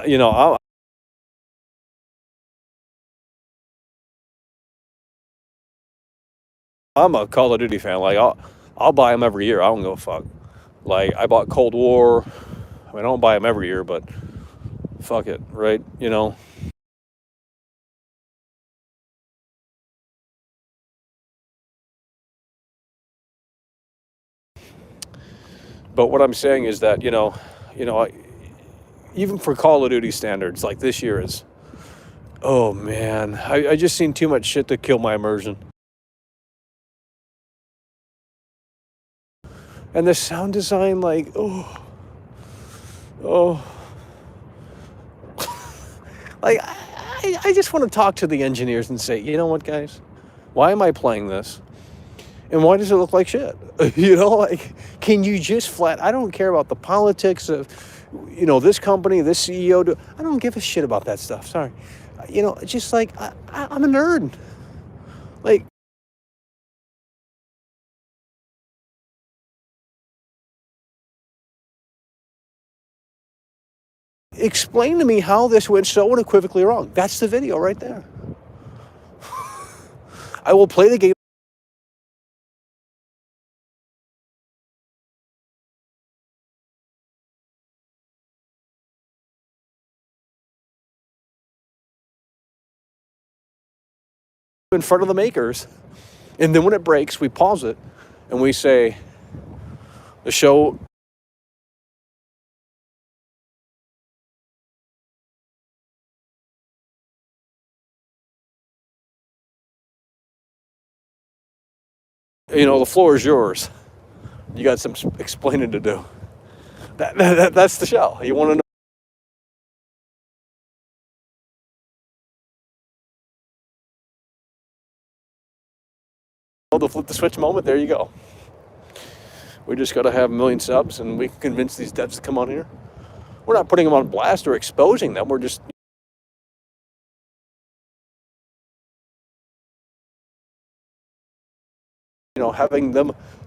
I'm a Call of Duty fan. Like, I'll buy them every year. I don't give a fuck. Like, I bought Cold War. I mean, I don't buy them every year, but fuck it, right? But what I'm saying is that even for Call of Duty standards, like this year is, oh man, I just seen too much shit to kill my immersion. And the sound design, like, oh, like I just want to talk to the engineers and say, you know what, guys, why am I playing this? And why does it look like shit? Like, can you just flat, I don't care about the politics of, this company, this CEO, I don't give a shit about that stuff, sorry. Just like, I'm a nerd. Like, explain to me how this went so unequivocally wrong. That's the video right there. I will play the game. In front of the makers, and then when it breaks, we pause it and we say, the show the floor is yours. You got some explaining to do. That's the show. You want to know the flip the switch moment? There you go. We just got to have 1 million subs, and we can convince these devs to come on here. We're not putting them on blast or exposing them. We're just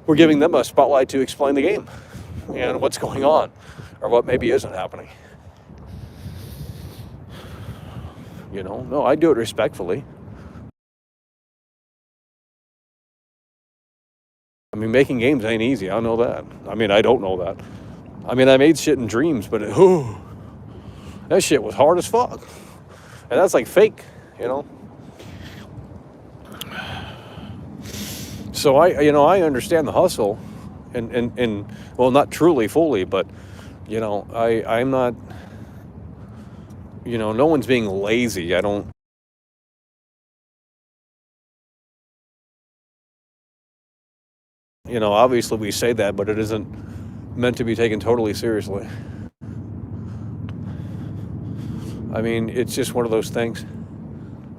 we're giving them a spotlight to explain the game and what's going on, or what maybe isn't happening. No, I do it respectfully. I mean, making games ain't easy. I know that. I mean, I don't know that. I mean, I made shit in dreams, but that shit was hard as fuck. And that's like fake, So I understand the hustle, and well, not truly fully, but I'm not, no one's being lazy. I don't. Obviously we say that, but it isn't meant to be taken totally seriously. I mean, it's just one of those things.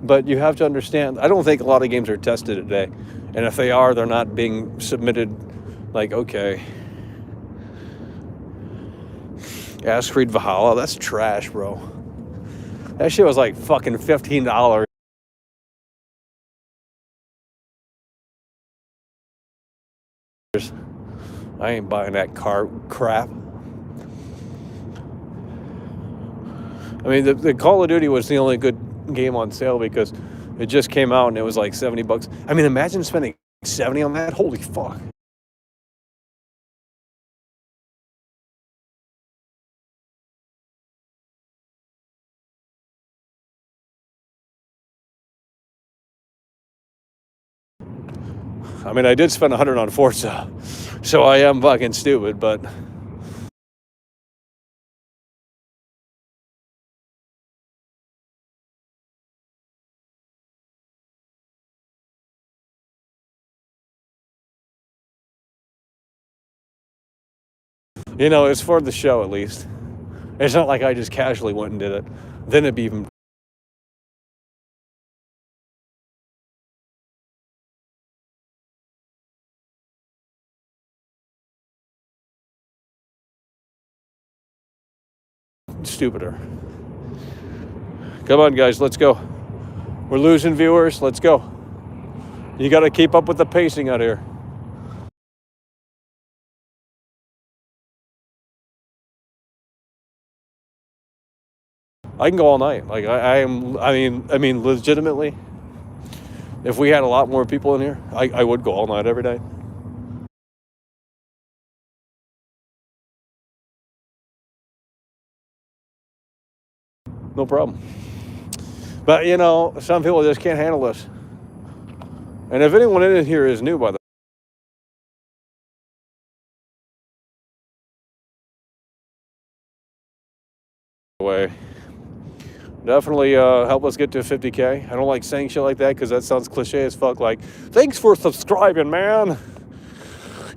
But you have to understand, I don't think a lot of games are tested today. And if they are, they're not being submitted. Like, okay. Ask Read Valhalla, that's trash, bro. That shit was like fucking $15. I ain't buying that crap. I mean, the Call of Duty was the only good game on sale because it just came out and it was like $70. I mean, imagine spending 70 on that. Holy fuck. I mean, I did spend 100 on Forza, so I am fucking stupid, but you know, it's for the show at least. It's not like I just casually went and did it. Then it'd be even. Stupider. Come on, guys, let's go. We're losing viewers. Let's go. You got to keep up with the pacing out here. I can go all night. Like I mean, legitimately, if we had a lot more people in here, I would go all night every day. No problem. But, you know, some people just can't handle this. And if anyone in here is new, by the way, definitely help us get to 50K. I don't like saying shit like that because that sounds cliche as fuck. Like, thanks for subscribing, man.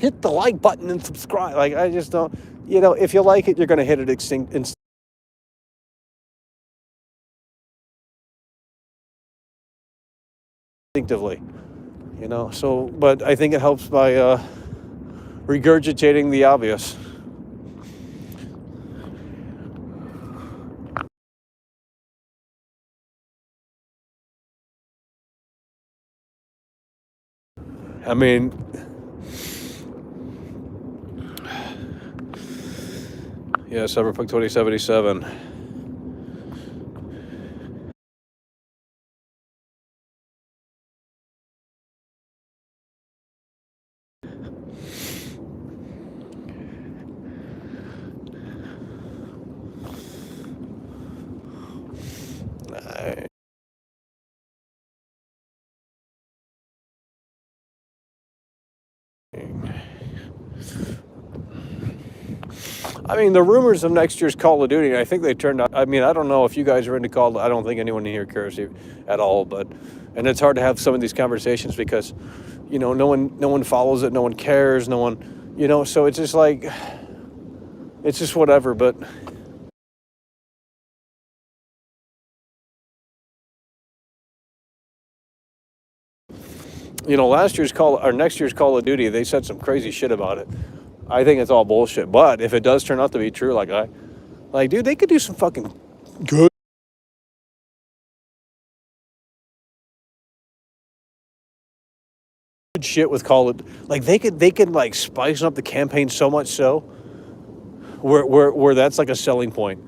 Hit the like button and subscribe. Like, I just don't, you know, if you like it, you're going to hit it instinctively, you know. So, but I think it helps by regurgitating the obvious. I mean, yeah, Cyberpunk 2077. I mean, the rumors of next year's Call of Duty, I think they turned out. I mean, I don't know if you guys are into Call. I don't think anyone in here cares at all. But, and it's hard to have some of these conversations because, you know, no one follows it, no one cares, no one, you know. So it's just like, it's just whatever. But you know, next year's Call of Duty, they said some crazy shit about it. I think it's all bullshit. But if it does turn out to be true, dude, they could do some fucking good shit with Call of. Like they could like spice up the campaign so much so, where that's like a selling point.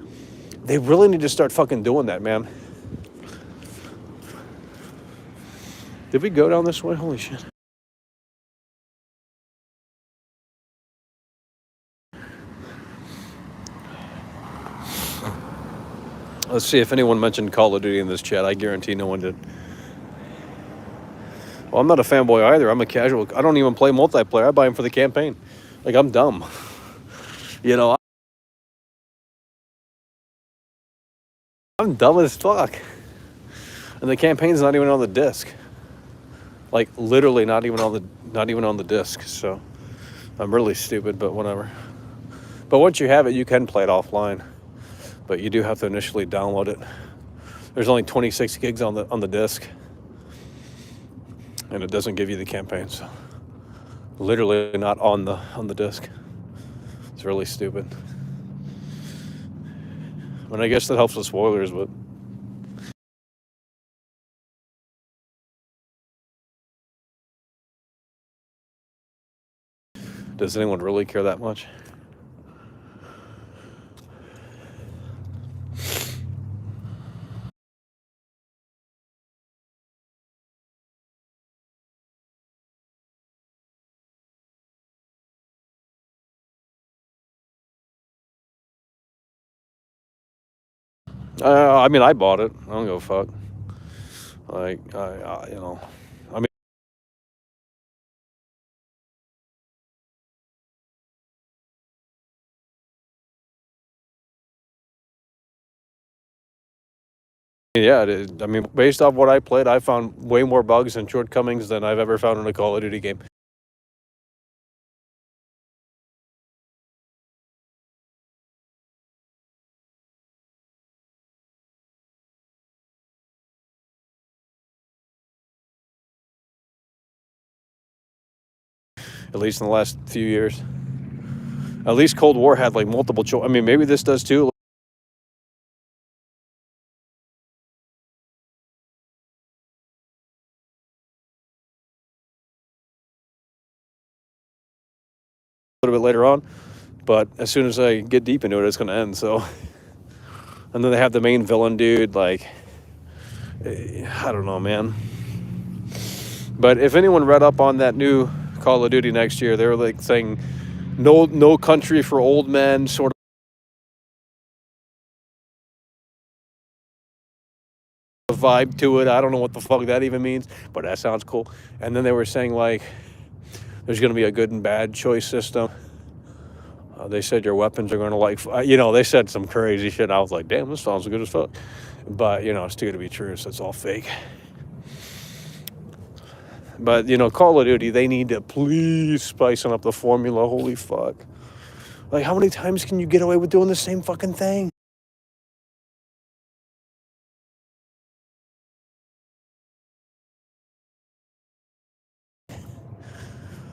They really need to start fucking doing that, man. Did we go down this way? Holy shit. Let's see if anyone mentioned Call of Duty in this chat. I guarantee no one did. Well, I'm not a fanboy either. I'm a casual. I don't even play multiplayer. I buy them for the campaign. Like, I'm dumb. You know, I'm dumb as fuck. And the campaign's not even on the disc. Like, literally not even on the disc. So, I'm really stupid, but whatever. But once you have it, you can play it offline. But you do have to initially download it. There's only 26 gigs on the disc. and it doesn't give you the campaign. So literally not on the disc. It's really stupid. I mean, I guess that helps with spoilers, but does anyone really care that much? I mean, I bought it. I don't give a fuck. Like, you know, I mean, yeah, I mean, based off what I played, I found way more bugs and shortcomings than I've ever found in a Call of Duty game. At least in the last few years. At least Cold War had like multiple choice. I mean, maybe this does too. A little bit later on, but as soon as I get deep into it, it's going to end. So, and then they have the main villain dude. Like, I don't know, man. But if anyone read up on that new Call of Duty next year, they were like saying, "No country for old men," sort of vibe to it. I don't know what the fuck that even means, but that sounds cool. And then they were saying like, there's going to be a good and bad choice system. They said your weapons are going to like, they said some crazy shit. I was like, damn, this sounds good as fuck. But, it's too good to be true, so it's all fake. But, Call of Duty, they need to please spicing up the formula. Holy fuck. Like, how many times can you get away with doing the same fucking thing?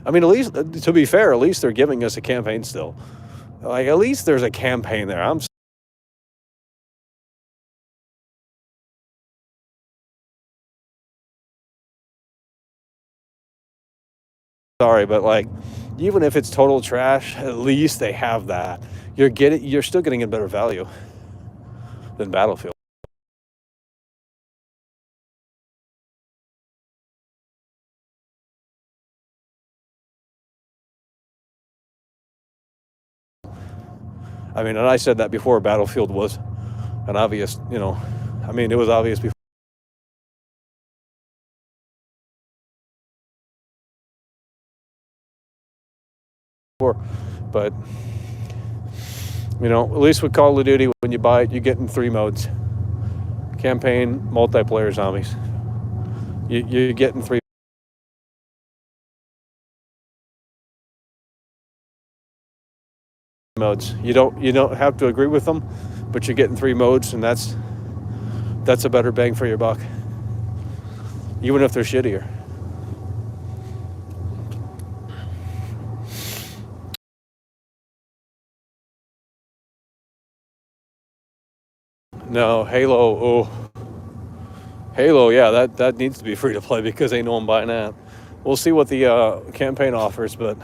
I mean, at least, to be fair, at least they're giving us a campaign still. Like, at least there's a campaign there. I'm sorry, but like, even if it's total trash, at least they have that. You're still getting a better value than Battlefield. I mean, and I said that before Battlefield was an obvious, I mean, it was obvious before, but, at least with Call of Duty, when you buy it, you get in 3 modes: campaign, multiplayer, zombies. You get in 3 modes. You don't have to agree with them, but you're getting 3 modes, and that's a better bang for your buck, even if they're shittier. No, Halo, yeah, that needs to be free to play because ain't no one buying that. We'll see what the campaign offers, but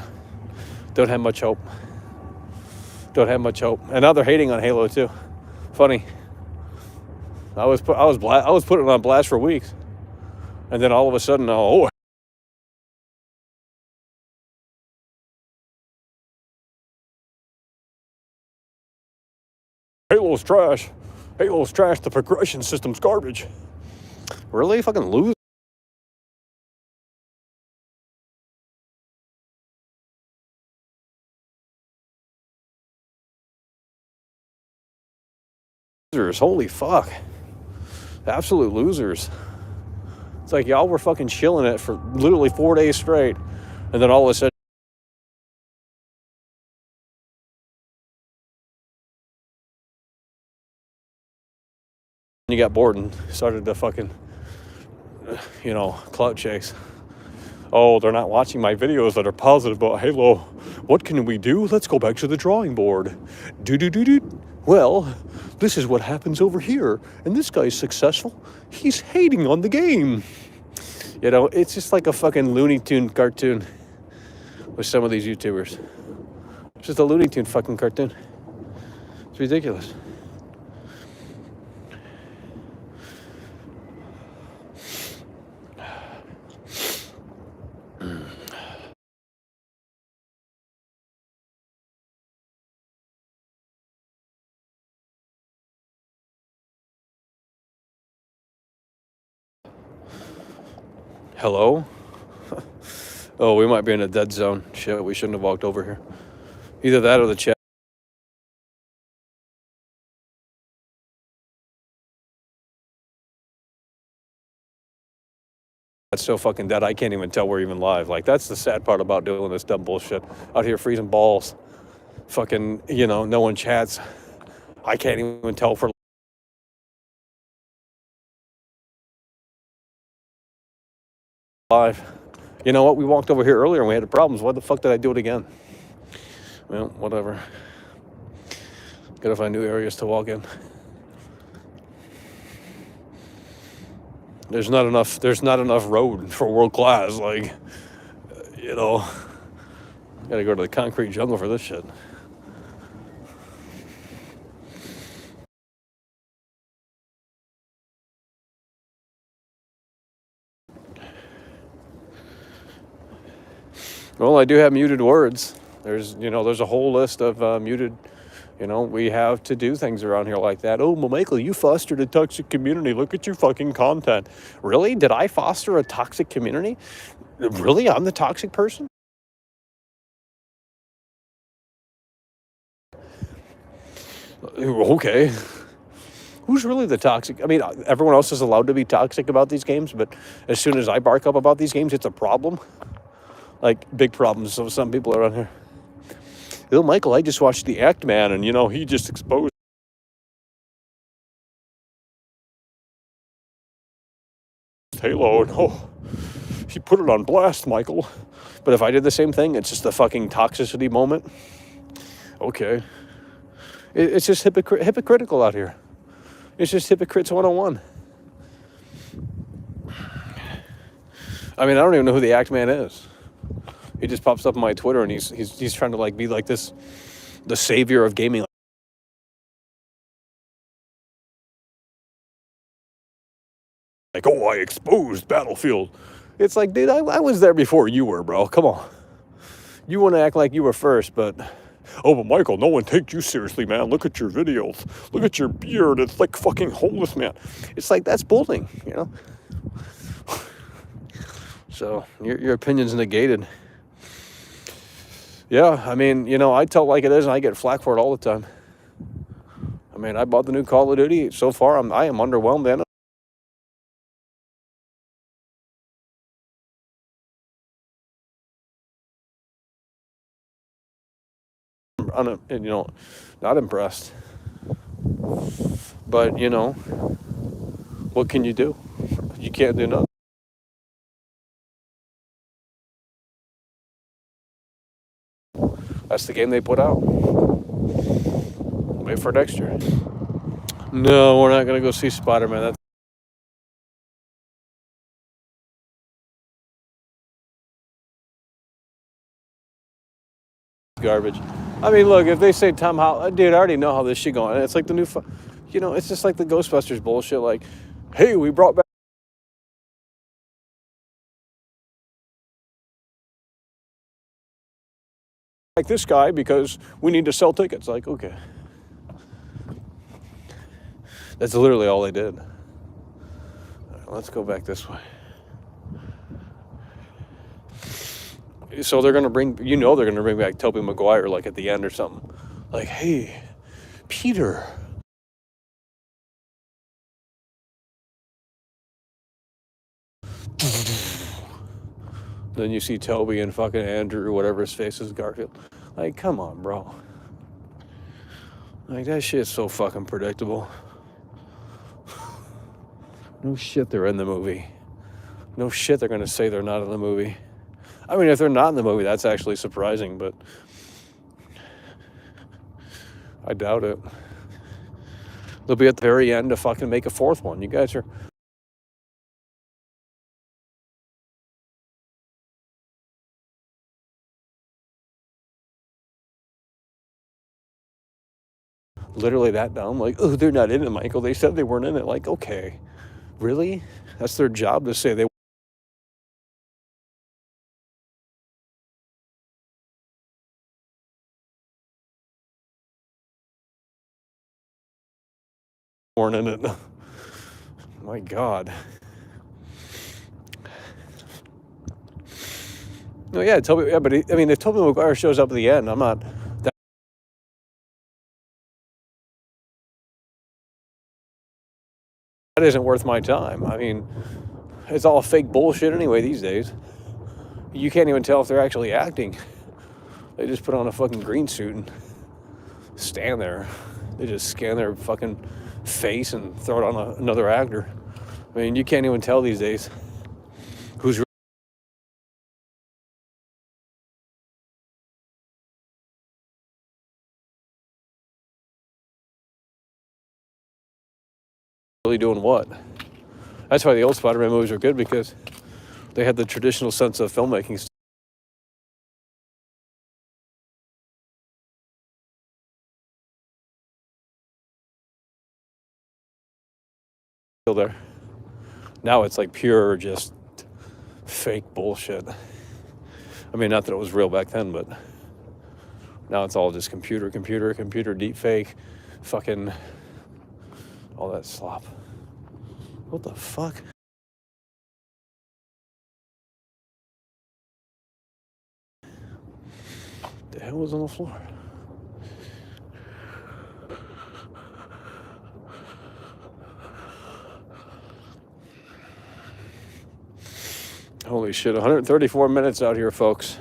don't have much hope. And now they're hating on Halo too. Funny. I was putting it on blast for weeks, and then all of a sudden, Halo's trash. Halo's trash. The progression system's garbage. Really, fucking losers. Holy fuck. Absolute losers. It's like y'all were fucking chilling it for literally 4 days straight, and then all of a sudden you got bored and started to fucking, clout chase. Oh, they're not watching my videos that are positive about Halo. What can we do? Let's go back to the drawing board. Do. Well, this is what happens over here. And this guy's successful. He's hating on the game. You know, it's just like a fucking Looney Tune cartoon with some of these YouTubers. It's just a Looney Tune fucking cartoon. It's ridiculous. Hello? Oh, we might be in a dead zone. Shit, we shouldn't have walked over here. Either that or the chat. That's so fucking dead, I can't even tell we're even live. Like, that's the sad part about doing this dumb bullshit. Out here freezing balls. Fucking, you know, no one chats. I can't even tell for live. You know what? We walked over here earlier and we had problems. Why the fuck did I do it again? Well, whatever. Gotta find new areas to walk in. There's not enough road for world class. Like, you know, gotta go to the concrete jungle for this shit. Well, I do have muted words. There's a whole list of muted, we have to do things around here like that. Oh, well, Michael, you fostered a toxic community. Look at your fucking content. Really? Did I foster a toxic community? Really? I'm the toxic person? Okay. Who's really the toxic? I mean, everyone else is allowed to be toxic about these games, but as soon as I bark up about these games, it's a problem. Like, big problems. So some people around here. Oh, Michael, I just watched The Act Man, and, he just exposed Halo, and, he put it on blast, Michael. But if I did the same thing, it's just a fucking toxicity moment. Okay. It's just hypocritical out here. It's just hypocrites 101. I mean, I don't even know who The Act Man is. He just pops up on my Twitter, and he's trying to like be like this, the savior of gaming. Like, oh, I exposed Battlefield. It's like, dude, I was there before you were, bro. Come on. You want to act like you were first, but... Oh, but Michael, no one takes you seriously, man. Look at your videos. Look at your beard. It's like fucking homeless, man. It's like, that's bullying, So, your opinion's negated. Yeah, I mean, I tell it like it is, and I get flack for it all the time. I mean, I bought the new Call of Duty. So far, I am underwhelmed, man. Not impressed. But, what can you do? You can't do nothing. That's the game they put out. Wait for next year. No, we're not going to go see Spider-Man. That's garbage. I mean, look, if they say Tom Holland, dude, I already know how this shit going. It's like the new, it's just like the Ghostbusters bullshit. Like, hey, we brought back this guy because we need to sell tickets. Like, okay. That's literally all they did. All right, let's go back this way. So they're going to bring back Tobey Maguire, like, at the end or something. Like, hey, Peter. Then you see Toby and fucking Andrew, whatever his face is, Garfield. Like, come on, bro. Like, that shit's so fucking predictable. No shit they're in the movie. No shit they're going to say they're not in the movie. I mean, if they're not in the movie, that's actually surprising, but I doubt it. They'll be at the very end to fucking make a fourth one. You guys are... literally that dumb. Like, oh, they're not in it, Michael. They said they weren't in it. Like, okay, really? That's their job to say they weren't in it. My God. No, yeah, Toby. Yeah, but I mean, if Tobey Maguire shows up at the end, I'm not. That isn't worth my time. I mean, it's all fake bullshit anyway these days. You can't even tell if they're actually acting. They just put on a fucking green suit and stand there. They just scan their fucking face and throw it on another actor. I mean, you can't even tell these days who's really doing what. That's why the old Spider-Man movies are good, because they had the traditional sense of filmmaking. Still there. Now it's like pure just fake bullshit. I mean, not that it was real back then, but now it's all just computer, deep fake, fucking all that slop. What the fuck? The hell was on the floor? Holy shit, 134 minutes out here, folks.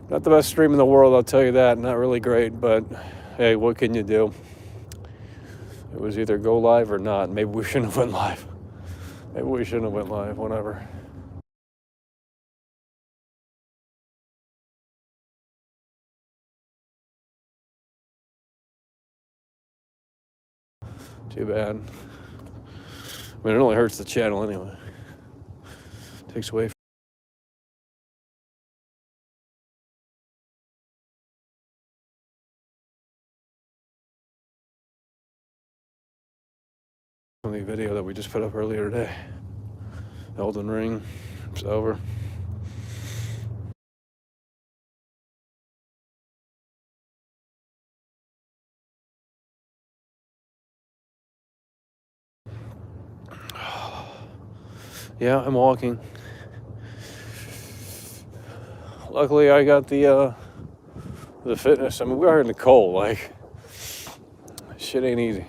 Not the best stream in the world, I'll tell you that. Not really great, but hey, what can you do? It was either go live or not. Maybe we shouldn't have went live. Maybe we shouldn't have went live, whatever. Too bad. I mean, it only hurts the channel anyway. Takes away from the video that we just put up earlier today. Elden Ring, it's over. Yeah, I'm walking. Luckily, I got the fitness. I mean, we are in the cold. Like, shit ain't easy.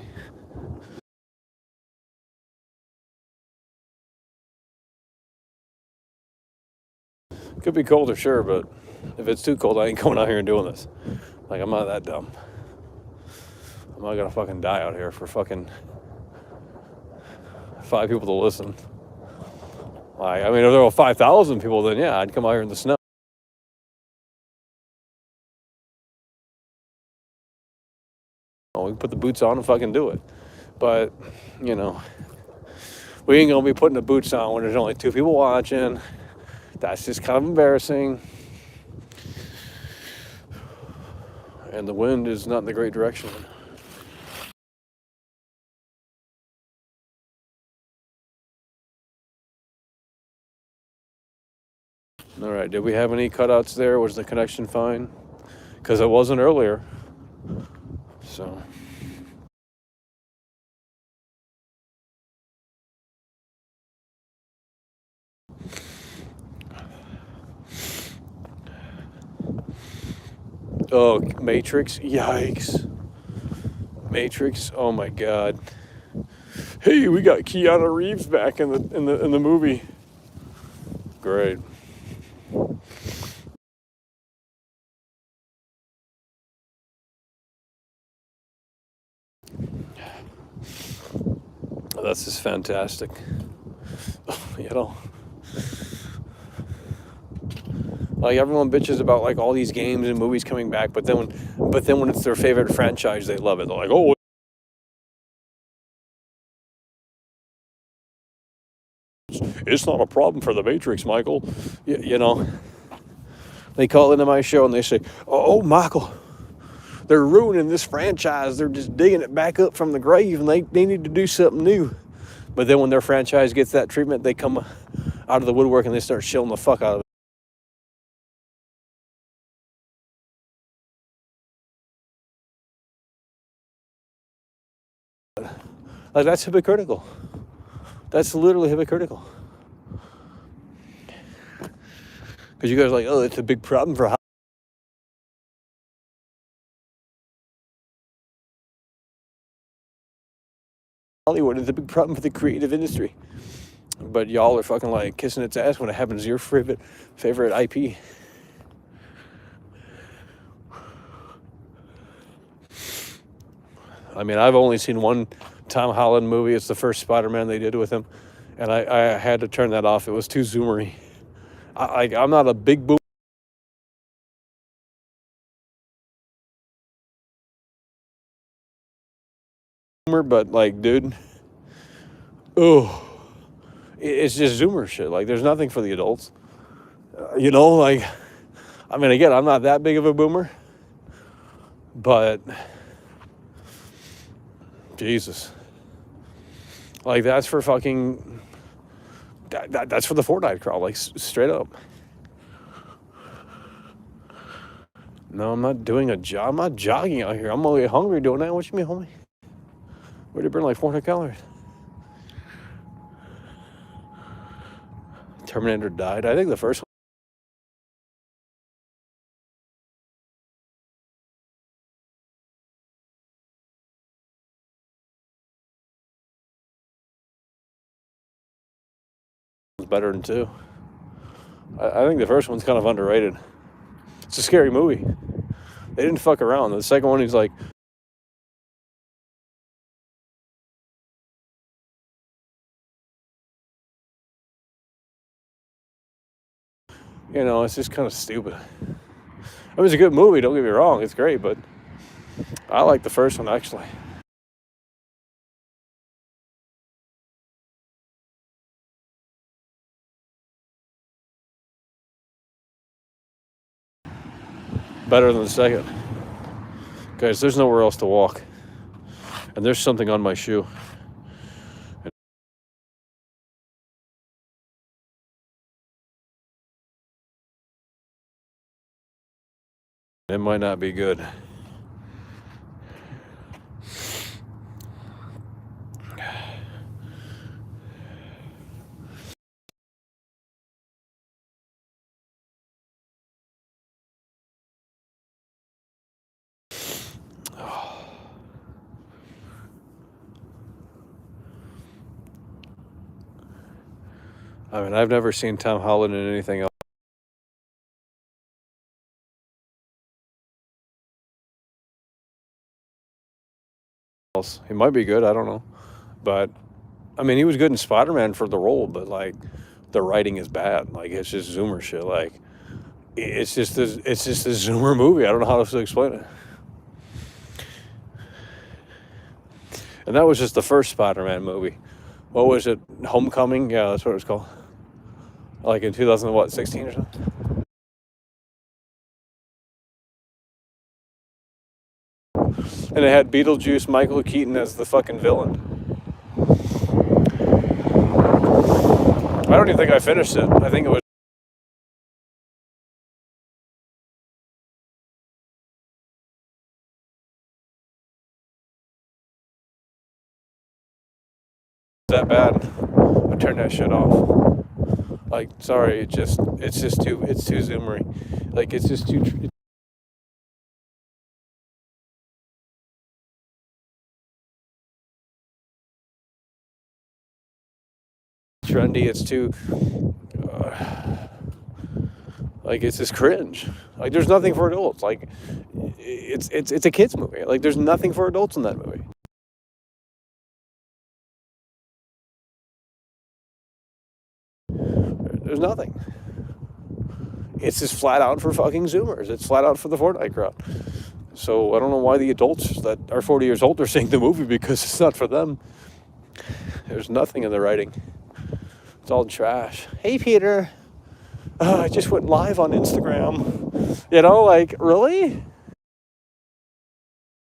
Could be colder, sure, but if it's too cold, I ain't coming out here and doing this. Like, I'm not that dumb. I'm not gonna fucking die out here for fucking 5 people to listen. Like, I mean, if there were 5,000 people, then yeah, I'd come out here in the snow. We can put the boots on and fucking do it. But, you know, we ain't gonna be putting the boots on when there's only 2 people watching. That's just kind of embarrassing. And the wind is not in the great direction. All right, did we have any cutouts there? Was the connection fine? Because it wasn't earlier. So. Oh, Matrix, yikes. Matrix, oh my God. Hey, we got Keanu Reeves back in the movie. Great. That's just fantastic. You know, Like everyone bitches about like all these games and movies coming back, but then when it's their favorite franchise, they love it. They're like, oh, it's not a problem for the Matrix, Michael. You know, they call into my show and they say, oh, Michael, they're ruining this franchise. They're just digging it back up from the grave, and they need to do something new. But then when their franchise gets that treatment, they come out of the woodwork and they start shilling the fuck out of it. Like, that's hypocritical. That's literally hypocritical. Because you guys are like, oh, it's a big problem for Hollywood. It's a big problem for the creative industry. But y'all are fucking like kissing its ass when it happens to your favorite IP. I mean, I've only seen one Tom Holland movie. It's the first Spider-Man they did with him. And I had to turn that off. It was too zoomery. I'm not a big boomer, but like, dude, oh, it's just zoomer shit. Like, there's nothing for the adults. You know, like, I mean, again, I'm not that big of a boomer, but Jesus. Like, that's for fucking, that's for the Fortnite crowd, like, straight up. No, I'm not doing a jog. I'm not jogging out here. I'm only hungry doing that. What you mean, homie? Where'd it burn like 400 calories? Terminator died. I think the first one. Was better than 2. I think the first one's kind of underrated. It's a scary movie. They didn't fuck around. The second one, he's like, you know, it's just kind of stupid. It was a good movie, don't get me wrong. It's great, but I like the first one, actually. Better than the second. Guys, there's nowhere else to walk. And there's something on my shoe. It might not be good. I mean, I've never seen Tom Holland in anything else. He might be good, I don't know. But, I mean, he was good in Spider-Man for the role, but, like, the writing is bad. Like, it's just Zoomer shit. Like, it's just a Zoomer movie. I don't know how else to explain it. And that was just the first Spider-Man movie. What was it? Homecoming? Yeah, that's what it was called. Like in 2016 or something. And it had Beetlejuice, Michael Keaton as the fucking villain. I don't even think I finished it. I think it was that bad. I turned that shit off. Like, sorry, it's just too zoomery. Like, it's just too trendy. It's too like, it's just cringe. Like, there's nothing for adults. Like, it's a kids movie. Like, there's nothing for adults in that movie. There's nothing. It's just flat out for fucking Zoomers. It's flat out for the Fortnite crowd. So I don't know why the adults that are 40 years old are seeing the movie, because it's not for them. There's nothing in the writing. It's all trash. Hey, Peter. I just went live on Instagram. You know, like, really?